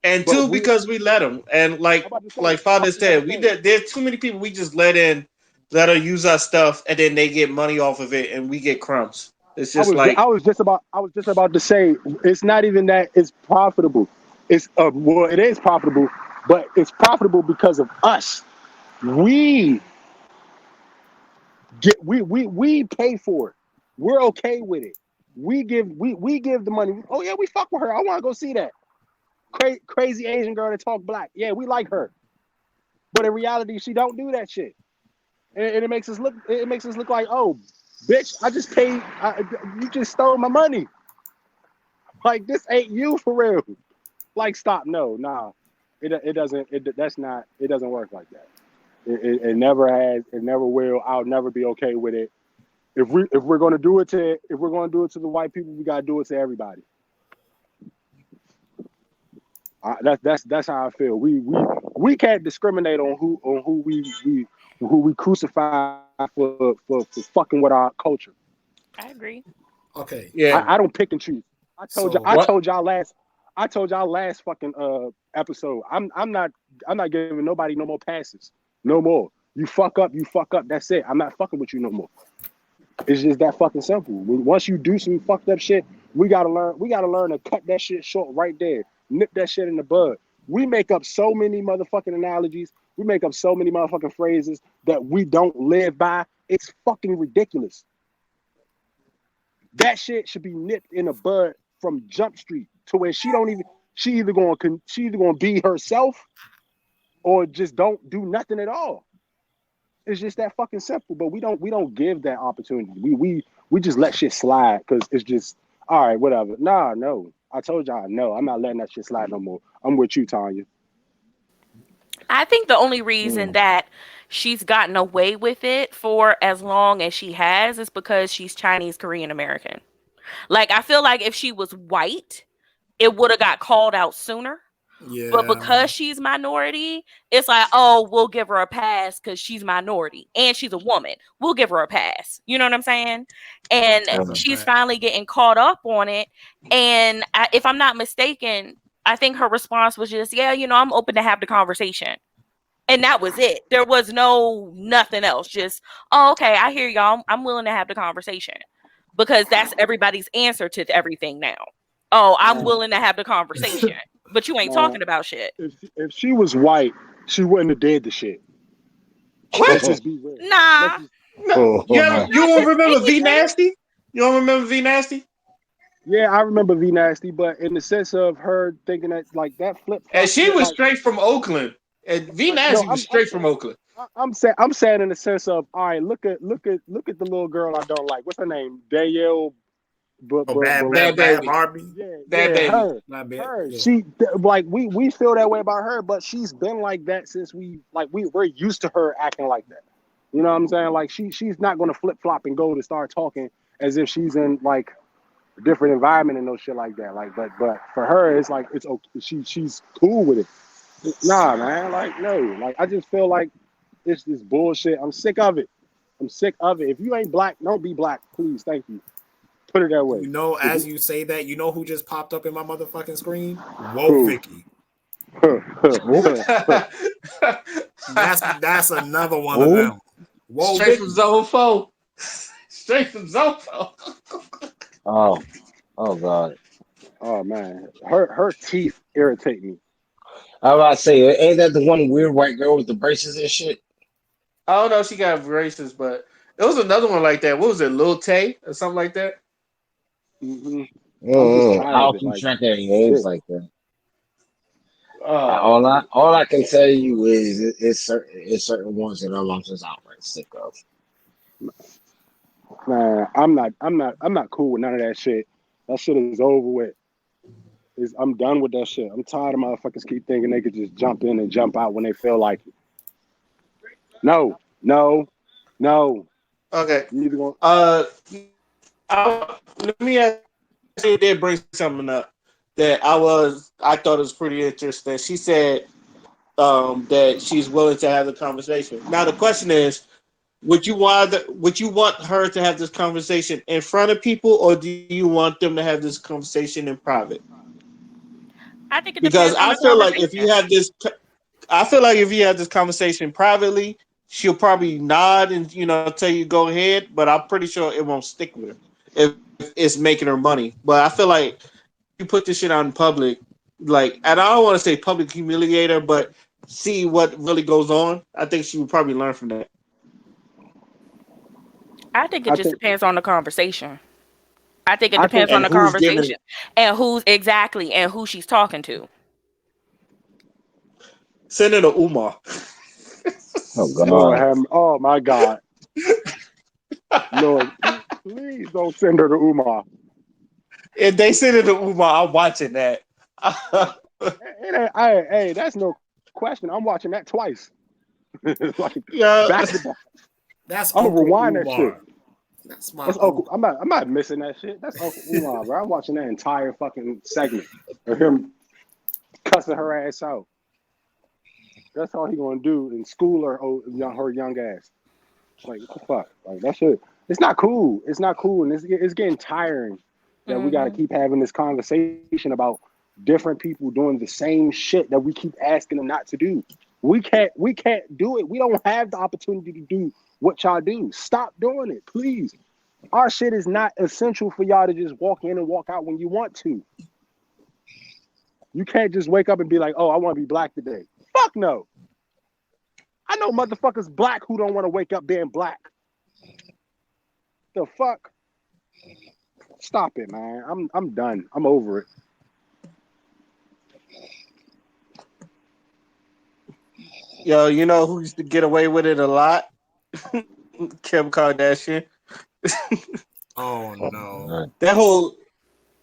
[SPEAKER 2] and
[SPEAKER 1] but
[SPEAKER 2] two,
[SPEAKER 1] we
[SPEAKER 2] because we let them. And
[SPEAKER 1] I'm
[SPEAKER 2] like
[SPEAKER 1] about to say
[SPEAKER 2] like Father
[SPEAKER 1] I'm about to
[SPEAKER 2] said,
[SPEAKER 1] say
[SPEAKER 2] there's too many people we just let her use our stuff, and then they get money off of it, and we get crumbs. It's just like
[SPEAKER 1] I was just about to say it's not even that it's profitable. It's well, it is profitable, but it's profitable because of us. We we pay for it. We're okay with it. We give the money. Oh yeah, we fuck with her. I want to go see that crazy Asian girl that talk black. Yeah, we like her, but in reality, she don't do that shit, and it makes us look like, oh, bitch, I just paid. You just stole my money. Like this ain't you for real. Like stop. No, nah. It doesn't. That's not. It doesn't work like that. It never has. It never will. I'll never be okay with it. If we're gonna do it to the white people, we gotta do it to everybody. That's how I feel. We can't discriminate on who we crucify for fucking with our culture.
[SPEAKER 5] I agree.
[SPEAKER 3] Okay.
[SPEAKER 2] yeah.
[SPEAKER 1] I don't pick and choose.
[SPEAKER 3] So
[SPEAKER 2] What
[SPEAKER 1] I told y'all last fucking episode. I'm not giving nobody no more passes. No more. You fuck up, you fuck up. That's it. I'm not fucking with you no more. It's just that fucking simple. Once you do some fucked up shit, we gotta learn. We gotta learn to cut that shit short right there. Nip that shit in the bud. We make up so many motherfucking analogies. We make up so many motherfucking phrases that we don't live by. It's fucking ridiculous. That shit should be nipped in the bud from Jump Street to where she either gonna be herself or just don't do nothing at all. It's just that fucking simple. But we don't give that opportunity. We just let shit slide because it's just all right, whatever. Nah, no. I told y'all no. I'm not letting that shit slide no more. I'm with you, Tanya.
[SPEAKER 5] I think the only reason
[SPEAKER 1] Mm.
[SPEAKER 5] that she's gotten away with it for as long as she has is because she's Chinese Korean American. Like I feel like if she was white, it would have got called out sooner. But
[SPEAKER 3] yeah.
[SPEAKER 5] because she's minority, it's like, oh, we'll give her a pass because she's minority and she's a woman. We'll give her a pass. You know what I'm saying? And
[SPEAKER 3] That's a
[SPEAKER 5] she's
[SPEAKER 3] fact.
[SPEAKER 5] finally getting caught up on it. And if I'm not mistaken, I think her response was just, yeah, you know, I'm open to have the conversation. And that was it. There was no nothing else. Just, oh, okay, I hear y'all. I'm willing to have the conversation because that's everybody's answer to everything now. Oh, I'm
[SPEAKER 1] Man,
[SPEAKER 5] willing to have the conversation, but you ain't
[SPEAKER 1] man.
[SPEAKER 5] talking about shit.
[SPEAKER 1] If she was white, she wouldn't have did the shit. Let's
[SPEAKER 2] what?
[SPEAKER 1] just be real. Let's
[SPEAKER 5] Nah,
[SPEAKER 1] just
[SPEAKER 2] No, you
[SPEAKER 5] not
[SPEAKER 2] don't
[SPEAKER 5] this
[SPEAKER 2] remember V
[SPEAKER 5] season.
[SPEAKER 2] Nasty? You don't remember V Nasty?
[SPEAKER 1] yeah, I remember V Nasty, but in the sense of her thinking that like that flip
[SPEAKER 2] And
[SPEAKER 1] flop
[SPEAKER 2] she
[SPEAKER 1] shit,
[SPEAKER 2] was
[SPEAKER 1] like
[SPEAKER 2] straight from Oakland. And V
[SPEAKER 1] no,
[SPEAKER 2] Nasty was straight from Oakland.
[SPEAKER 1] I'm saying in the sense of all right, look at the little girl I don't like. What's her name? Danielle,
[SPEAKER 3] Oh, bad,
[SPEAKER 2] Bad
[SPEAKER 3] bad, bad
[SPEAKER 2] baby.
[SPEAKER 3] Barbie.
[SPEAKER 1] yeah,
[SPEAKER 2] Bad baby.
[SPEAKER 3] Not bad.
[SPEAKER 1] her.
[SPEAKER 3] Yeah.
[SPEAKER 1] Like we feel that way about her, but she's been like that since we're used to her acting like that. You know what I'm saying? Like she's not gonna flip flop and go to start talking as if she's in like a different environment and no shit like that. Like, but for her, it's like it's okay. She's cool with it. Nah, man. Like, no. Like, I just feel like it's this bullshit. I'm sick of it. I'm sick of it. If you ain't black, don't be black, please. Thank you. Put it that way.
[SPEAKER 3] You know,
[SPEAKER 1] If
[SPEAKER 3] as you say that, you know who just popped up in my motherfucking screen? Whoa,
[SPEAKER 1] Who?
[SPEAKER 3] Vicky. That's another one of
[SPEAKER 4] Who?
[SPEAKER 3] them. Whoa,
[SPEAKER 2] Straight
[SPEAKER 3] Vicky.
[SPEAKER 2] from Zone 4. Straight from Zone 4.
[SPEAKER 4] Oh, oh God.
[SPEAKER 1] Oh man, her teeth irritate me.
[SPEAKER 4] I was about to say, ain't that the one weird white girl with the braces and shit?
[SPEAKER 2] I don't know if she got braces, but it was another one like that. What was it, Lil Tay or something like that?
[SPEAKER 1] Hmm. I'm just
[SPEAKER 4] I
[SPEAKER 1] tired of
[SPEAKER 4] don't
[SPEAKER 1] it.
[SPEAKER 4] keep
[SPEAKER 1] Like,
[SPEAKER 4] track of their names
[SPEAKER 1] shit.
[SPEAKER 4] like that.
[SPEAKER 2] Oh,
[SPEAKER 4] All I can tell you is it's certain ones that I'm just outright sick of.
[SPEAKER 1] Man, I'm not cool with none of that shit. That shit is over with. I'm done with that shit. I'm tired of motherfuckers keep thinking they could just jump in and jump out when they feel like it. No, no, no.
[SPEAKER 2] okay.
[SPEAKER 1] You either going
[SPEAKER 2] Uh, Let me ask you. Did bring something up that I thought was pretty interesting. She said that she's willing to have the conversation. Now the question is, would you want her to have this conversation in front of people, or do you want them to have this conversation in private?
[SPEAKER 5] I think it
[SPEAKER 2] Because
[SPEAKER 5] depends on the conversation.
[SPEAKER 2] I feel like if you have this conversation privately, she'll probably nod and tell you go ahead. But I'm pretty sure it won't stick with her if it's making her money. But I feel like you put this shit out in public, like, and I don't want to say public humiliator, but see what really goes on. I think she would probably learn from that.
[SPEAKER 5] I think it
[SPEAKER 1] I
[SPEAKER 5] just
[SPEAKER 1] think
[SPEAKER 5] depends on the conversation. I think it
[SPEAKER 1] I think
[SPEAKER 5] depends on
[SPEAKER 2] And
[SPEAKER 5] the
[SPEAKER 2] who's giving
[SPEAKER 5] conversation
[SPEAKER 2] it?
[SPEAKER 5] and who she's talking to.
[SPEAKER 2] Senator Umar.
[SPEAKER 4] Oh
[SPEAKER 1] Lord
[SPEAKER 4] God.
[SPEAKER 1] have oh my God. Lord, please don't send her to Umar.
[SPEAKER 2] If they Senator Umar, I'm watching that.
[SPEAKER 1] Hey, that's no question. I'm watching that twice. Like
[SPEAKER 2] Yeah.
[SPEAKER 1] back to back.
[SPEAKER 3] That's
[SPEAKER 1] I'm gonna
[SPEAKER 3] Uncle
[SPEAKER 1] rewind that shit.
[SPEAKER 3] Umar. That's my
[SPEAKER 1] That's Uncle.
[SPEAKER 3] uncle.
[SPEAKER 1] I'm not missing that shit. That's Uncle Umar, bro. I'm watching that entire fucking segment of him cussing her ass out. That's all he gonna do and school her young ass. Like what the fuck? Like that shit. It's not cool. It's not cool, and it's getting tiring that we got to
[SPEAKER 5] Hmm.
[SPEAKER 1] keep having this conversation about different people doing the same shit that we keep asking them not to do. We can't do it. We don't have the opportunity to do what y'all do. Stop doing it, please. Our shit is not essential for y'all to just walk in and walk out when you want to. You can't just wake up and be like, oh, I want to be black today. Fuck no. I know motherfuckers black who don't want to wake up being black. The fuck? Stop it, man. I'm done. I'm over it.
[SPEAKER 2] Yo, you know who used to get away with it a lot? Kim Kardashian.
[SPEAKER 3] Oh
[SPEAKER 4] Oh
[SPEAKER 3] no.
[SPEAKER 4] God.
[SPEAKER 2] That whole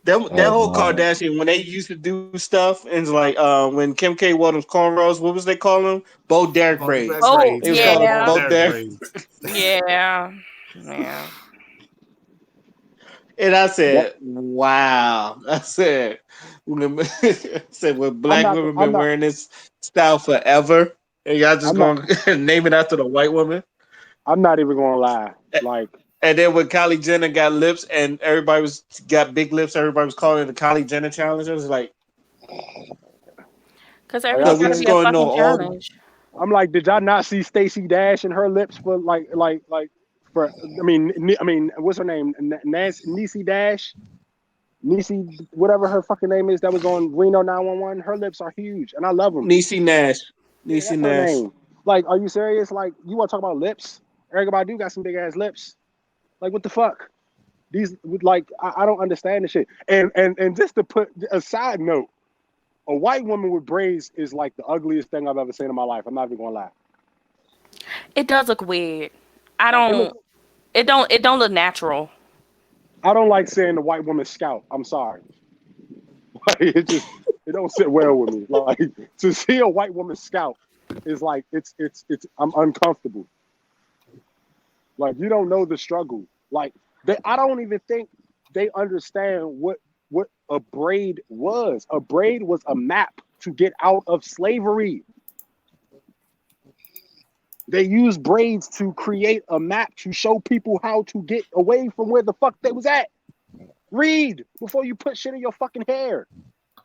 [SPEAKER 2] that
[SPEAKER 4] Oh
[SPEAKER 2] whole
[SPEAKER 4] God.
[SPEAKER 2] Kardashian when they used to do stuff and it's like when Kim K wore them cornrows, what was they calling them? Bo Derek
[SPEAKER 3] Bo Derek
[SPEAKER 2] braids.
[SPEAKER 5] Oh
[SPEAKER 3] braids.
[SPEAKER 2] They was
[SPEAKER 3] Yeah,
[SPEAKER 2] calling
[SPEAKER 3] Bo
[SPEAKER 2] Bo
[SPEAKER 5] yeah,
[SPEAKER 3] Derek
[SPEAKER 2] Derek.
[SPEAKER 3] braids.
[SPEAKER 5] yeah, yeah.
[SPEAKER 2] And I
[SPEAKER 1] That
[SPEAKER 2] said, "Wow!" I said, I said, "When
[SPEAKER 1] I'm
[SPEAKER 2] black
[SPEAKER 1] not.
[SPEAKER 2] women
[SPEAKER 1] I'm
[SPEAKER 2] been
[SPEAKER 1] not.
[SPEAKER 2] wearing this style forever, and y'all just
[SPEAKER 1] I'm not.
[SPEAKER 2] gonna name it after the white woman."
[SPEAKER 1] I'm not even gonna lie. Like,
[SPEAKER 2] And then when Kylie Jenner got lips, and everybody was got big lips, everybody was calling it the Kylie Jenner challenge. I was
[SPEAKER 5] Because
[SPEAKER 1] are y'all
[SPEAKER 5] everything
[SPEAKER 2] like, we
[SPEAKER 5] got to
[SPEAKER 2] just
[SPEAKER 5] be a
[SPEAKER 1] serious?
[SPEAKER 2] gonna know
[SPEAKER 5] fucking
[SPEAKER 2] all.
[SPEAKER 5] challenge.
[SPEAKER 1] I'm like, did y'all not see Stacey Dash and her lips for like for? What's her name? Nancy Niecy Dash. Niecy, whatever her fucking name is, that was on Reno 911. Her lips are huge, and I love them.
[SPEAKER 2] Niecy Nash,
[SPEAKER 1] Yeah,
[SPEAKER 2] Niecy
[SPEAKER 1] that's her
[SPEAKER 2] Nash.
[SPEAKER 1] name. Like, are you serious? Like, you want to talk about lips? Erykah Badu got some big ass lips. Like, what the fuck? These like I don't understand this shit. And just to put a side note, a white woman with braids is like the ugliest thing I've ever seen in my life. I'm not even gonna lie.
[SPEAKER 5] It does look weird. I
[SPEAKER 1] Like
[SPEAKER 5] don't. It don't look natural.
[SPEAKER 1] I don't like saying the white woman scout. I'm sorry. Like, it don't sit well with me. Like to see a white woman scout is like it's I'm uncomfortable. Like you don't know the struggle. Like I don't even think they understand what a braid was. A braid was a map to get out of slavery. They used braids to create a map to show people how to get away from where the fuck they was at. Read before you put shit in your fucking hair.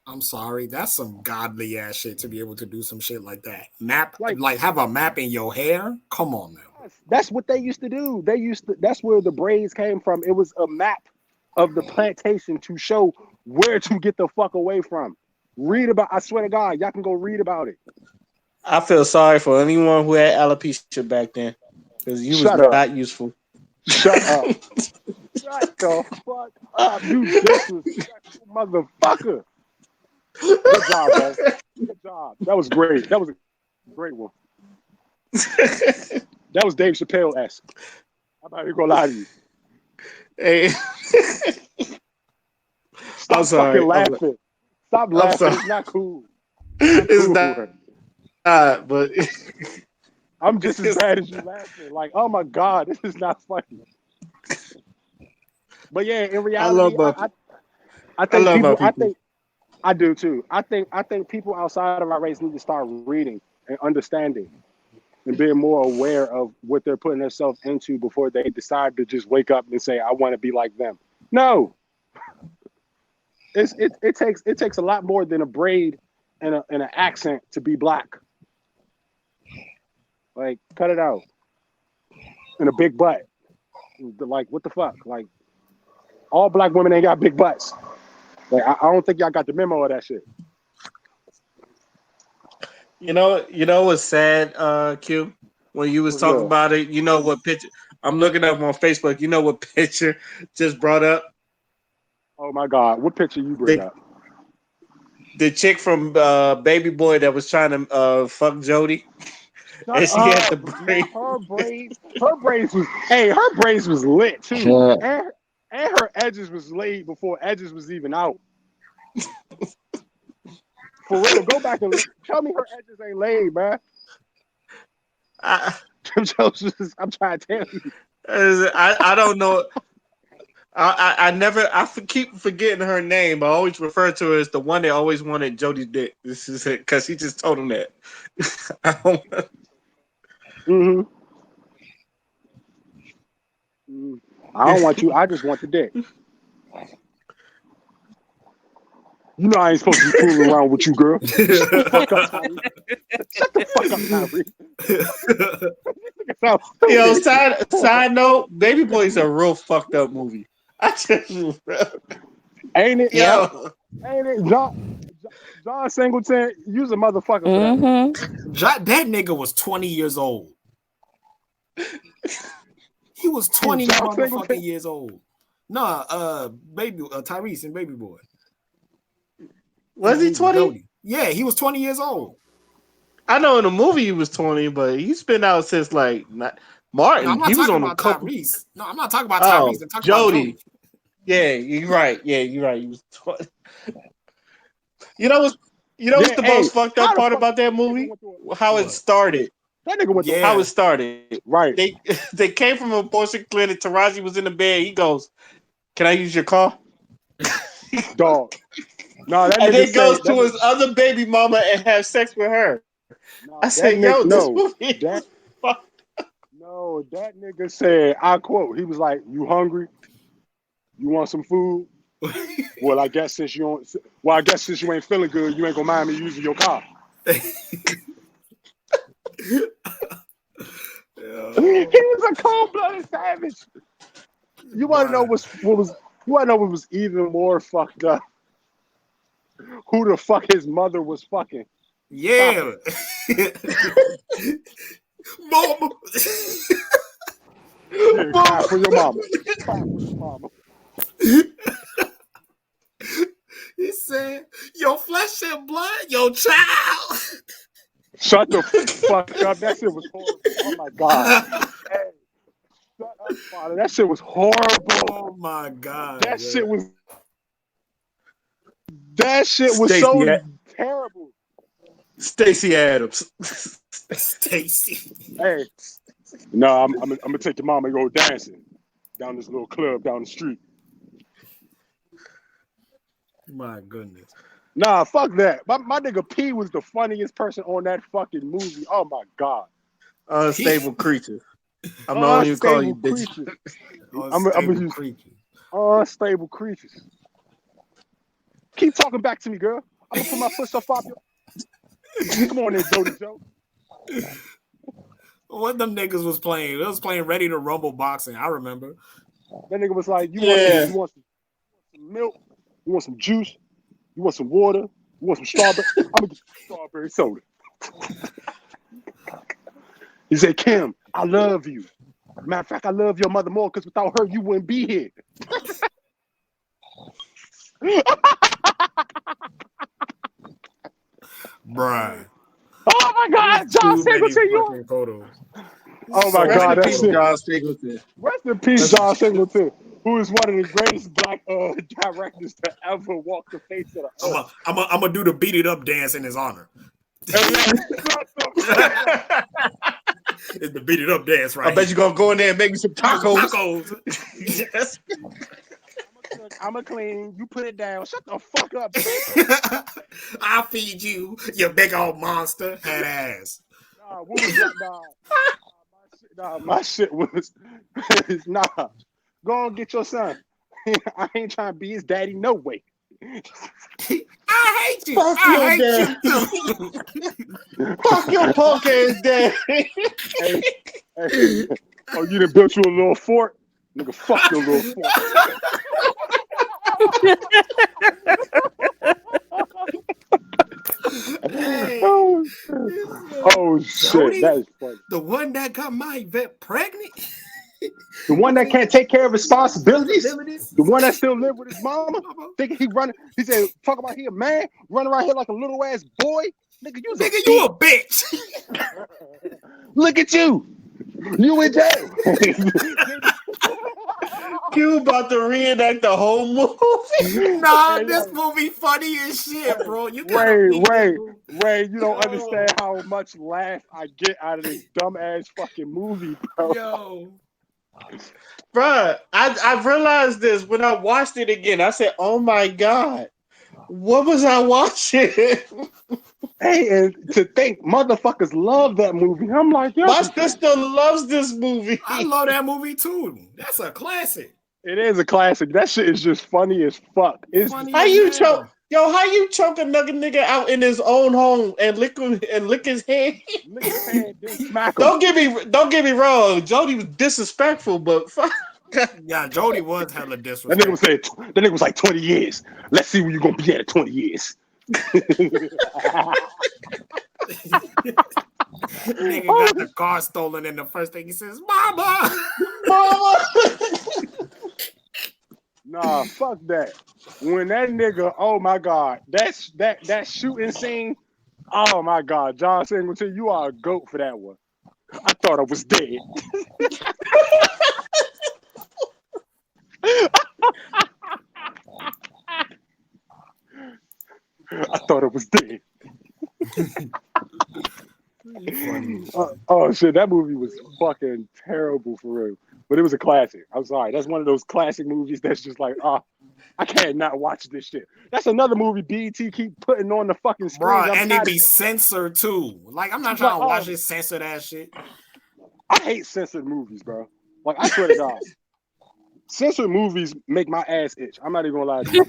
[SPEAKER 3] I'm sorry, that's some godly ass shit to be able to do some shit like that. Map,
[SPEAKER 1] Like
[SPEAKER 3] like have a map in your hair. Come on now.
[SPEAKER 1] that's what they used to do. That's where the braids came from. It was a map of the plantation to show where to get the fuck away from. Read about. I swear to God, y'all can go read about it.
[SPEAKER 2] I feel sorry for anyone who had alopecia back then, because you was
[SPEAKER 1] Shut up.
[SPEAKER 2] not useful.
[SPEAKER 1] Shut up. Shut the fuck up, you disrespectful motherfucker. Good job, bro. Good job. That was great. That was a great one. That was Dave Chappelle-esque. I'm not even gonna lie to you.
[SPEAKER 2] Hey,
[SPEAKER 1] Stop
[SPEAKER 2] I'm sorry.
[SPEAKER 1] fucking laughing. Stop laughing.
[SPEAKER 2] sorry.
[SPEAKER 1] It's not cool.
[SPEAKER 2] It's not, but
[SPEAKER 1] I'm just as bad as you laughing. Like, oh my God, this is not funny. But yeah, in reality, I think people. I do too. I think people outside of our race need to start reading and understanding and being more aware of what they're putting themselves into before they decide to just wake up and say, I want to be like them. No. It takes a lot more than a braid and an accent to be black. Like, cut it out. And a big butt. Like, what the fuck? Like, all black women ain't got big butts. Like, I don't think y'all got the memo of that shit.
[SPEAKER 2] You know what's sad, Q? When you was
[SPEAKER 1] What's
[SPEAKER 2] talking
[SPEAKER 1] good?
[SPEAKER 2] about it, you know what picture? I'm looking up on Facebook. You know what picture just brought up?
[SPEAKER 1] Oh my God, what picture you bring up?
[SPEAKER 2] The chick from Baby Boy that was trying to fuck Jody,
[SPEAKER 1] Shut
[SPEAKER 2] and she had the
[SPEAKER 1] up.
[SPEAKER 2] braid.
[SPEAKER 1] Her braids was lit too. And her edges was laid before edges was even out. For real, go back and look. Tell me her edges ain't laid, man.
[SPEAKER 2] I
[SPEAKER 1] I'm trying to tell you.
[SPEAKER 2] I don't know. Keep forgetting her name. I always refer to her as the one that always wanted Jody's dick. This is it because he just told him that.
[SPEAKER 1] Mm-hmm. I don't want you. I just want the dick. You know I ain't supposed to be fooling around with you, girl. Shut the fuck up, Tommy. Shut the fuck up, Tommy.
[SPEAKER 2] Yo, side note, Baby Boy is a real fucked up movie.
[SPEAKER 1] Ain't it?
[SPEAKER 5] Yep.
[SPEAKER 1] Ain't it? John Singleton, you's a motherfucker for that one.
[SPEAKER 3] That nigga was 20 years old. He was 20 motherfucking years old. Nah, baby, Tyrese and Baby Boy.
[SPEAKER 2] Was he 20?
[SPEAKER 3] Yeah, he was 20 years old.
[SPEAKER 2] I know in the movie he was 20, but he's been out since like Martin.
[SPEAKER 3] No, I'm not
[SPEAKER 2] he was
[SPEAKER 3] talking
[SPEAKER 2] on
[SPEAKER 3] about
[SPEAKER 2] couple.
[SPEAKER 3] Tyrese. No, I'm not talking about Tyrese. I'm talking about Jody.
[SPEAKER 2] Yeah, you're right. He was 20. You know what's the most fucked up part about that movie? How it started.
[SPEAKER 1] That nigga went
[SPEAKER 2] how it started.
[SPEAKER 1] Right.
[SPEAKER 2] They came from an abortion clinic. Taraji was in the bed. He goes, "Can I use your car?"
[SPEAKER 1] Dog. No, that
[SPEAKER 2] and
[SPEAKER 1] nigga
[SPEAKER 2] then goes to his other baby mama and have sex with her. I said, "Yo, this movie."
[SPEAKER 1] No, that nigga said, I quote, he was like, "You hungry? You want some food? Well, I guess since you ain't feeling good, you ain't gonna mind me using your car." He was a cold-blooded savage. You want to know what was even more fucked up? Who the fuck his mother was fucking?
[SPEAKER 3] Yeah. Mama.
[SPEAKER 1] Yeah, cry for your mama. Cry for your mama.
[SPEAKER 3] He said, "Your flesh and blood, your child."
[SPEAKER 1] Shut the fuck up. That shit was horrible. Oh my God. Hey, shut up, father. That shit was horrible.
[SPEAKER 3] Oh my God.
[SPEAKER 1] That shit was so terrible.
[SPEAKER 2] Stacey Adams.
[SPEAKER 3] Stacey.
[SPEAKER 1] Hey, No, I'm gonna take your mama and go dancing down this little club down the street.
[SPEAKER 3] My goodness.
[SPEAKER 1] Nah, fuck that. My nigga P was the funniest person on that fucking movie. Oh my god.
[SPEAKER 2] Unstable creature. I'm not even calling you bitch.
[SPEAKER 1] creatures.
[SPEAKER 3] Unstable
[SPEAKER 1] use
[SPEAKER 3] creatures.
[SPEAKER 1] unstable creatures. Keep talking back to me, girl. I'm gonna put my foot so far up your... Come on there, Jody Joe.
[SPEAKER 3] What them niggas was playing? It was playing Ready to Rumble boxing. I remember.
[SPEAKER 1] That nigga was like, you
[SPEAKER 2] Yeah.
[SPEAKER 1] want some milk? You want some juice? You want some water? You want some strawberry? I'm gonna get some strawberry soda. He said, Kim, I love you. Matter of fact, I love your mother more because without her, you wouldn't be here.
[SPEAKER 3] Bruh.
[SPEAKER 1] Oh my God, John Singleton, you.
[SPEAKER 3] Photos.
[SPEAKER 1] Oh my
[SPEAKER 2] Rest
[SPEAKER 1] God,
[SPEAKER 2] in
[SPEAKER 1] that
[SPEAKER 2] peace,
[SPEAKER 1] shit.
[SPEAKER 2] John Singleton.
[SPEAKER 1] Rest in peace, John Singleton, who is one of the greatest black directors to ever walk the face of the earth.
[SPEAKER 3] I'm gonna do the beat it up dance in his honor. It's the beat it up dance, right?
[SPEAKER 2] I bet you're gonna go in there and make me some tacos.
[SPEAKER 3] Yes.
[SPEAKER 1] I'm a clean. You put it down. Shut the fuck up.
[SPEAKER 3] I'll feed you, you big old monster head ass.
[SPEAKER 1] Nah, what was that? Nah, my shit was nah. Go on, get your son. I ain't trying to be his daddy. No way.
[SPEAKER 3] I hate you.
[SPEAKER 2] Fuck
[SPEAKER 3] I
[SPEAKER 2] your
[SPEAKER 3] hate you too.
[SPEAKER 2] Fuck your punk ass dad.
[SPEAKER 1] Hey. Oh, you done built you a little fort? Nigga, fuck your little fort.
[SPEAKER 3] Hey,
[SPEAKER 1] oh shit,
[SPEAKER 3] Jody,
[SPEAKER 1] that is funny.
[SPEAKER 3] the one that got my vet pregnant.
[SPEAKER 1] The one that can't take care of responsibilities. The one that still live with his mama. Thinking he running. He said, "Talk about he a man running around here like a little ass boy." Nigga,
[SPEAKER 3] You a bitch.
[SPEAKER 1] Look at you. You in jail.
[SPEAKER 2] You about to reenact the whole movie?
[SPEAKER 3] Nah, this movie funny as shit, bro. You gotta
[SPEAKER 1] Ray, you don't understand how much laugh I get out of this dumb ass fucking movie, bro.
[SPEAKER 3] Yo.
[SPEAKER 2] Bruh, I realized this when I watched it again. I said, "Oh my god, what was I watching?"
[SPEAKER 1] Hey, and to think motherfuckers love that movie. I'm like, yo,
[SPEAKER 2] My sister loves this movie.
[SPEAKER 3] I love that movie too. That's a classic.
[SPEAKER 1] it is a classic. That shit is just funny as fuck. It's
[SPEAKER 3] Funny
[SPEAKER 2] How
[SPEAKER 3] as
[SPEAKER 2] you
[SPEAKER 3] hell.
[SPEAKER 2] choke? Yo, how you choke another nigga out in his own home and lick his hand?
[SPEAKER 1] lick his hand, then smack him.
[SPEAKER 2] Don't get me wrong. Jody was disrespectful, but fuck.
[SPEAKER 3] Yeah, Jody was hella
[SPEAKER 1] That
[SPEAKER 3] disrespectful.
[SPEAKER 1] nigga was like 20 years. Let's see where you gonna be at 20 years.
[SPEAKER 3] Nigga got the car stolen, and the first thing he says, "Mama."
[SPEAKER 1] Nah, fuck that. When that nigga, oh my god, that shooting scene, oh my god, John Singleton, you are a goat for that one. I thought I was dead. I thought it was dead. Oh shit, that movie was fucking terrible for real. But it was a classic. I'm sorry. That's one of those classic movies that's just like, I can't not watch this shit. That's another movie BET keep putting on the fucking screen.
[SPEAKER 3] Bro, and it be censored too. Like, I'm not trying to watch this censored ass shit.
[SPEAKER 1] I hate censored movies, bro. Like, I swear to God. Censored movies make my ass itch. I'm not even gonna lie to you.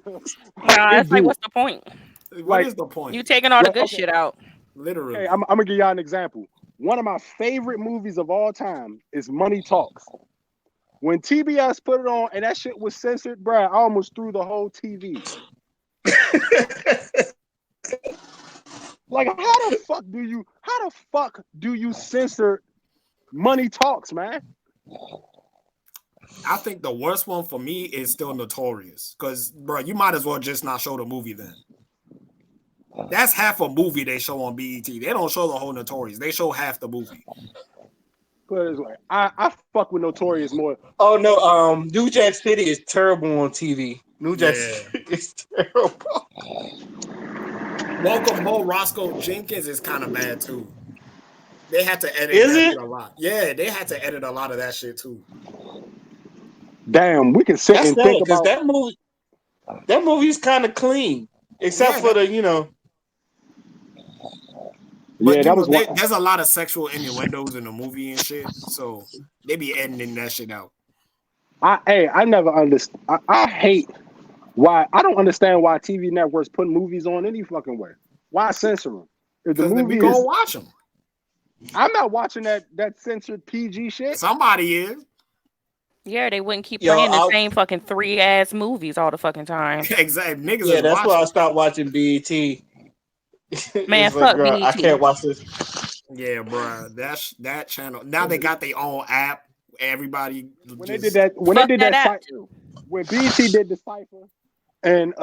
[SPEAKER 5] Nah, it's like, what's the point?
[SPEAKER 3] What is the point?
[SPEAKER 5] You taking all the good shit out.
[SPEAKER 3] Literally.
[SPEAKER 1] Hey, I'm gonna give y'all an example. One of my favorite movies of all time is Money Talks. When TBS put it on and that shit was censored, bro, I almost threw the whole TV. Like, how the fuck do you censor Money Talks, man?
[SPEAKER 3] I think the worst one for me is still Notorious. Because, bro, you might as well just not show the movie then. That's half a movie they show on BET. They don't show the whole Notorious. They show half the movie.
[SPEAKER 1] Put it this way, I fuck with Notorious more.
[SPEAKER 2] Oh no, New Jack City is terrible on TV. New Jack City is terrible.
[SPEAKER 3] Welcome Home, Roscoe Jenkins is kind of bad too. They had to edit
[SPEAKER 2] Is
[SPEAKER 3] that
[SPEAKER 2] it?
[SPEAKER 3] shit a lot. Yeah, they had to edit a lot of that shit too.
[SPEAKER 1] Damn, we can sit
[SPEAKER 2] That's
[SPEAKER 1] and think
[SPEAKER 2] sad because
[SPEAKER 1] about.
[SPEAKER 2] that movie's kind of clean, except
[SPEAKER 3] Yeah,
[SPEAKER 2] for the.
[SPEAKER 3] but
[SPEAKER 1] Yeah, that was one.
[SPEAKER 3] there's a lot of sexual innuendos in the movie and shit, so they be editing that shit out.
[SPEAKER 1] I never understand. I hate why. I don't understand why TV networks put movies on any fucking way. Why censor them? If the
[SPEAKER 3] Because then we
[SPEAKER 1] movie
[SPEAKER 3] go
[SPEAKER 1] is,
[SPEAKER 3] watch them.
[SPEAKER 1] I'm not watching that censored PG shit.
[SPEAKER 3] Somebody is.
[SPEAKER 5] Yeah, they wouldn't keep
[SPEAKER 2] Yo,
[SPEAKER 5] playing the same fucking 3 ass movies all the fucking time.
[SPEAKER 3] Exactly. Niggas
[SPEAKER 2] yeah,
[SPEAKER 3] is
[SPEAKER 2] that's why I
[SPEAKER 3] watching.
[SPEAKER 2] stopped watching BET.
[SPEAKER 5] Man,
[SPEAKER 2] It's like,
[SPEAKER 5] fuck
[SPEAKER 2] girl, I
[SPEAKER 5] BET.
[SPEAKER 2] can't watch this.
[SPEAKER 3] Yeah, bro. That's that channel. Now they got their own app. Everybody
[SPEAKER 1] When
[SPEAKER 3] just
[SPEAKER 1] they did that, when
[SPEAKER 5] Fuck
[SPEAKER 1] they did
[SPEAKER 5] that
[SPEAKER 1] that,
[SPEAKER 5] app too.
[SPEAKER 1] when BT did the cipher, and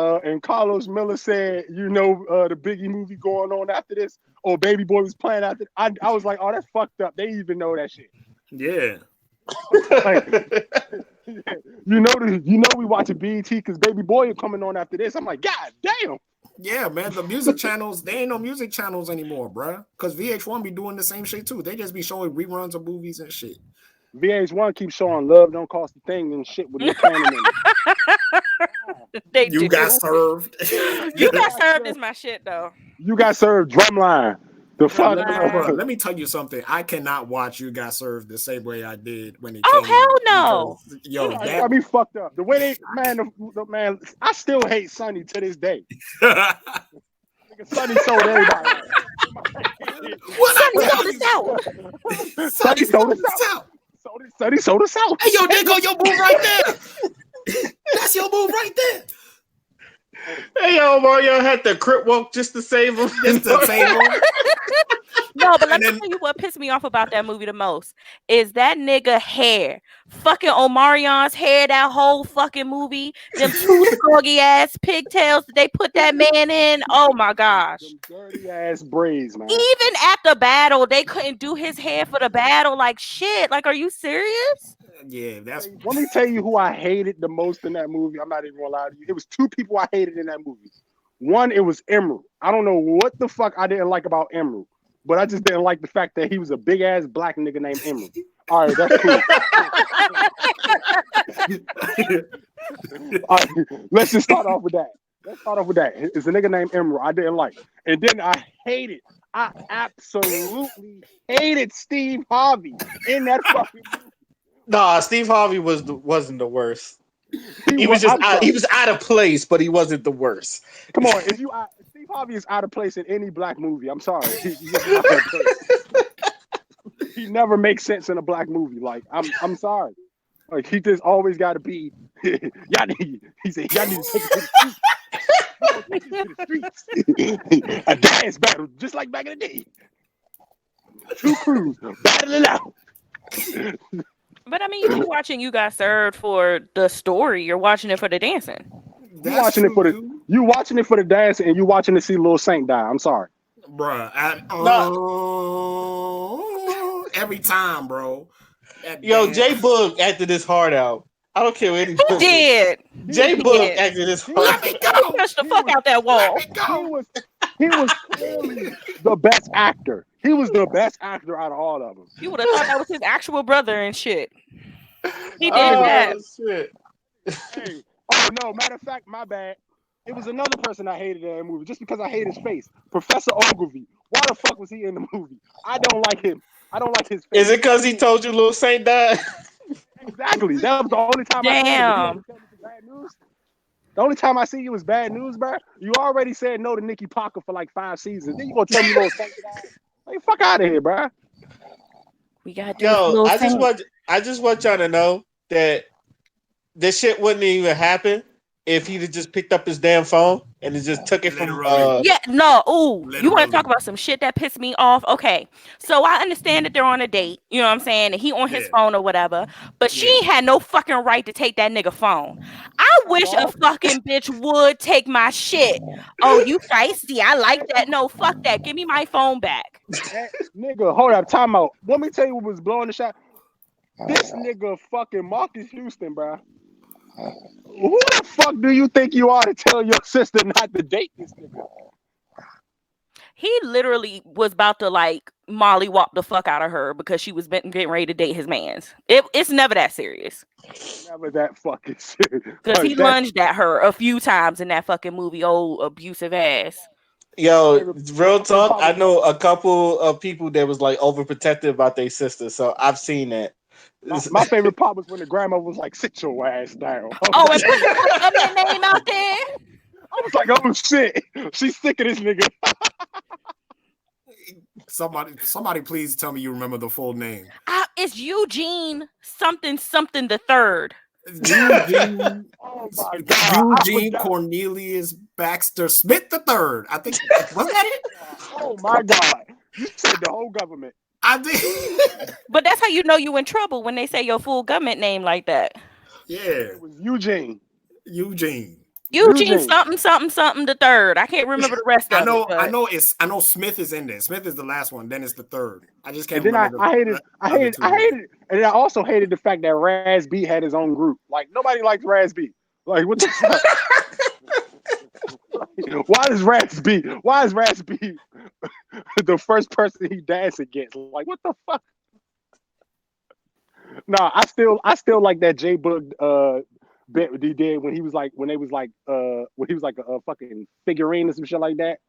[SPEAKER 1] Carlos Miller said, the Biggie movie going on after this, or Baby Boy was playing after. I was like, oh, that's fucked up. They even know that shit.
[SPEAKER 3] yeah.
[SPEAKER 1] Like, we watching BET because Baby Boy coming on after this. I'm like, God damn.
[SPEAKER 3] Yeah, man. The music channels, they ain't no music channels anymore, bro. Because VH1 be doing the same shit too. They just be showing reruns of movies and shit.
[SPEAKER 1] VH1 keeps showing Love Don't Cost a Thing and shit with Nick Cannon in it.
[SPEAKER 5] They
[SPEAKER 3] You
[SPEAKER 5] do.
[SPEAKER 3] got served.
[SPEAKER 5] You got served is my shit though.
[SPEAKER 1] You got served Drumline. The fuck?
[SPEAKER 3] Let me tell you something. I cannot watch You Got Served the same way I did when it
[SPEAKER 5] Oh
[SPEAKER 3] came
[SPEAKER 5] hell
[SPEAKER 3] out.
[SPEAKER 5] no.
[SPEAKER 3] Because, yo,
[SPEAKER 1] That got me fucked up. The way they, man, I still hate Sonny to this day. Nigga, Sonny sold everybody.
[SPEAKER 5] Sonny sold us out.
[SPEAKER 1] Sonny sold us out. Sonny sold us out.
[SPEAKER 3] Hey, yo, there go your move right there. That's your move right there.
[SPEAKER 2] Hey, yo, Mario had to crip walk just to save him.
[SPEAKER 3] Just to save him.
[SPEAKER 5] No, but let me tell you what pissed me off about that movie the most is that nigga hair. Fucking Omarion's hair, that whole fucking movie. Them two soggy ass pigtails that they put that man in. Oh my gosh.
[SPEAKER 1] Them dirty ass braids, man.
[SPEAKER 5] Even at the battle, they couldn't do his hair for the battle. Like shit. Like, are you serious?
[SPEAKER 3] Yeah, that's.
[SPEAKER 1] Let me tell you who I hated the most in that movie. I'm not even gonna lie to you. It was two people I hated in that movie. One, it was Emerald. I don't know what the fuck I didn't like about Emerald, but I just didn't like the fact that he was a big ass black nigga named Emerald. All right, that's cool. All right, let's just start off with that. It's a nigga named Emerald I didn't like. And then I absolutely hated Steve Harvey in that fucking movie.
[SPEAKER 2] Nah, Steve Harvey wasn't the worst. He was out of place, but he wasn't the worst.
[SPEAKER 1] Come on, Steve Harvey is out of place in any black movie. I'm sorry. He's just out of place. He never makes sense in a black movie. Like, I'm sorry. Like, he just always got to be. Y'all need to take it to the streets. A dance battle, just like back in the day. Two crews battling out.
[SPEAKER 5] But I mean, you be watching You Got Served for the story. You're watching it for the dancing.
[SPEAKER 1] You watching it for the dancing, and you watching to see Lil Saint die. I'm sorry,
[SPEAKER 3] bruh. Every time, bro.
[SPEAKER 2] Yo, J Boog acted this hard out. I don't care what anybody.
[SPEAKER 5] He did.
[SPEAKER 2] J Boog acted this hard.
[SPEAKER 3] Let me go.
[SPEAKER 5] He pushed the fuck out that wall.
[SPEAKER 1] He was clearly the best actor. He was the best actor out of all of them.
[SPEAKER 5] You would have thought that was his actual brother and shit. He did that.
[SPEAKER 2] Shit.
[SPEAKER 1] Hey, oh no, matter of fact, my bad. It was another person I hated in that movie just because I hate his face. Professor Ogilvy. Why the fuck was he in the movie? I don't like him. I don't like his face.
[SPEAKER 2] Is it because he told you Lil Saint died?
[SPEAKER 1] Exactly. That was the only time I
[SPEAKER 5] Damn.
[SPEAKER 1] bad news. The only time I see you was bad news, bro. You already said no to Nikki Parker for like 5 seasons. Then you gonna tell me Lil Saint died? Like, fuck out of here, bro.
[SPEAKER 5] We got to
[SPEAKER 2] Yo, I just want y'all to know that this shit wouldn't even happen if he'd have just picked up his damn phone and just took it from
[SPEAKER 5] yeah, no, ooh, you want to talk about some shit that pissed me off? Okay, so I understand that they're on a date, you know what I'm saying, and he on his phone or whatever, but she ain't had no fucking right to take that nigga phone. I wish a fucking bitch would take my shit. Oh, you feisty, I like that. No, fuck that, give me my phone back.
[SPEAKER 1] Nigga, hold up, time out. Let me tell you what was blowing the shot. This nigga fucking Marcus Houston, bro. Who the fuck do you think you are to tell your sister not to date this nigga?
[SPEAKER 5] He literally was about to like mollywop the fuck out of her because she was getting ready to date his man's. It's never that serious.
[SPEAKER 1] Never that fucking shit.
[SPEAKER 5] Because
[SPEAKER 1] Like
[SPEAKER 5] he
[SPEAKER 1] that.
[SPEAKER 5] lunged at her a few times in that fucking movie. Old abusive ass.
[SPEAKER 2] Yo, real talk. I
[SPEAKER 1] Probably-
[SPEAKER 2] know a couple of people that was like overprotective about their sister, so I've seen that.
[SPEAKER 1] My favorite part was when the grandma was like, "Sit your ass down."
[SPEAKER 5] Oh, and put the government name out there.
[SPEAKER 1] I was like, "Oh shit, she's sick of this nigga."
[SPEAKER 3] Somebody, please tell me you remember the full name.
[SPEAKER 5] It's Eugene something the third.
[SPEAKER 3] Eugene,
[SPEAKER 1] Oh my god,
[SPEAKER 3] Eugene Cornelius Baxter Smith III. I think was that it?
[SPEAKER 1] Oh my god, you said the whole government.
[SPEAKER 3] I did.
[SPEAKER 5] But that's how you know you in trouble when they say your full government name like that.
[SPEAKER 3] Yeah,
[SPEAKER 1] It was Eugene.
[SPEAKER 3] Eugene
[SPEAKER 5] Something the third. I can't remember the rest of it.
[SPEAKER 3] I know Smith is in there. Smith is the last one. Then it's the third. I just can't
[SPEAKER 1] And then
[SPEAKER 3] remember.
[SPEAKER 1] I hated, and then I also hated the fact that Raz B had his own group. Like nobody likes Raz B. Like what the fuck? Why is Raz B the first person he danced against? Like what the fuck? Nah, I still like that J Boog bit he did when he was like when he was like a fucking figurine or some shit like that.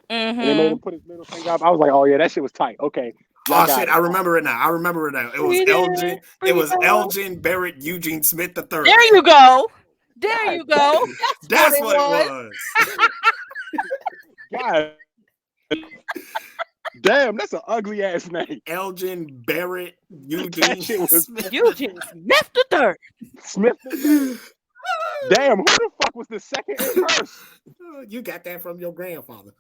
[SPEAKER 5] Mm-hmm.
[SPEAKER 1] And they made him put his middle finger up. I was like, oh yeah, that shit was tight. Okay.
[SPEAKER 3] Oh shit, I remember it now. It was Elgin. It was Elgin Barrett Eugene Smith III.
[SPEAKER 5] There you go. There you go.
[SPEAKER 3] That's what it was.
[SPEAKER 1] God. Damn, that's an ugly ass name.
[SPEAKER 3] Elgin Barrett Eugene
[SPEAKER 1] That shit was
[SPEAKER 5] Eugene Smith the third.
[SPEAKER 1] Smith. Damn, who the fuck was the second and first?
[SPEAKER 3] You got that from your grandfather.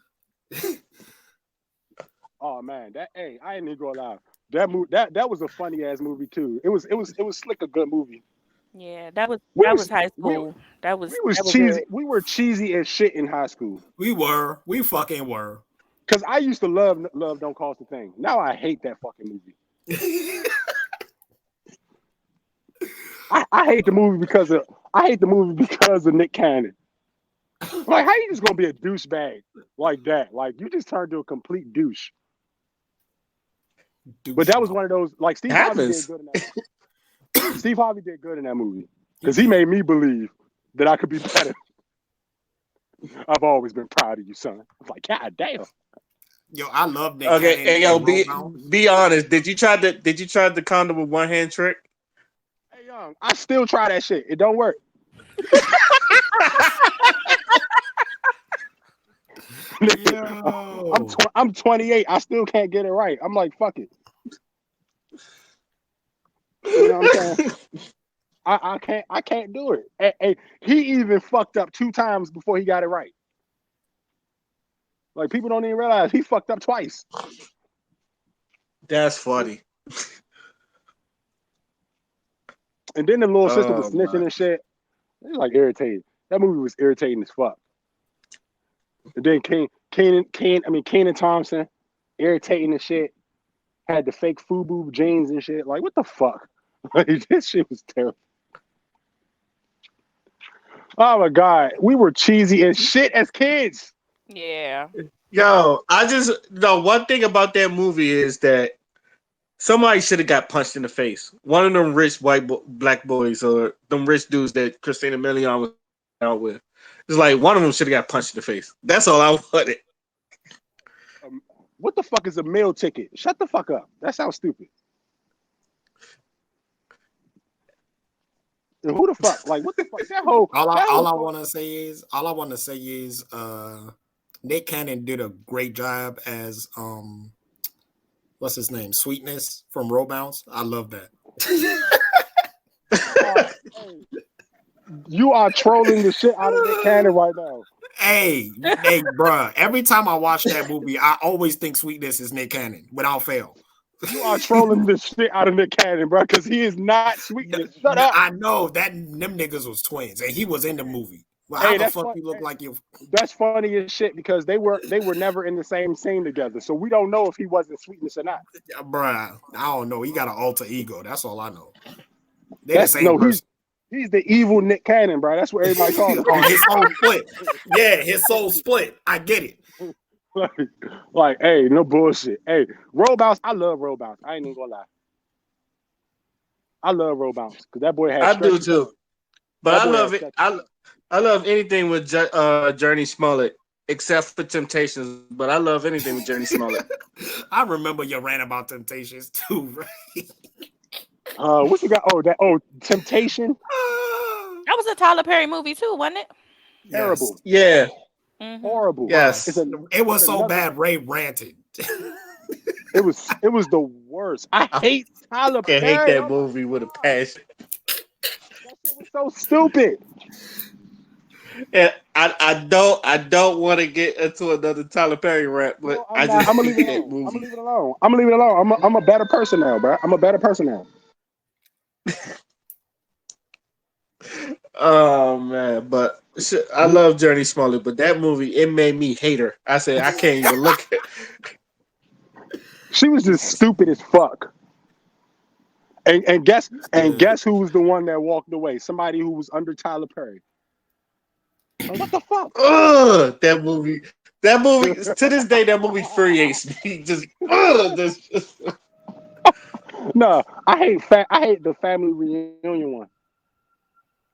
[SPEAKER 1] Oh man, I ain't even gonna lie. That was a funny ass movie too. It was slick, a good movie.
[SPEAKER 5] Yeah, that was high school.
[SPEAKER 1] We was cheesy. We were cheesy as shit in high school.
[SPEAKER 3] We fucking were.
[SPEAKER 1] Cause I used to love Don't Cost a Thing. Now I hate that fucking movie. I hate the movie because of Nick Cannon. Like, how you just gonna be a douchebag like that? Like, you just turned to a complete douche. But that was one of those, like, Steve Harvey did good in that. Steve Harvey did good in that movie because he made me believe that I could be better. I've always been proud of you, son. I was like, God damn.
[SPEAKER 3] Yo, I love Nick.
[SPEAKER 2] Okay,
[SPEAKER 3] Cannon
[SPEAKER 2] and yo, be honest. Did you try the condom with one hand trick?
[SPEAKER 1] Hey, young, I still try that shit. It don't work.
[SPEAKER 3] Yo.
[SPEAKER 1] I'm 28. I still can't get it right. I'm like, fuck it. You know what I'm saying? I can't do it. And he even fucked up 2 times before he got it right. Like, people don't even realize he fucked up twice.
[SPEAKER 2] That's funny.
[SPEAKER 1] And then the little sister was snitching and shit. It was like irritating. That movie was irritating as fuck. And then Kenan Thompson, irritating and shit. Had the fake FUBU jeans and shit. Like, what the fuck? Like, this shit was terrible. Oh my god, we were cheesy as shit as kids.
[SPEAKER 5] Yeah.
[SPEAKER 2] Yo, the one thing about that movie is that somebody should have got punched in the face. One of them rich black boys or them rich dudes that Christina Milian was out with. It's like one of them should have got punched in the face. That's all I wanted.
[SPEAKER 1] What the fuck is a meal ticket? Shut the fuck up. That sounds stupid. And who the fuck? Like, what the fuck?
[SPEAKER 3] All I want to say is Nick Cannon did a great job as what's his name? Sweetness from Roll Bounce. I love that.
[SPEAKER 1] You are trolling the shit out of Nick Cannon right now.
[SPEAKER 3] Hey, bruh. Every time I watch that movie, I always think Sweetness is Nick Cannon without fail.
[SPEAKER 1] You are trolling the shit out of Nick Cannon, bro, because he is not Sweetness. Shut up.
[SPEAKER 3] I know that them niggas was twins, and he was in the movie. Well, how the fuck you look like you?
[SPEAKER 1] That's funny as shit because they were never in the same scene together, so we don't know if he wasn't Sweetness or not.
[SPEAKER 3] Bruh, I don't know. He got an alter ego. That's all I know. They're the same person.
[SPEAKER 1] He's the evil Nick Cannon, bro. That's what everybody calls him.
[SPEAKER 3] His soul split. Yeah, his soul split. I get it.
[SPEAKER 1] like, hey, no bullshit. Hey, roll bounce. I love roll bounce. I ain't even gonna lie. I love roll bounce because that boy had
[SPEAKER 2] I do
[SPEAKER 1] stretchy
[SPEAKER 2] too.
[SPEAKER 1] legs.
[SPEAKER 2] But
[SPEAKER 1] That
[SPEAKER 2] I
[SPEAKER 1] boy had
[SPEAKER 2] love it.
[SPEAKER 1] stretchy legs.
[SPEAKER 2] I love anything with Journey Smollett, except for Temptations. But I love anything with Journey Smollett.
[SPEAKER 3] I remember your rant about Temptations too, right?
[SPEAKER 1] What you got? Temptation.
[SPEAKER 5] That was a Tyler Perry movie too, wasn't it?
[SPEAKER 3] Yes.
[SPEAKER 1] Terrible.
[SPEAKER 2] Yeah.
[SPEAKER 5] Mm-hmm.
[SPEAKER 1] Horrible.
[SPEAKER 2] Yes.
[SPEAKER 3] It was
[SPEAKER 1] it's
[SPEAKER 3] so
[SPEAKER 1] another.
[SPEAKER 3] bad. Ray ranted.
[SPEAKER 1] It was the worst. I
[SPEAKER 2] I
[SPEAKER 1] hate Tyler
[SPEAKER 2] fucking hate
[SPEAKER 1] Perry.
[SPEAKER 2] that
[SPEAKER 1] Oh my
[SPEAKER 2] movie with a
[SPEAKER 1] god,
[SPEAKER 2] passion.
[SPEAKER 1] that shit was so stupid.
[SPEAKER 2] And I don't want to get into another Tyler Perry rap, but
[SPEAKER 1] No, I'm
[SPEAKER 2] I
[SPEAKER 1] not.
[SPEAKER 2] just
[SPEAKER 1] I'm gonna leave it
[SPEAKER 2] hate that
[SPEAKER 1] alone. I'm gonna
[SPEAKER 2] movie.
[SPEAKER 1] leave it alone. I'm gonna leave it alone. I'm a better person now, bro. I'm a better person now.
[SPEAKER 2] Oh man, but shit, I love Journey Smollett, but that movie it made me hate her. I said I can't even look at.
[SPEAKER 1] She was just stupid as fuck. And guess who was the one that walked away? Somebody who was under Tyler Perry. Like, what the fuck?
[SPEAKER 2] Ugh, that movie. That movie to this day, that movie infuriates me. Just ugh, just
[SPEAKER 1] No, I hate the family reunion one,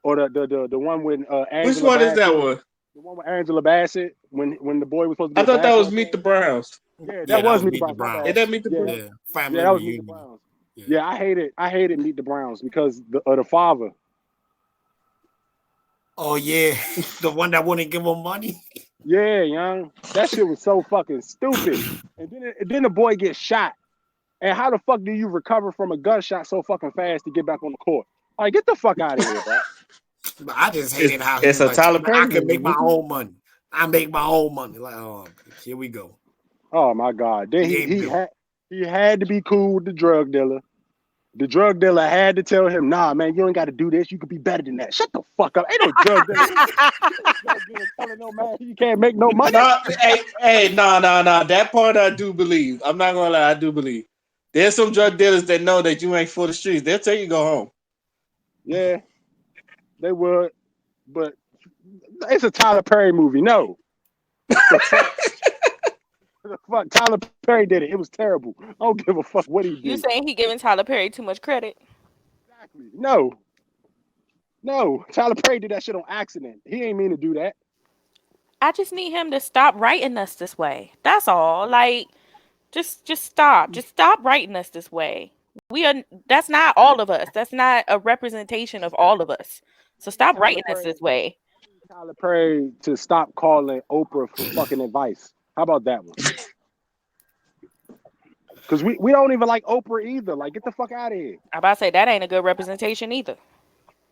[SPEAKER 1] or the one with
[SPEAKER 2] which
[SPEAKER 1] Angela
[SPEAKER 2] one is that
[SPEAKER 1] Bassett.
[SPEAKER 2] one?
[SPEAKER 1] The one with Angela Bassett when the boy was supposed to
[SPEAKER 2] I
[SPEAKER 1] be a
[SPEAKER 2] thought that was
[SPEAKER 1] basketball
[SPEAKER 2] Meet
[SPEAKER 1] player.
[SPEAKER 2] the Browns.
[SPEAKER 1] Yeah, that
[SPEAKER 3] Yeah, that
[SPEAKER 1] was
[SPEAKER 3] was
[SPEAKER 1] Meet the
[SPEAKER 3] Meet the
[SPEAKER 1] Browns. My
[SPEAKER 2] Is
[SPEAKER 1] bad.
[SPEAKER 2] that
[SPEAKER 3] Browns.
[SPEAKER 2] Meet the
[SPEAKER 1] Yeah,
[SPEAKER 2] Browns?
[SPEAKER 3] Yeah,
[SPEAKER 1] yeah,
[SPEAKER 3] family
[SPEAKER 1] that was Meet the
[SPEAKER 3] reunion.
[SPEAKER 1] Browns.
[SPEAKER 3] Yeah.
[SPEAKER 1] Yeah, I hated Meet the Browns because of the father.
[SPEAKER 3] Oh yeah, the one that wouldn't give him money.
[SPEAKER 1] Yeah, young, that shit was so fucking stupid. And then the boy gets shot. And how the fuck do you recover from a gunshot so fucking fast to get back on the court? Like, get the fuck out of here, bro.
[SPEAKER 3] But I just
[SPEAKER 2] It's
[SPEAKER 3] hated how he
[SPEAKER 2] it's
[SPEAKER 3] was
[SPEAKER 2] a
[SPEAKER 3] like,
[SPEAKER 2] Tyler
[SPEAKER 3] I
[SPEAKER 2] Perry
[SPEAKER 3] can make my
[SPEAKER 2] movie.
[SPEAKER 3] own money. I make my own money. Like, oh, here we go.
[SPEAKER 1] Oh my god. Then he
[SPEAKER 3] Game
[SPEAKER 1] he
[SPEAKER 3] built.
[SPEAKER 1] had he had to be cool with the drug dealer. The drug dealer had to tell him, nah, man, you ain't got to do this. You could be better than that. Shut the fuck up. Ain't no drug dealer. Ain't no drug dealer telling no man he can't make no money.
[SPEAKER 2] No, hey, no. That part I do believe. I'm not gonna lie, I do believe. There's some drug dealers that know that you ain't for the streets. They'll tell you to go home.
[SPEAKER 1] Yeah, they would. But it's a Tyler Perry movie. No. The fuck? The fuck? Tyler Perry did it. It was terrible. I don't give a fuck what he
[SPEAKER 5] You
[SPEAKER 1] did.
[SPEAKER 5] saying he giving Tyler Perry too much credit?
[SPEAKER 1] Exactly. No. No. Tyler Perry did that shit on accident. He ain't mean to do that.
[SPEAKER 5] I just need him to stop writing us this way. That's all. Like, just stop. Just stop writing us this way. We are. That's not all of us. That's not a representation of all of us. So stop
[SPEAKER 1] Tyler
[SPEAKER 5] writing us
[SPEAKER 1] Perry.
[SPEAKER 5] this way.
[SPEAKER 1] Tyler Perry to stop calling Oprah for fucking advice. How about that one? Because we don't even like Oprah either. Like, get the fuck out of here.
[SPEAKER 5] I'm about to say that ain't a good representation either.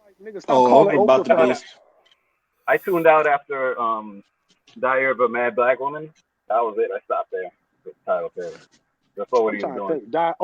[SPEAKER 1] Like, nigga, stop
[SPEAKER 2] Oh,
[SPEAKER 1] calling
[SPEAKER 2] I'm about
[SPEAKER 1] Oprah
[SPEAKER 2] to
[SPEAKER 1] for
[SPEAKER 2] be.
[SPEAKER 1] advice.
[SPEAKER 7] I tuned out after Diary of a Mad Black Woman. That was it. I stopped there with Tyler Perry. That's all what
[SPEAKER 1] I'm
[SPEAKER 7] he was
[SPEAKER 1] trying to
[SPEAKER 7] doing.
[SPEAKER 1] think. That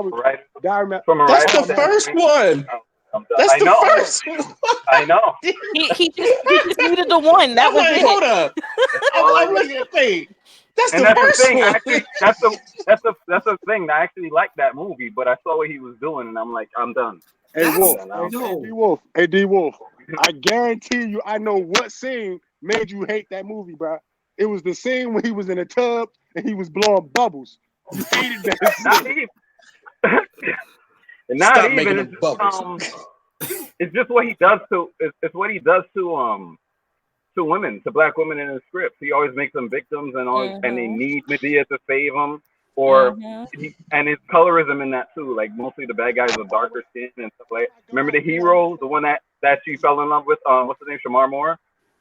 [SPEAKER 1] was
[SPEAKER 7] Right
[SPEAKER 1] Diary.
[SPEAKER 7] from a
[SPEAKER 2] That's
[SPEAKER 7] writer
[SPEAKER 2] the
[SPEAKER 1] Oh man.
[SPEAKER 2] first
[SPEAKER 7] standpoint.
[SPEAKER 2] one.
[SPEAKER 7] I'm done.
[SPEAKER 2] That's
[SPEAKER 7] I
[SPEAKER 2] the
[SPEAKER 7] know.
[SPEAKER 1] Oh,
[SPEAKER 2] first one.
[SPEAKER 7] I know.
[SPEAKER 5] He just needed the one. That
[SPEAKER 2] I'm
[SPEAKER 5] was
[SPEAKER 2] like,
[SPEAKER 5] it.
[SPEAKER 2] hold up.
[SPEAKER 7] That's all I
[SPEAKER 2] I'm
[SPEAKER 7] need.
[SPEAKER 2] looking at thing. That's
[SPEAKER 7] And
[SPEAKER 2] the
[SPEAKER 7] that's the
[SPEAKER 2] first
[SPEAKER 7] thing.
[SPEAKER 2] one.
[SPEAKER 7] Actually, that's the thing. I actually liked that movie, but I saw what he was doing, and I'm like, I'm done.
[SPEAKER 1] hey
[SPEAKER 7] I'm
[SPEAKER 3] That's
[SPEAKER 1] Wolf.
[SPEAKER 7] done.
[SPEAKER 1] Hey D
[SPEAKER 3] no.
[SPEAKER 1] Wolf. Hey D Wolf. I guarantee you, I know what scene made you hate that movie, bro. It was the scene when he was in a tub and he was blowing bubbles. You hated that
[SPEAKER 7] Not
[SPEAKER 1] scene.
[SPEAKER 7] even. Not
[SPEAKER 2] Stop making
[SPEAKER 7] even.
[SPEAKER 2] them bubbles.
[SPEAKER 7] It's just what he does to. It's what he does to women, to black women in his scripts. He always makes them victims, and they
[SPEAKER 5] Mhm.
[SPEAKER 7] need Medea to save them, or
[SPEAKER 5] Mhm.
[SPEAKER 7] and his colorism in that too. Like mostly the bad guys with darker skin and stuff like.
[SPEAKER 1] Oh my
[SPEAKER 7] Remember the
[SPEAKER 1] god, yeah.
[SPEAKER 7] hero, the one that she fell in love with? What's his name? Shamar Moore.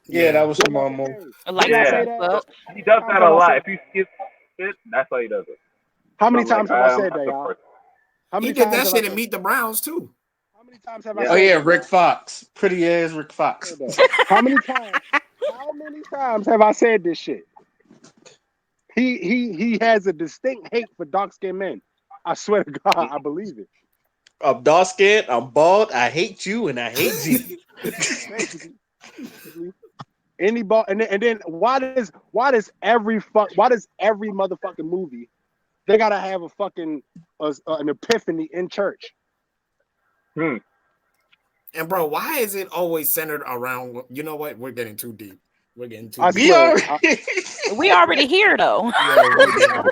[SPEAKER 2] Yeah, that
[SPEAKER 3] Yeah.
[SPEAKER 2] was
[SPEAKER 1] Didn't I,
[SPEAKER 2] Shimon.
[SPEAKER 1] hey,
[SPEAKER 5] Like
[SPEAKER 1] didn't I
[SPEAKER 5] that
[SPEAKER 1] say
[SPEAKER 7] Yeah,
[SPEAKER 5] as
[SPEAKER 1] that?
[SPEAKER 7] so
[SPEAKER 5] fuck.
[SPEAKER 7] he
[SPEAKER 1] How many
[SPEAKER 7] does
[SPEAKER 1] times
[SPEAKER 7] that a
[SPEAKER 1] have I
[SPEAKER 7] lot.
[SPEAKER 1] said
[SPEAKER 7] If
[SPEAKER 1] that?
[SPEAKER 7] you see his shit, that's how he does it.
[SPEAKER 1] How
[SPEAKER 7] So
[SPEAKER 1] many
[SPEAKER 7] I'm like,
[SPEAKER 1] times have I
[SPEAKER 7] I'm
[SPEAKER 1] said
[SPEAKER 7] not
[SPEAKER 1] that,
[SPEAKER 7] the
[SPEAKER 1] y'all?
[SPEAKER 7] person.
[SPEAKER 1] How
[SPEAKER 3] He
[SPEAKER 1] many
[SPEAKER 3] did
[SPEAKER 1] times
[SPEAKER 3] that
[SPEAKER 1] have I
[SPEAKER 3] shit in
[SPEAKER 1] said
[SPEAKER 3] Meet
[SPEAKER 1] that?
[SPEAKER 3] the Browns too.
[SPEAKER 1] How many times have I
[SPEAKER 7] Yeah.
[SPEAKER 2] Oh
[SPEAKER 1] said
[SPEAKER 2] yeah,
[SPEAKER 1] that,
[SPEAKER 2] Rick
[SPEAKER 1] y'all?
[SPEAKER 2] Fox. Pretty ass Rick
[SPEAKER 1] Said
[SPEAKER 2] Fox.
[SPEAKER 1] that. How many times? How many times have I said this shit? He has a distinct hate for dark skinned men. I swear to God, I believe it.
[SPEAKER 2] I'm dark skinned, I'm bald, I hate you, and I hate G.
[SPEAKER 1] Basically, basically. Any ball, and then why does every motherfucking movie they gotta have a fucking an epiphany in church?
[SPEAKER 7] Hmm.
[SPEAKER 3] And bro, why is it always centered around? You know what? We're getting too deep. We're getting too
[SPEAKER 1] I
[SPEAKER 3] deep.
[SPEAKER 2] We
[SPEAKER 1] swear.
[SPEAKER 2] already.
[SPEAKER 5] We already here though.
[SPEAKER 3] Yo,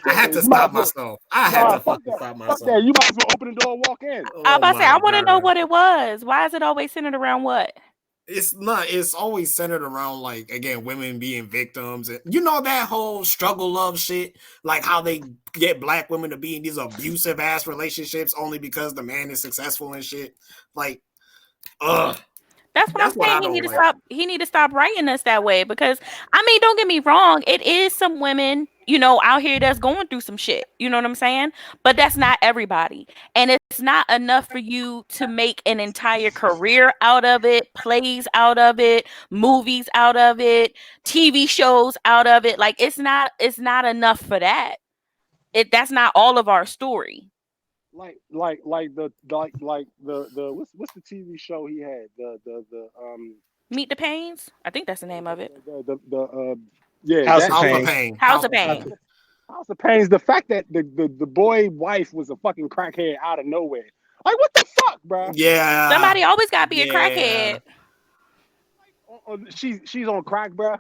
[SPEAKER 3] I had to
[SPEAKER 1] You might
[SPEAKER 3] stop
[SPEAKER 1] as well.
[SPEAKER 3] myself. I had
[SPEAKER 1] Nah,
[SPEAKER 3] to
[SPEAKER 1] fuck
[SPEAKER 3] fucking
[SPEAKER 1] that.
[SPEAKER 3] stop
[SPEAKER 1] Fuck
[SPEAKER 3] myself.
[SPEAKER 1] that. You might as well open the door and walk in.
[SPEAKER 5] I
[SPEAKER 3] Oh
[SPEAKER 5] about to say
[SPEAKER 3] my
[SPEAKER 5] I want to know
[SPEAKER 3] god.
[SPEAKER 5] what it was. Why is it always centered around what?
[SPEAKER 3] It's not. It's always centered around like again women being victims, and you know that whole struggle love shit, like how they get black women to be in these abusive ass relationships only because the man is successful and shit. Like, ugh.
[SPEAKER 5] That's what I'm
[SPEAKER 3] That's what
[SPEAKER 5] saying.
[SPEAKER 3] I
[SPEAKER 5] He
[SPEAKER 3] don't
[SPEAKER 5] need to
[SPEAKER 3] like.
[SPEAKER 5] stop. He need to stop writing us that way because I mean, don't get me wrong. It is some women, out here that's going through some shit. You know what I'm saying? But that's not everybody, and it's not enough for you to make an entire career out of it, plays out of it, movies out of it, TV shows out of it. Like it's not. It's not enough for that. That's not all of our story.
[SPEAKER 1] Like the what's the TV show he had
[SPEAKER 5] Meet the Pains. I think that's the name of it.
[SPEAKER 1] yeah,
[SPEAKER 2] House
[SPEAKER 1] that
[SPEAKER 2] of
[SPEAKER 3] House
[SPEAKER 1] shit.
[SPEAKER 3] of
[SPEAKER 2] Pain.
[SPEAKER 3] Pain.
[SPEAKER 5] House of
[SPEAKER 1] House
[SPEAKER 5] Pain.
[SPEAKER 1] of, House of Pains. The fact that the boy wife was a fucking crackhead out of nowhere. Like what the fuck, bro?
[SPEAKER 3] Yeah.
[SPEAKER 5] Somebody always got to be a
[SPEAKER 3] Yeah.
[SPEAKER 5] crackhead.
[SPEAKER 1] She's on crack, bro.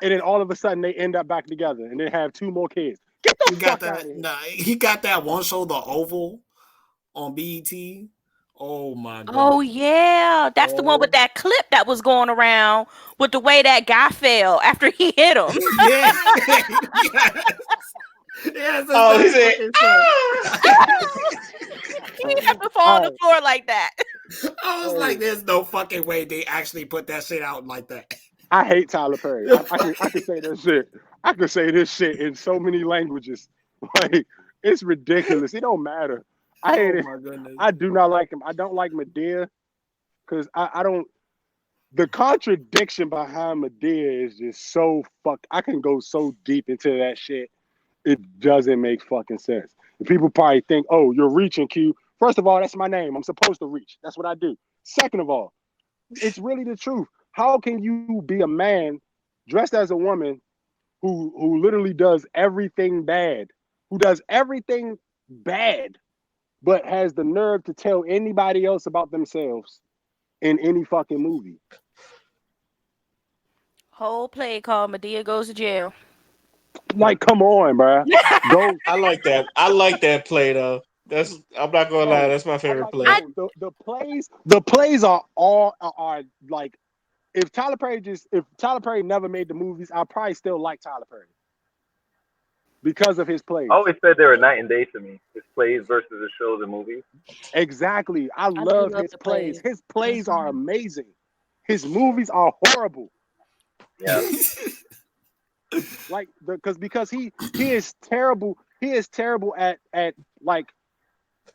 [SPEAKER 1] And then all of a sudden they end up back together and they have two more kids. Get the
[SPEAKER 3] He got
[SPEAKER 1] fuck out of
[SPEAKER 3] that.
[SPEAKER 1] here.
[SPEAKER 3] Nah, he got that one show, The Oval, on BET. Oh my
[SPEAKER 5] Oh
[SPEAKER 3] goodness.
[SPEAKER 5] yeah, that's the one with
[SPEAKER 1] Oh,
[SPEAKER 5] that clip that was going around with the way that guy fell after he hit him.
[SPEAKER 3] Yeah. Yes. Yes, that's
[SPEAKER 2] Oh, he
[SPEAKER 3] that
[SPEAKER 2] said,
[SPEAKER 3] fucking show.
[SPEAKER 5] He didn't have to fall on the
[SPEAKER 1] Alright,
[SPEAKER 5] floor like that.
[SPEAKER 3] I was like,
[SPEAKER 1] hey,
[SPEAKER 3] there's no fucking way they actually put that shit out like that.
[SPEAKER 1] I hate Tyler Perry. I can say that shit. I could say this shit in so many languages. Like it's ridiculous. It don't matter. I hate
[SPEAKER 3] Oh
[SPEAKER 1] it.
[SPEAKER 3] my goodness.
[SPEAKER 1] I do not like him. I don't like Medea because I don't. The contradiction behind Medea is just so fuck. I can go so deep into that shit. It doesn't make fucking sense. And people probably think, oh, you're reaching, Q. First of all, that's my name. I'm supposed to reach. That's what I do. Second of all, it's really the truth. How can you be a man dressed as a woman who literally does everything bad, who does everything bad, but has the nerve to tell anybody else about themselves in any fucking movie?
[SPEAKER 5] Whole play called Medea Goes to Jail.
[SPEAKER 1] Like, come on, bruh. Go,
[SPEAKER 2] I like that. I like that play though. I'm not gonna lie,
[SPEAKER 1] yo.
[SPEAKER 2] that's my
[SPEAKER 1] I
[SPEAKER 2] favorite
[SPEAKER 1] like
[SPEAKER 2] play.
[SPEAKER 5] I
[SPEAKER 1] yo. The plays are like if Tyler Perry never made the movies, I probably still like Tyler Perry because of his plays.
[SPEAKER 7] I always said they were night and day to me. His plays versus his shows and movies.
[SPEAKER 1] Exactly. I
[SPEAKER 5] I do
[SPEAKER 1] love
[SPEAKER 5] love
[SPEAKER 1] his
[SPEAKER 5] the
[SPEAKER 1] plays.
[SPEAKER 5] plays.
[SPEAKER 1] His plays are
[SPEAKER 5] Mhm.
[SPEAKER 1] amazing. His movies are horrible.
[SPEAKER 7] Yeah.
[SPEAKER 1] Like because he is terrible. He is terrible at like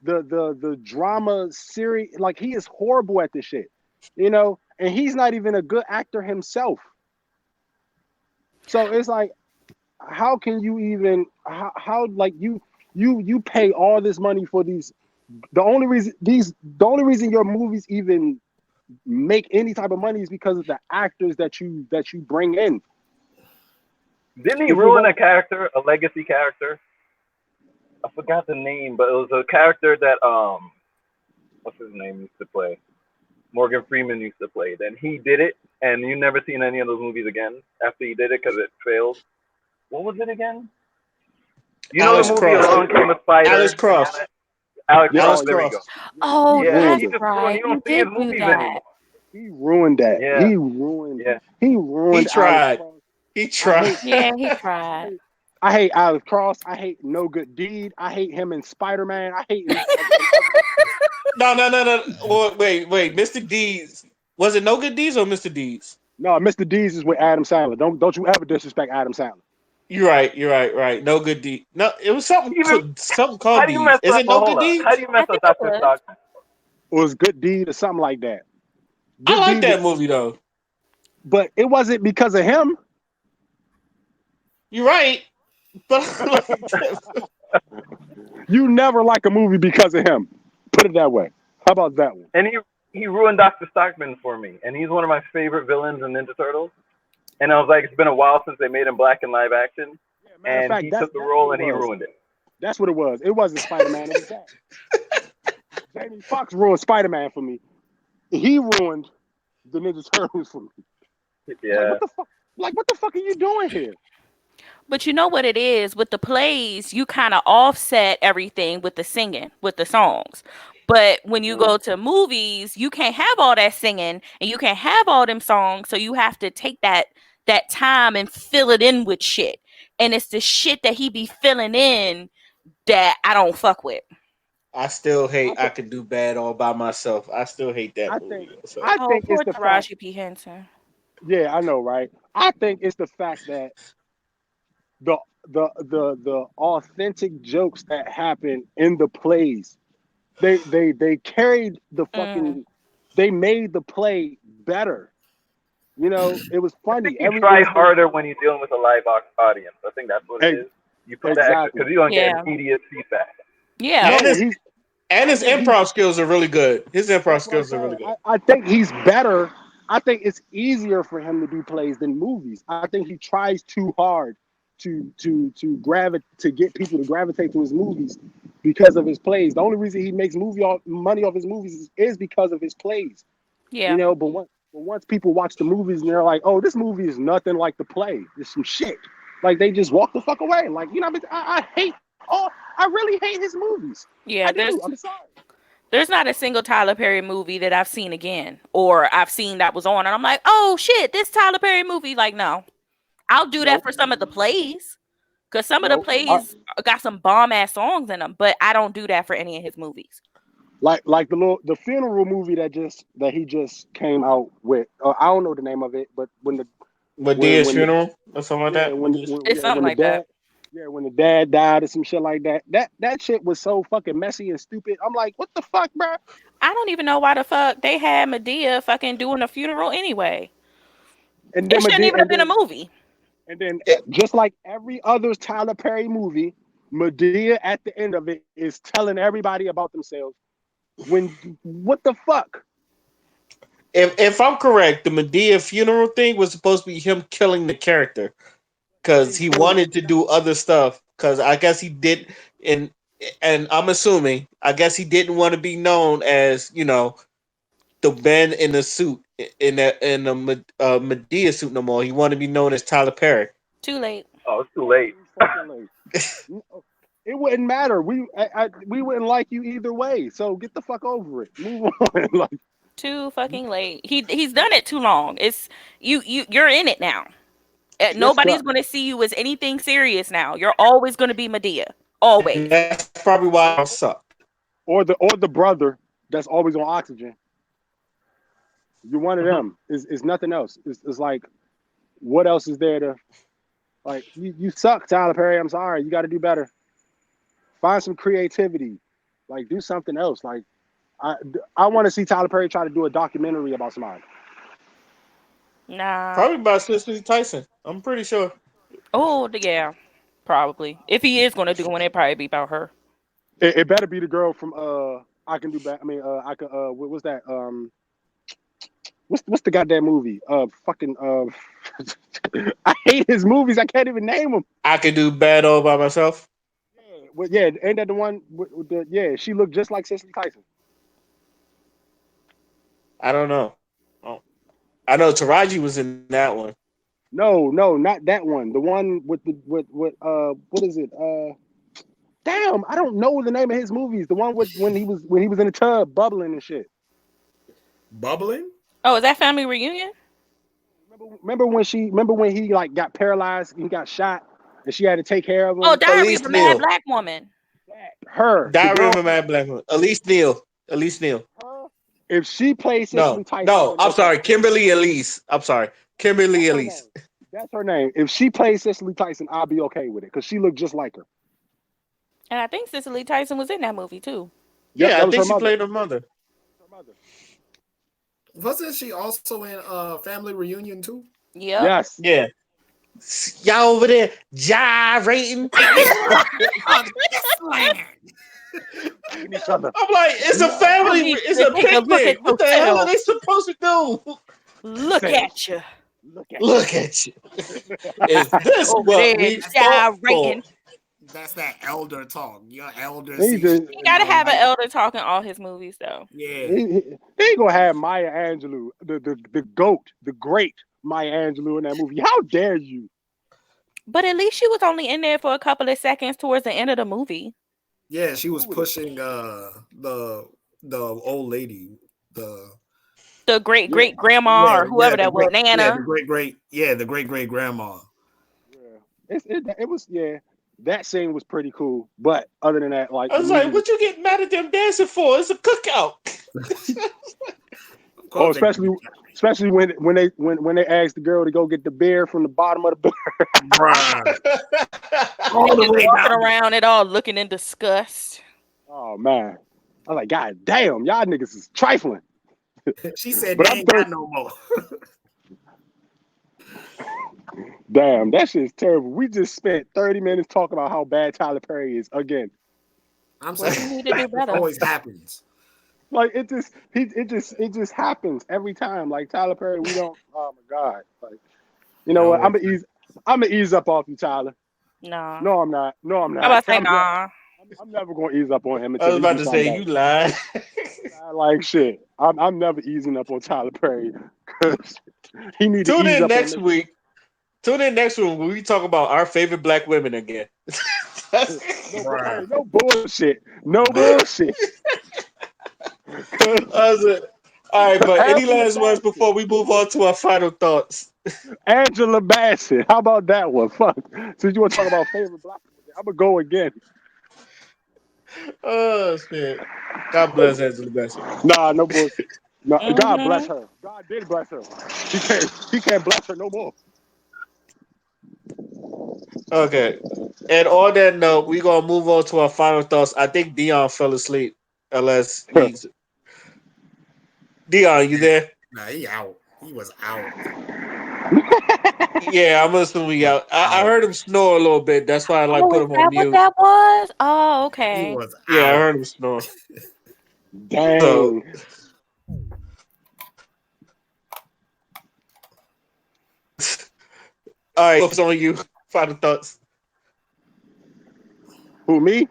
[SPEAKER 1] the drama series. Like he is horrible at this shit. And he's not even a good actor himself. So it's like, how can you even how like you pay all this money for these? The only reason your movies even make any type of money is because of the actors that you bring in.
[SPEAKER 7] Didn't he
[SPEAKER 1] If you're
[SPEAKER 7] ruin a
[SPEAKER 1] going,
[SPEAKER 7] character, a legacy character? I forgot the name, but it was a character that what's his name used to play? Morgan Freeman used to play. Then he did it, and you never seen any of those movies again after he did it because it failed. What was it again? You know the
[SPEAKER 2] Alex
[SPEAKER 7] movie
[SPEAKER 2] Cross.
[SPEAKER 7] Along Came a
[SPEAKER 2] Alex
[SPEAKER 7] Spider?
[SPEAKER 2] Cross.
[SPEAKER 7] Alex
[SPEAKER 1] yeah,
[SPEAKER 2] Alex
[SPEAKER 7] Cross.
[SPEAKER 1] oh
[SPEAKER 7] There
[SPEAKER 1] yeah,
[SPEAKER 7] we go.
[SPEAKER 2] Cross.
[SPEAKER 5] Oh,
[SPEAKER 1] he
[SPEAKER 7] Yeah,
[SPEAKER 1] ruined
[SPEAKER 7] he
[SPEAKER 5] that's
[SPEAKER 1] it.
[SPEAKER 7] just ruined.
[SPEAKER 5] right.
[SPEAKER 7] You
[SPEAKER 5] He
[SPEAKER 7] don't see his
[SPEAKER 5] did do
[SPEAKER 7] movies
[SPEAKER 5] that.
[SPEAKER 7] anymore.
[SPEAKER 1] He ruined that.
[SPEAKER 7] Yeah, yeah.
[SPEAKER 1] He
[SPEAKER 2] He
[SPEAKER 1] ruined Alex
[SPEAKER 2] tried.
[SPEAKER 1] Cross.
[SPEAKER 2] He
[SPEAKER 1] I
[SPEAKER 2] tried.
[SPEAKER 1] hate
[SPEAKER 5] Yeah, he
[SPEAKER 1] I
[SPEAKER 5] tried.
[SPEAKER 1] hate I hate Alex Cross. I hate No Good Deed. I hate him in Spider-Man. I hate him in every.
[SPEAKER 2] No. Wait. Mr. Deeds. Was it No Good Deeds or Mr. Deeds?
[SPEAKER 1] No, Mr. Deeds is with Adam Sandler. Don't you ever disrespect Adam Sandler.
[SPEAKER 2] You're right. No Good Deeds. No, it was
[SPEAKER 7] Even
[SPEAKER 2] something
[SPEAKER 7] how
[SPEAKER 2] called
[SPEAKER 7] do you
[SPEAKER 2] Deeds.
[SPEAKER 7] mess
[SPEAKER 2] Is
[SPEAKER 7] up?
[SPEAKER 2] it
[SPEAKER 7] Oh,
[SPEAKER 2] No
[SPEAKER 7] hold
[SPEAKER 2] Good
[SPEAKER 7] on. How
[SPEAKER 2] Deeds?
[SPEAKER 7] do you
[SPEAKER 5] I
[SPEAKER 7] mess up
[SPEAKER 5] think it
[SPEAKER 7] Dr.
[SPEAKER 5] was.
[SPEAKER 7] Stockton?
[SPEAKER 1] It was Good Deed or something like that.
[SPEAKER 2] I
[SPEAKER 1] Good
[SPEAKER 2] like
[SPEAKER 1] Deed was,
[SPEAKER 2] that movie though.
[SPEAKER 1] but it wasn't because of him.
[SPEAKER 2] You're right. But I like that.
[SPEAKER 1] You never like a movie because of him. Put it that way. How about that one?
[SPEAKER 7] And he ruined Dr. Stockman for me, and he's one of my favorite villains in Ninja Turtles. And I was like, it's been a while since they made him black in live action,
[SPEAKER 1] Yeah, matter of
[SPEAKER 7] and
[SPEAKER 1] fact,
[SPEAKER 7] he
[SPEAKER 1] that's
[SPEAKER 7] took the
[SPEAKER 1] that's what
[SPEAKER 7] role
[SPEAKER 1] it
[SPEAKER 7] and he
[SPEAKER 1] was.
[SPEAKER 7] ruined it.
[SPEAKER 1] That's what it was. It wasn't Spider-Man. It was that. Jamie Foxx ruined Spider-Man for me. He ruined the Ninja Turtles for me.
[SPEAKER 7] Yeah.
[SPEAKER 1] what the fuck? Like, what the fuck are you doing here?
[SPEAKER 5] But you know what it is with the plays, you kind of offset everything with the singing, with the songs. But when you go to movies, you can't have all that singing and you can't have all them songs, so you have to take that time and fill it in with shit. And it's the shit that he be filling in that I don't fuck with.
[SPEAKER 2] I still
[SPEAKER 1] I
[SPEAKER 2] hate I
[SPEAKER 1] think,
[SPEAKER 2] Could Do Bad All By Myself. I still hate
[SPEAKER 1] I
[SPEAKER 2] that
[SPEAKER 1] think,
[SPEAKER 2] movie. So
[SPEAKER 1] I
[SPEAKER 5] Oh,
[SPEAKER 1] think it's
[SPEAKER 5] poor
[SPEAKER 1] the fact.
[SPEAKER 5] Taraji P. Henson.
[SPEAKER 1] Yeah, I know, right? I think it's the fact that the the authentic jokes that happen in the plays, they carried the
[SPEAKER 5] Mm.
[SPEAKER 1] fucking, they made the play better. You know, it was
[SPEAKER 7] I think
[SPEAKER 1] funny.
[SPEAKER 7] you
[SPEAKER 1] It
[SPEAKER 7] try
[SPEAKER 1] was
[SPEAKER 7] harder when you're dealing with a live audience. I think that's what it
[SPEAKER 1] ex-
[SPEAKER 7] is. You put the extra
[SPEAKER 1] exactly.
[SPEAKER 7] because you're gonna get
[SPEAKER 5] Yeah.
[SPEAKER 7] immediate feedback.
[SPEAKER 5] Yeah.
[SPEAKER 2] and
[SPEAKER 1] No,
[SPEAKER 2] his
[SPEAKER 1] he's.
[SPEAKER 2] and
[SPEAKER 1] I
[SPEAKER 2] his
[SPEAKER 1] think he's.
[SPEAKER 2] improv skills are really good. His improv
[SPEAKER 1] That's what I'm
[SPEAKER 2] skills are really
[SPEAKER 1] saying.
[SPEAKER 2] good.
[SPEAKER 1] I think he's better. I think it's easier for him to do plays than movies. I think he tries too hard to get people to gravitate to his movies because of his plays. The only reason he makes money off his movies is because of his plays. You
[SPEAKER 5] Yeah.
[SPEAKER 1] know, but once people watch the movies and they're like, "Oh, this movie is nothing like the play. It's some shit." Like they just walk the fuck away. Like you know, I hate all. I really hate his movies. I
[SPEAKER 5] Yeah.
[SPEAKER 1] do. I'm
[SPEAKER 5] There's
[SPEAKER 1] sorry.
[SPEAKER 5] there's not a single Tyler Perry movie that I've seen again or I've seen that was on and I'm like, oh shit, this Tyler Perry movie. Like, no. I'll do that
[SPEAKER 1] Nope.
[SPEAKER 5] for some of the plays. Because some of the
[SPEAKER 1] Nope.
[SPEAKER 5] plays got some bomb ass songs in them, but I don't do that for any of his movies.
[SPEAKER 1] Like the funeral movie that he just came out with. I don't know the name of it, but
[SPEAKER 2] Medea's
[SPEAKER 1] when the
[SPEAKER 2] funeral or something like
[SPEAKER 1] yeah
[SPEAKER 2] that.
[SPEAKER 1] when
[SPEAKER 2] Medea's.
[SPEAKER 5] It's something
[SPEAKER 1] when the
[SPEAKER 5] like that.
[SPEAKER 1] dad when the dad died or some shit like that. That shit was so fucking messy and stupid. I'm like, what the fuck, bro?
[SPEAKER 5] I don't even know why the fuck they had Medea fucking doing a funeral anyway.
[SPEAKER 1] And
[SPEAKER 5] It
[SPEAKER 1] then
[SPEAKER 5] shouldn't
[SPEAKER 1] Madea,
[SPEAKER 5] even have been a movie.
[SPEAKER 1] and then
[SPEAKER 2] It,
[SPEAKER 1] just like every other Tyler Perry movie, Medea at the end of it is telling everybody about themselves. When what the fuck?
[SPEAKER 2] if I'm correct, the Medea funeral thing was supposed to be him killing the character because he
[SPEAKER 1] Exactly.
[SPEAKER 2] wanted to do other stuff. Because I guess he did, and and I'm assuming, I guess he didn't want to be known as the man in the suit in the Medea suit no more. He wanted to be known as Tyler Perry.
[SPEAKER 5] Too late.
[SPEAKER 7] Oh, it's too late.
[SPEAKER 1] Too fucking late. No, it wouldn't matter. We wouldn't like you either way. So get the fuck over it. Move on. Like
[SPEAKER 5] Too fucking late. He's done it too long. It's you're in it now.
[SPEAKER 1] just
[SPEAKER 5] Nobody's going to see you as anything serious now. You're always going to be Medea. Always.
[SPEAKER 2] And that's probably why I suck.
[SPEAKER 1] or the brother that's always on oxygen. You're one of them. Is nothing else. It's like what else is there to like? You suck, Tyler Perry. I'm sorry. You got to do better. Find some creativity. Like do something else. Like I I want to see Tyler Perry try to do a documentary about somebody.
[SPEAKER 5] Nah.
[SPEAKER 2] Probably by Cicely Tyson. I'm pretty sure.
[SPEAKER 5] Oh, yeah. Probably. If he is going to do one, it probably be about her.
[SPEAKER 1] It better be the girl from I can do bad. I mean I can what's that what's the goddamn movie fucking I hate his movies. I can't even name them.
[SPEAKER 2] I could do bad all by myself.
[SPEAKER 1] Yeah, well, yeah, ain't that the one with the yeah? She looked just like Cicely Tyson.
[SPEAKER 2] I don't know. Oh, I know Taraji was in that one.
[SPEAKER 1] No, no, not that one. The one with the with what is it? Damn, I don't know the name of his movies. The one with when he was in the tub bubbling and shit.
[SPEAKER 3] Bubbling?
[SPEAKER 5] Oh, is that Family Reunion?
[SPEAKER 1] Remember when he like got paralyzed, he got shot, and she had to take care of
[SPEAKER 5] Oh,
[SPEAKER 1] him.
[SPEAKER 5] Diary of
[SPEAKER 2] Elise
[SPEAKER 5] a Mad
[SPEAKER 2] Neal.
[SPEAKER 5] Black Woman.
[SPEAKER 1] The
[SPEAKER 2] Diary
[SPEAKER 1] girl,
[SPEAKER 2] of a Mad Black Woman. Elise Neal. Elise Neal.
[SPEAKER 1] her, if she plays Cicely
[SPEAKER 2] No,
[SPEAKER 1] Tyson,
[SPEAKER 2] no.
[SPEAKER 1] I'm
[SPEAKER 2] I'm
[SPEAKER 1] okay.
[SPEAKER 2] sorry. Kimberly Elise. I'm sorry. Kimberly
[SPEAKER 1] That's her
[SPEAKER 2] Elise.
[SPEAKER 1] name. That's her name. If she plays Cicely Tyson, I'll be okay with it because she looked just like her.
[SPEAKER 5] And I think Cicely Tyson was in that movie too.
[SPEAKER 1] Yep,
[SPEAKER 2] Yeah,
[SPEAKER 1] that
[SPEAKER 2] I
[SPEAKER 1] was
[SPEAKER 2] think
[SPEAKER 1] her
[SPEAKER 2] she
[SPEAKER 1] mother.
[SPEAKER 2] played her mother.
[SPEAKER 1] Her mother.
[SPEAKER 3] Wasn't she also in Family Reunion too?
[SPEAKER 5] Yep.
[SPEAKER 1] Yes.
[SPEAKER 2] Yeah. Y'all over there gyrating.
[SPEAKER 3] This land.
[SPEAKER 1] Each other.
[SPEAKER 2] I'm like, it's a
[SPEAKER 1] No.
[SPEAKER 5] I
[SPEAKER 2] family.
[SPEAKER 5] need
[SPEAKER 2] It's
[SPEAKER 5] you
[SPEAKER 2] a
[SPEAKER 5] to take a look at
[SPEAKER 2] picnic. What the hell are
[SPEAKER 5] yourself.
[SPEAKER 2] they supposed to do?
[SPEAKER 5] Look
[SPEAKER 1] Say,
[SPEAKER 5] at you.
[SPEAKER 1] look at
[SPEAKER 2] Look at you. Is this
[SPEAKER 5] Over
[SPEAKER 2] what
[SPEAKER 5] there
[SPEAKER 2] we fought for?
[SPEAKER 5] gyrating.
[SPEAKER 3] That's that elder talk. Your elder
[SPEAKER 1] he
[SPEAKER 3] see
[SPEAKER 1] just
[SPEAKER 3] shit
[SPEAKER 5] He
[SPEAKER 3] you
[SPEAKER 5] gotta
[SPEAKER 3] don't
[SPEAKER 5] have an
[SPEAKER 3] like.
[SPEAKER 5] elder talk in all his movies though.
[SPEAKER 3] Yeah.
[SPEAKER 1] he ain't gonna have Maya Angelou, the goat, the great Maya Angelou in that movie. How dare you?
[SPEAKER 5] But at least she was only in there for a couple of seconds towards the end of the movie.
[SPEAKER 3] Yeah, she was
[SPEAKER 1] Who would have?
[SPEAKER 3] pushing the old lady, the
[SPEAKER 5] The great
[SPEAKER 1] Yeah,
[SPEAKER 5] great grandma
[SPEAKER 3] yeah,
[SPEAKER 5] or whoever that was,
[SPEAKER 3] the
[SPEAKER 5] Nana.
[SPEAKER 3] great great grandma.
[SPEAKER 1] yeah. It was yeah. That scene was pretty cool, but other than that, like
[SPEAKER 2] I
[SPEAKER 1] the
[SPEAKER 2] was
[SPEAKER 1] movie
[SPEAKER 2] like,
[SPEAKER 1] was.
[SPEAKER 2] what you getting mad at them dancing for? It's a cookout.
[SPEAKER 3] Of
[SPEAKER 1] Oh,
[SPEAKER 3] course they did.
[SPEAKER 1] especially when they asked the girl to go get the beer from the bottom of the
[SPEAKER 3] Bruh.
[SPEAKER 5] They
[SPEAKER 3] All the
[SPEAKER 5] just
[SPEAKER 3] way
[SPEAKER 5] walking
[SPEAKER 3] down.
[SPEAKER 5] around it all looking in disgust.
[SPEAKER 1] Oh man, I was like, God damn, y'all niggas is trifling.
[SPEAKER 3] She said
[SPEAKER 1] But
[SPEAKER 3] they
[SPEAKER 1] I'm
[SPEAKER 3] ain't
[SPEAKER 1] third.
[SPEAKER 3] got no more.
[SPEAKER 1] Damn, that shit is terrible. We just spent 30 minutes talking about how bad Tyler Perry is again.
[SPEAKER 3] I'm
[SPEAKER 5] Well,
[SPEAKER 3] saying
[SPEAKER 5] he need to do
[SPEAKER 3] it
[SPEAKER 5] better.
[SPEAKER 3] always happens.
[SPEAKER 1] Like it just happens every time. Like Tyler Perry, we don't. Oh my god. Like you
[SPEAKER 3] It
[SPEAKER 1] know what?
[SPEAKER 3] always
[SPEAKER 1] I'm gonna ease up off you, Tyler.
[SPEAKER 5] Nah.
[SPEAKER 1] No, I'm not. No, I'm
[SPEAKER 5] I
[SPEAKER 1] not.
[SPEAKER 5] about to say
[SPEAKER 1] I'm
[SPEAKER 5] nah.
[SPEAKER 1] never gonna ease up on him
[SPEAKER 2] I
[SPEAKER 1] until
[SPEAKER 2] was
[SPEAKER 1] he
[SPEAKER 2] about
[SPEAKER 1] do
[SPEAKER 2] to
[SPEAKER 1] something
[SPEAKER 2] say you
[SPEAKER 1] better.
[SPEAKER 2] lied.
[SPEAKER 1] Like shit. I'm never easing up on Tyler Perry because he need to
[SPEAKER 2] Tune
[SPEAKER 1] ease
[SPEAKER 2] in
[SPEAKER 1] up on
[SPEAKER 2] next
[SPEAKER 1] this.
[SPEAKER 2] week. Tune in next week when we talk about our favorite black women again.
[SPEAKER 1] No,
[SPEAKER 3] Bruh.
[SPEAKER 1] hey, no bullshit. No bullshit.
[SPEAKER 2] All right, but any
[SPEAKER 1] Angela
[SPEAKER 2] last words
[SPEAKER 1] Bassett.
[SPEAKER 2] before we move on to our final thoughts?
[SPEAKER 1] Angela Bassett. How about that one? Fuck. Since you want to talk about favorite black women, I'm gonna go again.
[SPEAKER 2] Oh shit! God bless Angela Bassett.
[SPEAKER 1] Nah, no bullshit. No, God bless
[SPEAKER 5] Mm-hmm.
[SPEAKER 1] her. God did bless her. He can't bless her no more.
[SPEAKER 2] Okay. And on that note, we gonna move on to our final thoughts. I think Dion fell asleep, unless he's Dion. You there?
[SPEAKER 3] Nah, he out. He was out.
[SPEAKER 2] Yeah, I'm assuming
[SPEAKER 3] Was
[SPEAKER 2] out. I
[SPEAKER 3] out.
[SPEAKER 2] heard him snore a little bit. That's why I like
[SPEAKER 5] Oh,
[SPEAKER 2] put
[SPEAKER 5] is
[SPEAKER 2] him on
[SPEAKER 5] that what
[SPEAKER 2] mute.
[SPEAKER 5] that was? Oh,
[SPEAKER 3] He
[SPEAKER 5] okay.
[SPEAKER 3] was
[SPEAKER 2] Yeah, I
[SPEAKER 3] out.
[SPEAKER 2] heard him snore. So,
[SPEAKER 1] Dang.
[SPEAKER 2] all right, what's on you? Final thoughts.
[SPEAKER 1] Who me?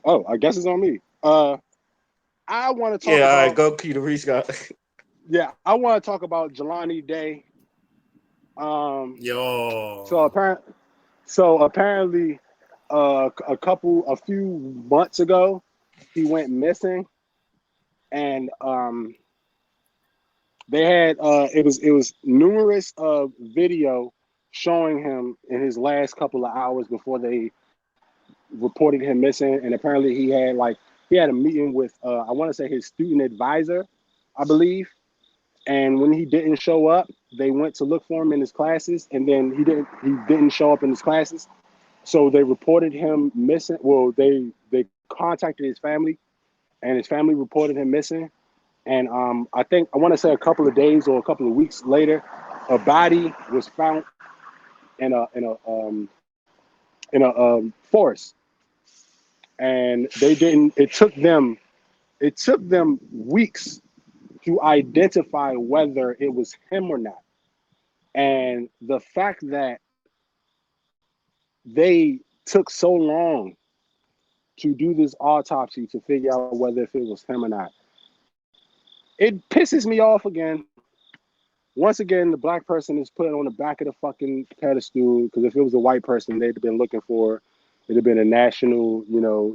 [SPEAKER 1] Oh, I guess it's on me. I want to talk
[SPEAKER 2] Yeah, all right,
[SPEAKER 1] about
[SPEAKER 2] go Peter Reese got.
[SPEAKER 1] yeah, I want to talk about Jelani Day. Um, so
[SPEAKER 3] Yo.
[SPEAKER 1] apparent, apparently, a few months ago, he went missing, and they had it was numerous video showing him in his last couple of hours before they reported him missing, and apparently he had a meeting with I want to say his student advisor, I believe, and when he didn't show up, they went to look for him in his classes, and then he didn't show up in his classes, so they reported him missing. Well, they contacted his family, and his family reported him missing. And I think I want to say a couple of days or a couple of weeks later, a body was found in a forest, and they didn't. It took them weeks to identify whether it was him or not. And the fact that they took so long to do this autopsy to figure out whether if it was him or not, it pisses me off again. Once again, the black person is put on the back of the fucking pedestal because if it was a white person, they'd have been looking for, it'd have been a national,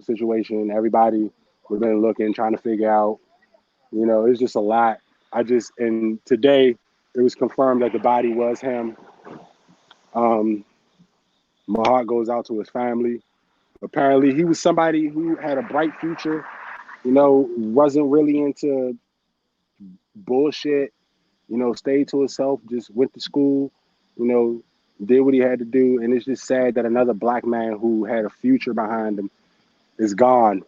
[SPEAKER 1] situation. Everybody would have been looking, trying to figure out, it's just a lot. And today it was confirmed that the body was him. Um, my heart goes out to his family. Apparently, he was somebody who had a bright future, wasn't really into bullshit, stayed to himself, just went to school, you know, did what he had to do. And it's just sad that another black man who had a future behind him is gone.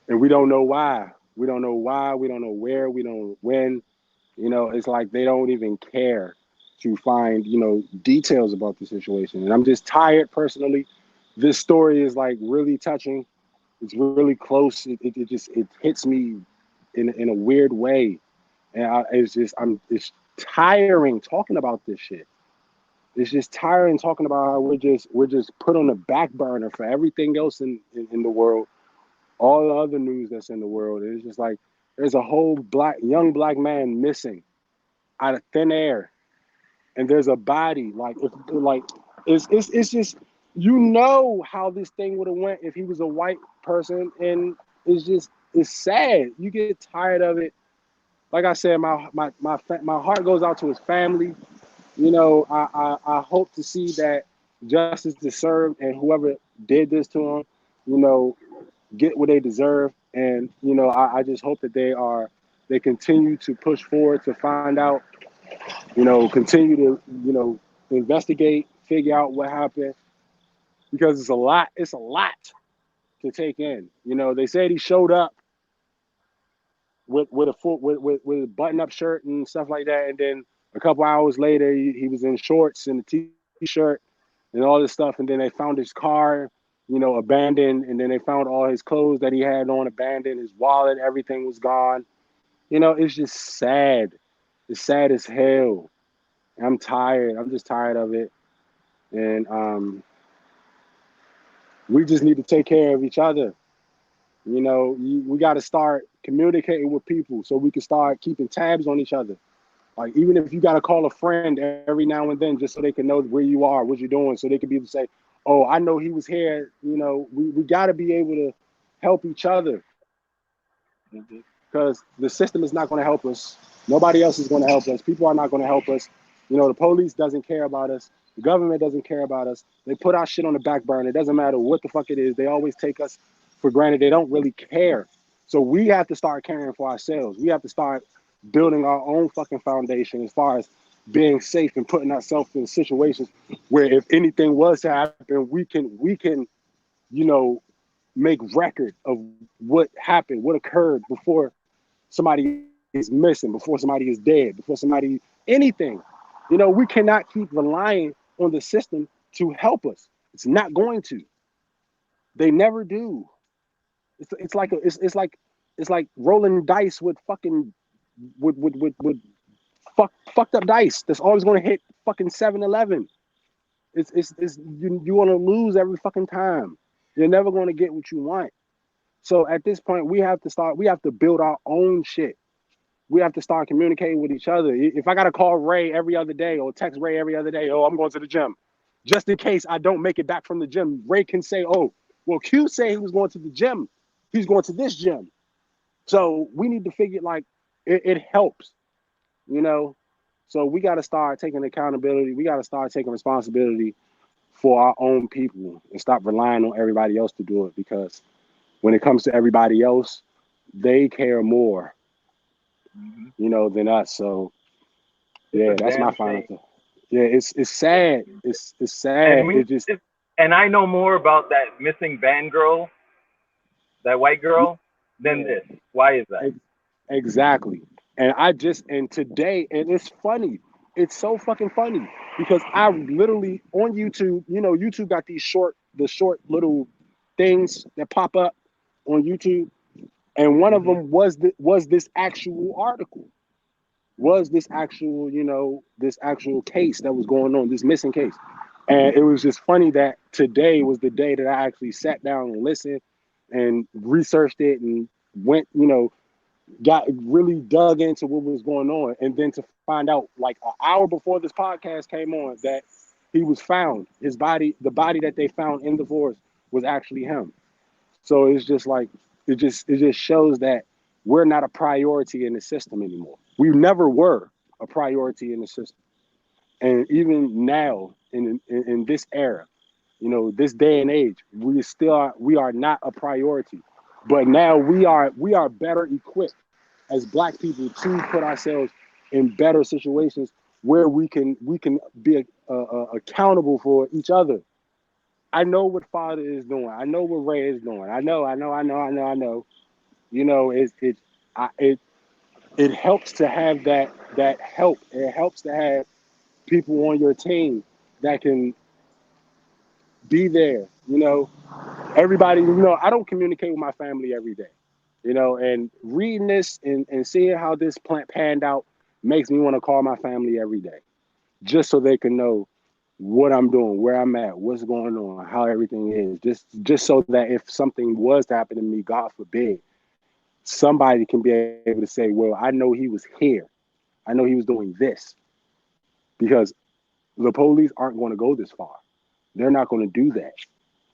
[SPEAKER 1] And we don't know why. We don't know why. We don't know where. We don't know when. It's like they don't even care to find, details about the situation. And I'm just tired personally. This story is like really touching. It's really close. It hits me in a weird way. And it's tiring talking about this shit. It's just tiring talking about how we're just put on the back burner for everything else in the world, all the other news that's in the world. And it's just like There's a whole young black man missing out of thin air, and there's a body. It's just, you know how this thing would have went if he was a white person, and it's sad. You get tired of it. Like I said, my heart goes out to his family. You know, I hope to see that justice is served, and whoever did this to him, you know, get what they deserve. And you know, I just hope that they continue to push forward to find out, you know, continue to, you know, investigate, figure out what happened, because it's a lot to take in. You know, they said he showed up with a button up shirt and stuff like that, and then a couple hours later he was in shorts and a t-shirt and all this stuff, and then they found his car, you know, abandoned, and then they found all his clothes that he had on abandoned, his wallet, everything was gone. You know, it's just sad. It's sad as hell. I'm tired. I'm just tired of it. And we just need to take care of each other. You know, we got to start communicating with people so we can start keeping tabs on each other. Like, even if you got to call a friend every now and then just so they can know where you are, what you're doing, so they can be able to say, oh, I know he was here. You know, we got to be able to help each other, because the system is not going to help us. Nobody else is going to help us. People are not going to help us. You know, the police doesn't care about us. The government doesn't care about us. They put our shit on the back burner. It doesn't matter what the fuck it is. They always take us for granted. They don't really care. So we have to start caring for ourselves. We have to start building our own fucking foundation as far as being safe and putting ourselves in situations where if anything was to happen, we can, you know, make record of what happened, what occurred before somebody is missing, before somebody is dead, before somebody, anything. You know, we cannot keep relying on the system to help us. It's not going to. They never do. It's like rolling dice with fucking with fucked up dice. That's always going to hit fucking 7-11. It's you want to lose every fucking time. You're never going to get what you want. So at this point, we have to build our own shit. We have to start communicating with each other. If I got to call Ray every other day or text Ray every other day, oh, I'm going to the gym, just in case I don't make it back from the gym, Ray can say, oh, well, Q said he was going to the gym. He's going to this gym. So we need to figure, like, it helps, you know? So we got to start taking accountability. We got to start taking responsibility for our own people and stop relying on everybody else to do it, because when it comes to everybody else, they care more, you know, than us. So yeah,
[SPEAKER 7] It's a
[SPEAKER 1] that's my
[SPEAKER 7] damn
[SPEAKER 1] final
[SPEAKER 7] shame.
[SPEAKER 1] thing. Yeah, it's sad. It's sad.
[SPEAKER 7] And
[SPEAKER 1] It just
[SPEAKER 7] and I know more about that missing band girl, that white girl, than
[SPEAKER 1] yeah,
[SPEAKER 7] this. Why is that?
[SPEAKER 1] exactly. And today, and it's funny. It's so fucking funny because I literally on YouTube, you know, YouTube got the short little things that pop up on YouTube, and one of
[SPEAKER 7] Hmm.
[SPEAKER 1] them was this actual article, was this actual, you know, this actual case that was going on, this missing case. And it was just funny that today was the day that I actually sat down and listened and researched it and went, you know, got really dug into what was going on. And then to find out like an hour before this podcast came on that he was found, his body, the body that they found in the forest was actually him. So it's just like, it just shows that we're not a priority in the system anymore. We never were a priority in the system. And even now in this era, you know, this day and age, we are not a priority. But now we are better equipped as black people to put ourselves in better situations where we can be accountable for each other. I know what Father is doing. I know what Ray is doing. I know. You know, it helps to have that help. It helps to have people on your team that can be there. You know, everybody. You know, I don't communicate with my family every day. You know, and reading this and seeing how this plant panned out makes me want to call my family every day, just so they can know what I'm doing, where I'm at, what's going on, how everything is. Just so that if something was to happen to me, God forbid, somebody can be able to say, well, I know he was here. I know he was doing this, because the police aren't going to go this far. They're not going to do that.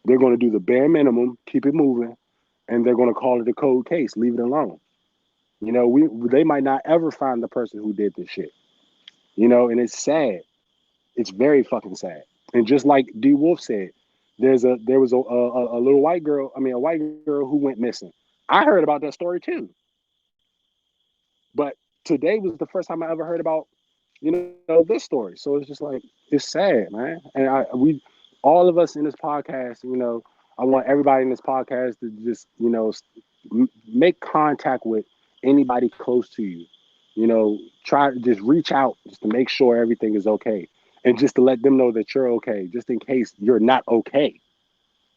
[SPEAKER 1] They're going to do the bare minimum, keep it moving, and they're going to call it a cold case, leave it alone. They might not ever find the person who did this shit. And it's sad. It's very fucking sad. And just like D Wolf said, there was a little white girl, a white girl who went missing. I heard about that story too. But today was the first time I ever heard about, this story. So it's just like, it's sad, man. And all of us in this podcast, I want everybody in this podcast to just, make contact with anybody close to you. Try to just reach out just to make sure everything is okay. And just to let them know that you're okay, just in case you're not okay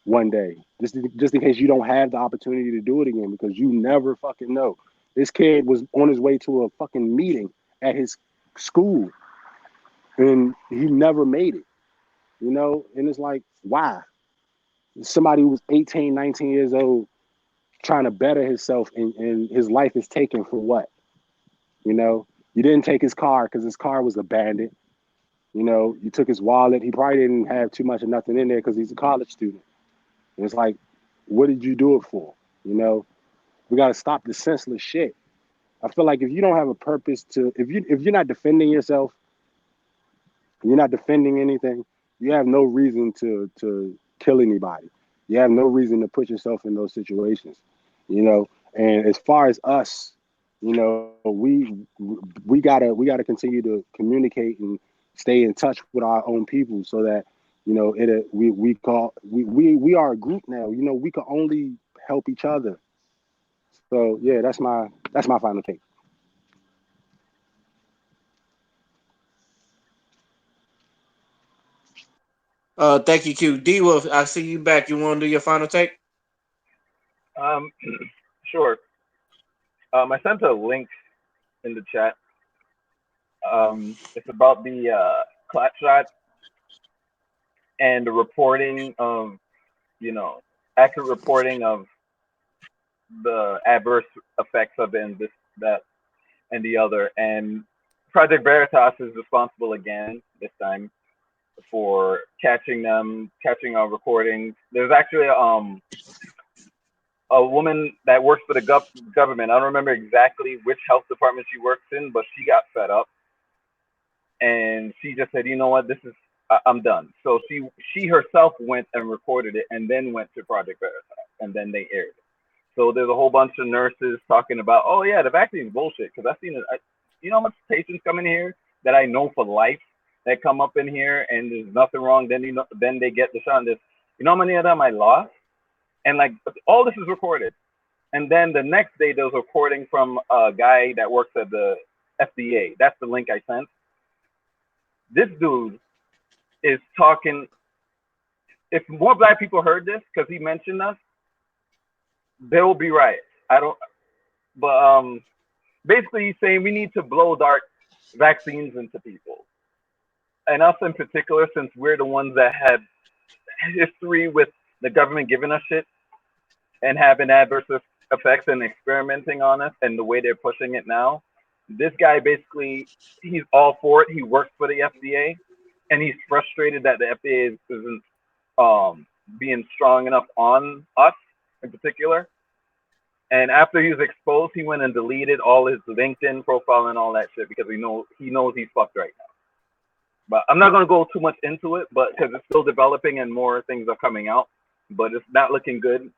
[SPEAKER 1] one day. Just in case you don't have the opportunity to do it again, because you never fucking know. This kid was on his way to a fucking meeting at his school, and he never made it, And it's like, why? Somebody who was 18, 19 years old trying to better himself, and his life is taken for what? You didn't take his car because his car was abandoned. You took his wallet. He probably didn't have too much of nothing in there because he's a college student. And it's like, what did you do it for? We got to stop the senseless shit. I feel like if you don't have a purpose if you're not defending yourself, you're not defending anything, you have no reason to kill anybody. You have no reason to put yourself in those situations. And as far as us, we gotta continue to communicate and stay in touch with our own people, so that we are a group now. We can only help each other. So yeah, that's my final take.
[SPEAKER 2] Thank you, Q. D Wolf, I see you back. You want to do your final take?
[SPEAKER 7] Um, sure. I sent a link in the chat. It's about the clap shot and the reporting of, you know, accurate reporting of the adverse effects of it, and this, that, and the other. And Project Veritas is responsible again this time for catching them, catching our recordings. There's actually a woman that works for the government. I don't remember exactly which health department she works in, but she got fed up and she just said, you know what, this is, I'm done. So she herself went and recorded it, and then went to Project Veritas, and then they aired it. So there's a whole bunch of nurses talking about, oh yeah, the vaccine's bullshit. Because I've seen it. You know how much patients come in here that I know for life that come up in here and there's nothing wrong. Then they get the shot. And this, you know how many of them I lost? And like all this is recorded. And then the next day there was a recording from a guy that works at the FDA. That's the link I sent. This dude is talking. If more black people heard this, because he mentioned us, there will be riots. I don't, but basically he's saying we need to blow dart vaccines into people, and us in particular, since we're the ones that had history with the government giving us shit and having adverse effects and experimenting on us, and the way they're pushing it now. This guy basically, he's all for it. He works for the FDA, and he's frustrated that the FDA isn't being strong enough on us in particular. And after he was exposed, he went and deleted all his LinkedIn profile and all that shit, because he knows he's fucked right now. But I'm not gonna go too much into it, but because it's still developing and more things are coming out, but it's not looking good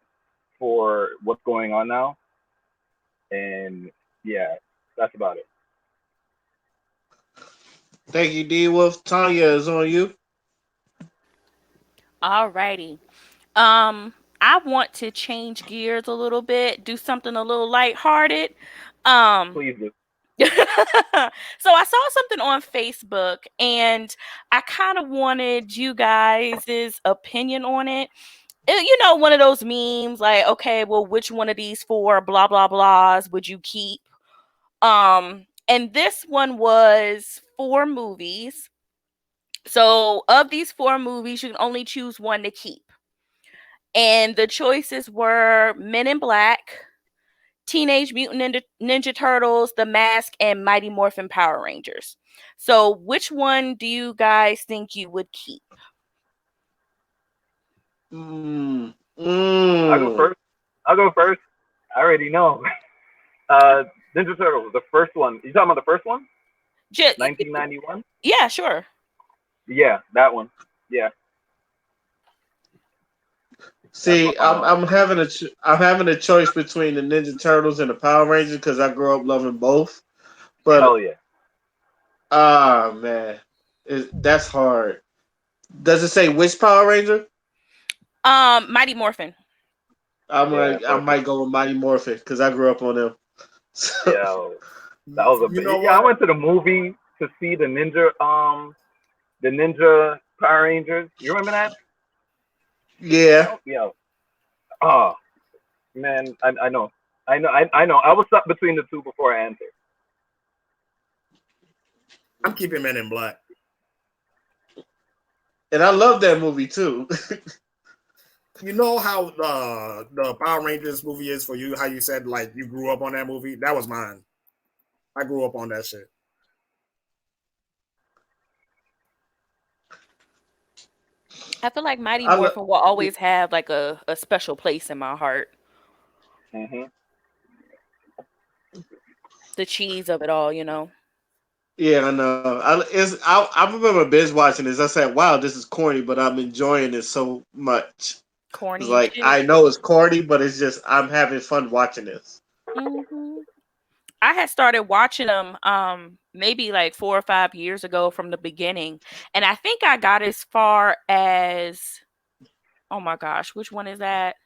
[SPEAKER 7] for what's going on now. And yeah, that's about it.
[SPEAKER 2] Thank you, D Wolf. Tanya is on you.
[SPEAKER 5] Alrighty. I want to change gears a little bit, do something a little lighthearted. Um,
[SPEAKER 7] Please do.
[SPEAKER 5] so I saw something on Facebook, and I kind of wanted you guys' opinion on it. One of those memes like, okay, well, which one of these four blah blah blahs would you keep? And this one was four movies. So of these four movies, you can only choose one to keep. And the choices were Men in Black, Teenage Mutant Ninja Turtles, The Mask, and Mighty Morphin Power Rangers. So, which one do you guys think you would keep?
[SPEAKER 2] Mm.
[SPEAKER 7] I'll go
[SPEAKER 2] Mm.
[SPEAKER 7] first. I'll go first. I already know. Ninja Turtles, the first one. You talking about the first one?
[SPEAKER 5] Just,
[SPEAKER 7] 1991?
[SPEAKER 5] yeah, sure.
[SPEAKER 7] Yeah, that one. Yeah, that's
[SPEAKER 2] See, I'm having a choice between the Ninja Turtles and the Power Rangers because I grew up loving both. But
[SPEAKER 7] hell yeah.
[SPEAKER 2] man, that's hard. Does it say which Power Ranger?
[SPEAKER 5] Mighty Morphin.
[SPEAKER 7] Yeah,
[SPEAKER 2] I
[SPEAKER 7] perfect.
[SPEAKER 2] might go with Mighty Morphin because I grew up on them. So,
[SPEAKER 7] Yeah, that was
[SPEAKER 3] You know
[SPEAKER 7] yeah. I
[SPEAKER 3] what?
[SPEAKER 7] went to the movie to see the Ninja Power Rangers. You remember that?
[SPEAKER 2] yeah.
[SPEAKER 7] Yeah. Oh man, I know, I know. I was stuck between the two before I answered.
[SPEAKER 3] I'm keeping Men in Black.
[SPEAKER 2] And I love that movie too.
[SPEAKER 3] You know how the Power Rangers movie is for you? How you said like you grew up on that movie? That was mine. I grew up on that shit.
[SPEAKER 5] I feel like Mighty
[SPEAKER 2] I love.
[SPEAKER 5] Morphin will always have like a special place in my heart.
[SPEAKER 7] Mhm.
[SPEAKER 5] The cheese of it all, you know.
[SPEAKER 2] Yeah, I know. I remember binge watching this. I said, "Wow, this is corny," but I'm enjoying it so much. It's
[SPEAKER 5] Corny as
[SPEAKER 2] like
[SPEAKER 5] shit.
[SPEAKER 2] I know it's corny, but it's just I'm having fun watching this.
[SPEAKER 5] Hmm. I had started watching them maybe like 4 or 5 years ago from the beginning. And I think I got as far as, oh my gosh, which one is that?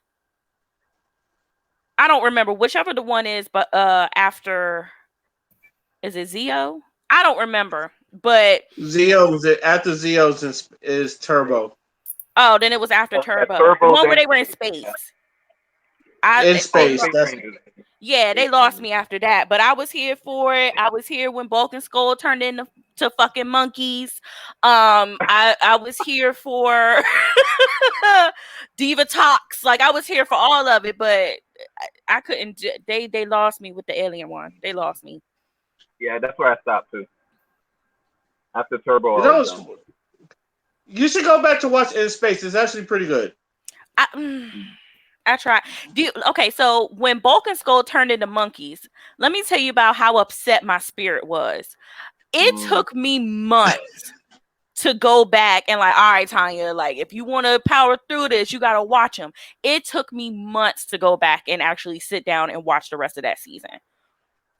[SPEAKER 5] I don't remember whichever the one is, but after, is it Zio? I don't remember. But
[SPEAKER 2] Zio's after Zio's is Turbo
[SPEAKER 5] oh, then it was after
[SPEAKER 7] At
[SPEAKER 5] Turbo. The
[SPEAKER 7] Turbo,
[SPEAKER 5] one where
[SPEAKER 7] then
[SPEAKER 5] they were in
[SPEAKER 7] yeah.
[SPEAKER 5] space. I
[SPEAKER 2] in
[SPEAKER 5] they
[SPEAKER 7] Oh,
[SPEAKER 2] space.
[SPEAKER 7] Space
[SPEAKER 5] lost.
[SPEAKER 2] That's
[SPEAKER 7] Rangers.
[SPEAKER 5] Yeah, they
[SPEAKER 7] Space
[SPEAKER 5] lost
[SPEAKER 7] Rangers.
[SPEAKER 5] me after that, but I was here for it. I was here when Bulk and Skull turned into fucking monkeys. I was here for Diva Talks. Like I was here for all of it, but I couldn't. They lost me with the alien one. They lost me.
[SPEAKER 7] Yeah, that's where I stopped too. After Turbo,
[SPEAKER 2] you
[SPEAKER 7] I
[SPEAKER 2] know.
[SPEAKER 7] was done.
[SPEAKER 2] You should go back to watch In Space. It's actually pretty good.
[SPEAKER 5] I, I tried. Okay, so when Bulk and Skull turned into monkeys, let me tell you about how upset my spirit was. It
[SPEAKER 7] Mm.
[SPEAKER 5] took me months to go back and like, all right, Tanya, like if you want to power through this, you got to watch them. It took me months to go back and actually sit down and watch the rest of that season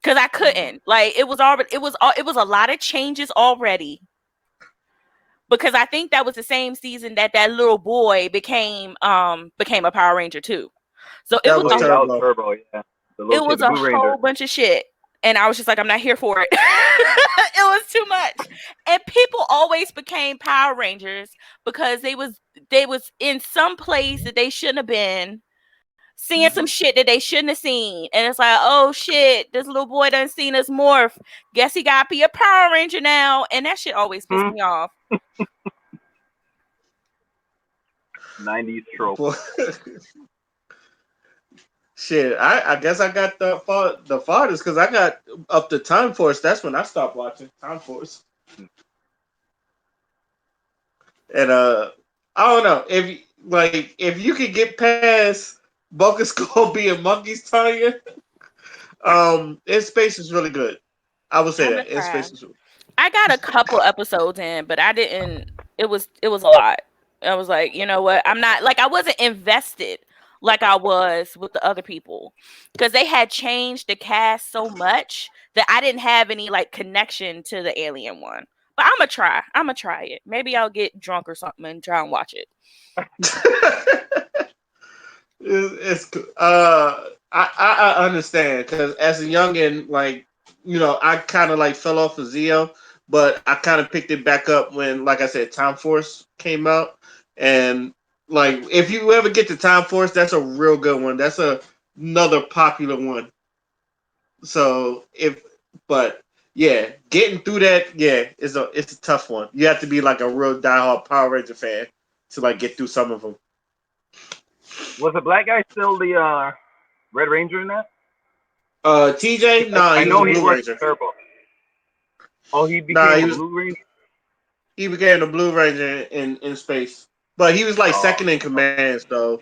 [SPEAKER 5] because I couldn't. Like it was a lot of changes already. Because I think that was the same season that that little boy became a Power Ranger too. So
[SPEAKER 2] That was
[SPEAKER 7] Oh yeah, that was
[SPEAKER 2] Turbo.
[SPEAKER 7] Turbo. Yeah, the little
[SPEAKER 5] it
[SPEAKER 7] kid,
[SPEAKER 5] was
[SPEAKER 7] the
[SPEAKER 5] a
[SPEAKER 7] Blue
[SPEAKER 5] whole
[SPEAKER 7] Ranger.
[SPEAKER 5] bunch of shit. And I was just like, I'm not here for it. It was too much. And people always became Power Rangers because they was in some place that they shouldn't have been, seeing some shit that they shouldn't have seen. And it's like, oh shit, this little boy done seen us morph. Guess he gotta be a Power Ranger now. And that shit always pissed
[SPEAKER 7] Hmm.
[SPEAKER 5] me off.
[SPEAKER 7] 90s trope.
[SPEAKER 2] Boy, shit, I guess I got the farthest because I got up to Time Force. That's when I stopped watching Time Force. And I don't know if you could get past Bogus Skull being monkeys, Tanya. In Space is really good. I would say
[SPEAKER 5] I'm gonna
[SPEAKER 2] that In
[SPEAKER 5] try.
[SPEAKER 2] Space is really
[SPEAKER 5] I got a couple episodes in, but I didn't. It was a lot. I was like, you know what? I'm not like I wasn't invested like I was with the other people because they had changed the cast so much that I didn't have any like connection to the alien one. But I'm gonna try. I'm gonna try it. Maybe I'll get drunk or something and try and watch it.
[SPEAKER 2] I understand because as a youngin, like I kind of like fell off of Zio, but I kind of picked it back up when, like I said, Time Force came out, and like if you ever get to Time Force, that's a real good one. That's another popular one. So but yeah, getting through that, yeah, it's a tough one. You have to be like a real diehard Power Ranger fan to like get through some of them.
[SPEAKER 7] Was the black guy still the Red Ranger in that?
[SPEAKER 2] TJ, nah,
[SPEAKER 7] I
[SPEAKER 2] he was a
[SPEAKER 7] know he
[SPEAKER 2] Blue
[SPEAKER 7] wasn't
[SPEAKER 2] Ranger.
[SPEAKER 7] Turbo. Oh, he
[SPEAKER 2] Nah,
[SPEAKER 7] became a Blue Ranger.
[SPEAKER 2] he became the Blue Ranger in space, but he was like
[SPEAKER 7] Oh,
[SPEAKER 2] second in command. So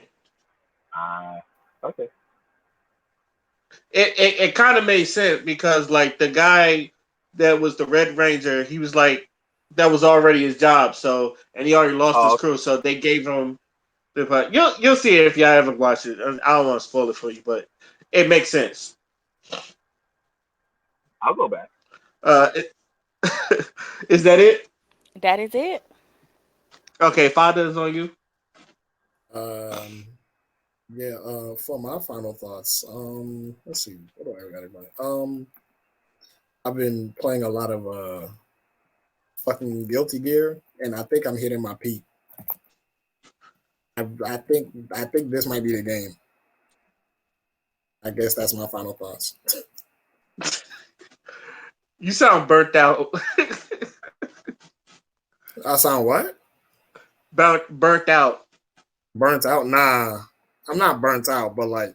[SPEAKER 7] okay.
[SPEAKER 2] it kind of made sense because like the guy that was the Red Ranger, he was like that was already his job. So and he already lost his
[SPEAKER 7] Oh,
[SPEAKER 2] crew, so they gave him. But you'll see it if y'all ever watch it. I don't want to spoil it for you, but it makes sense.
[SPEAKER 7] I'll go back.
[SPEAKER 2] It, is that it?
[SPEAKER 5] That is it.
[SPEAKER 2] Okay, Father is on you.
[SPEAKER 3] Um, yeah. For my final thoughts, let's see. What do I got in mind? I've been playing a lot of fucking Guilty Gear, and I think I'm hitting my peak. I think this might be the game. I guess that's my final thoughts.
[SPEAKER 2] You sound burnt out.
[SPEAKER 3] I sound what?
[SPEAKER 2] Burnt out.
[SPEAKER 3] Burnt out? Nah, I'm not burnt out, but like,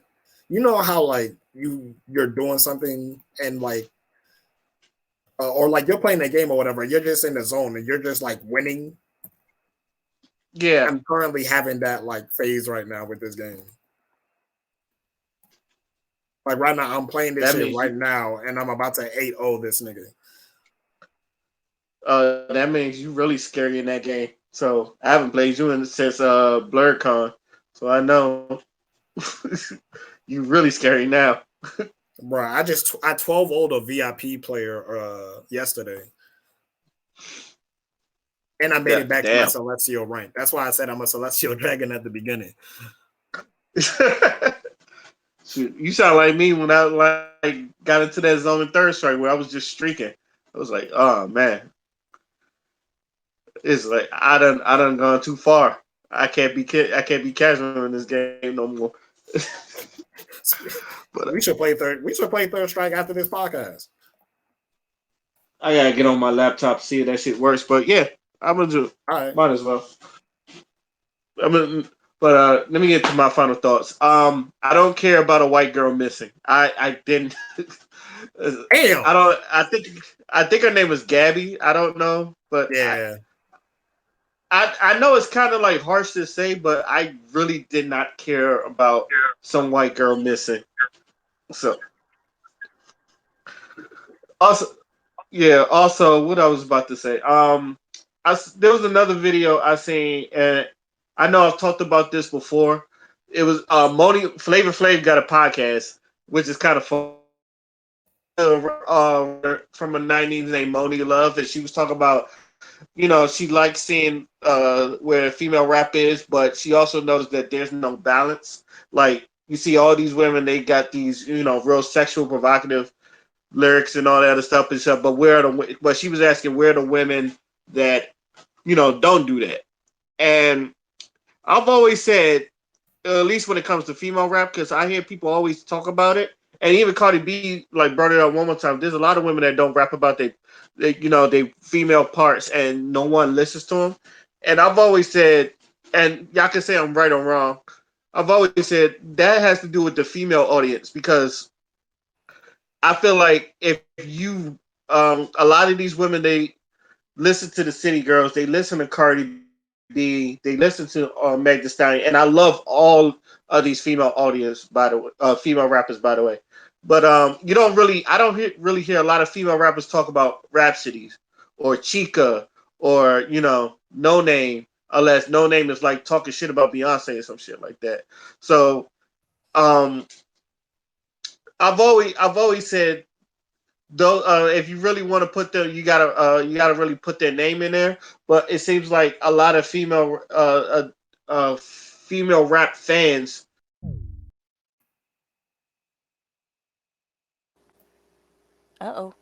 [SPEAKER 3] you know how like you're doing something and like, or like you're playing a game or whatever, you're just in the zone and you're just like winning.
[SPEAKER 2] Yeah.
[SPEAKER 3] I'm currently having that like phase right now with this game. Like right now, I'm playing this
[SPEAKER 2] That
[SPEAKER 3] shit
[SPEAKER 2] means
[SPEAKER 3] right now, and I'm about to 8-0 this nigga.
[SPEAKER 2] that means you really scary in that game. So I haven't played you since BlurCon. So I know you really scary now.
[SPEAKER 3] Bro, I 12-0'd a VIP player yesterday, and I made it back to my
[SPEAKER 2] Damn.
[SPEAKER 3] celestial rank. That's why I said I'm a celestial dragon at the beginning.
[SPEAKER 2] Shoot, you sound like me when I like got into that zone in third strike where I was just streaking. I was like, oh man, it's like I done gone too far. I can't be casual in this game no more. But
[SPEAKER 3] We should play third. We should play third strike after this podcast.
[SPEAKER 2] I gotta get on my laptop to see if that shit works. But yeah, I'm gonna do.
[SPEAKER 3] All right.
[SPEAKER 2] Might as well. I mean, but let me get to my final thoughts. I don't care about a white girl missing. I didn't.
[SPEAKER 3] Damn.
[SPEAKER 2] I don't. I think her name was Gabby. I don't know, but
[SPEAKER 3] Yeah.
[SPEAKER 2] I know it's kind of like harsh to say, but I really did not care about some white girl missing. So also, yeah. Also, what I was about to say. There was another video I seen, and I know I've talked about this before. It was Moni Flavor Flav got a podcast, which is kind of fun. From the '90s named Moni Love, and she was talking about she likes seeing where female rap is, but she also knows that there's no balance. Like you see all these women, they got these real sexual, provocative lyrics and all that other stuff and stuff. But she was asking where are the women that don't do that. And I've always said, at least when it comes to female rap, because I hear people always talk about it, and even Cardi B like brought it up one more time. There's a lot of women that don't rap about they female parts, and no one listens to them. And I've always said, and y'all can say I'm right or wrong. I've always said that has to do with the female audience because I feel like if you a lot of these women they listen to the City Girls, they listen to Cardi B, they listen to Meg Thee Stallion, and I love all of these female audience by the way, female rappers by the way. But you don't really, I don't really hear a lot of female rappers talk about Rhapsodies or Chica or No Name, unless No Name is like talking shit about Beyonce or some shit like that. So um, I've always said though if you really want to put them you gotta really put their name in there, but it seems like a lot of female rap fans.
[SPEAKER 5] Uh oh.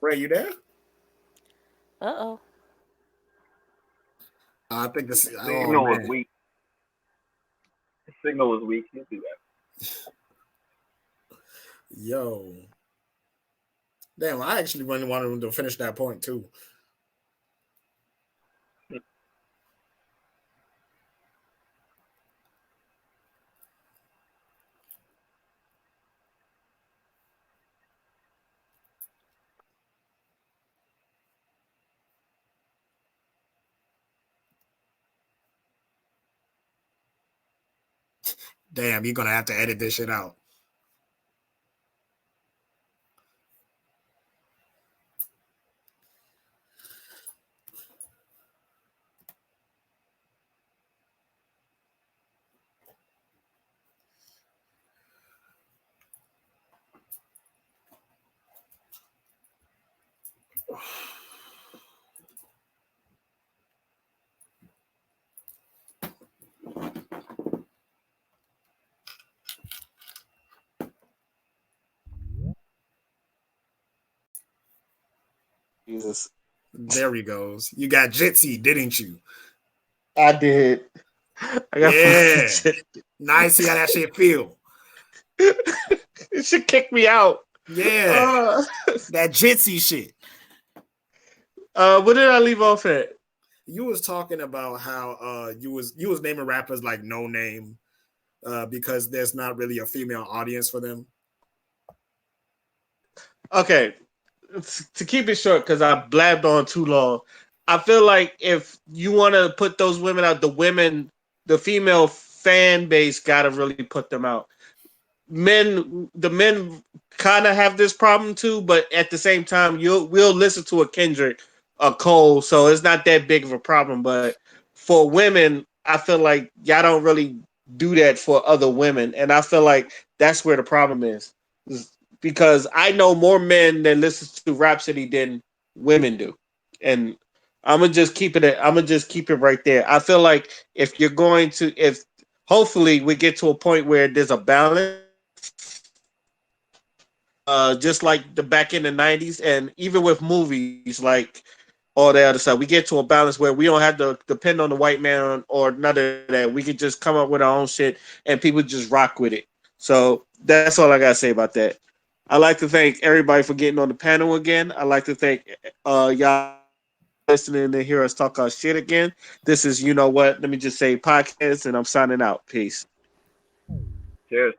[SPEAKER 3] Ray, you there?
[SPEAKER 5] Uh oh.
[SPEAKER 3] I think this. Oh
[SPEAKER 7] Signal was
[SPEAKER 3] man.
[SPEAKER 7] weak. The signal was weak. You do
[SPEAKER 3] Yo. Damn, I actually really wanted him to finish that point too. Damn, you're gonna have to edit this shit out.
[SPEAKER 2] Jesus.
[SPEAKER 3] There he goes. You got Jitsi, didn't you?
[SPEAKER 2] I did. I got fucking
[SPEAKER 3] Yeah.
[SPEAKER 2] shit.
[SPEAKER 3] Nice. See how that shit feel.
[SPEAKER 2] It should kick me out.
[SPEAKER 3] Yeah.
[SPEAKER 2] Uh,
[SPEAKER 3] That Jitsi shit.
[SPEAKER 2] where did I leave off at?
[SPEAKER 3] You was talking about how you was naming rappers like No Name because there's not really a female audience for them.
[SPEAKER 2] Okay, to keep it short, because I blabbed on too long. I feel like if you want to put those women out, the female fan base got to really put them out. The men kind of have this problem too, but at the same time, we'll listen to a Kendrick, a Cole, so it's not that big of a problem. But for women, I feel like y'all don't really do that for other women, and I feel like that's where the problem is because I know more men that listen to Rhapsody than women do, and I'm gonna just keep it right there. I feel like if you're going to if hopefully we get to a point where there's a balance just like the back in the '90s, and even with movies like all the other stuff, we get to a balance where we don't have to depend on the white man or none of that. We can just come up with our own shit, and people just rock with it. So that's all I gotta say about that. I'd like to thank everybody for getting on the panel again. I'd like to thank y'all listening to hear us talk our shit again. This is You Know What? Let me just say podcast, and I'm signing out. Peace.
[SPEAKER 7] Cheers.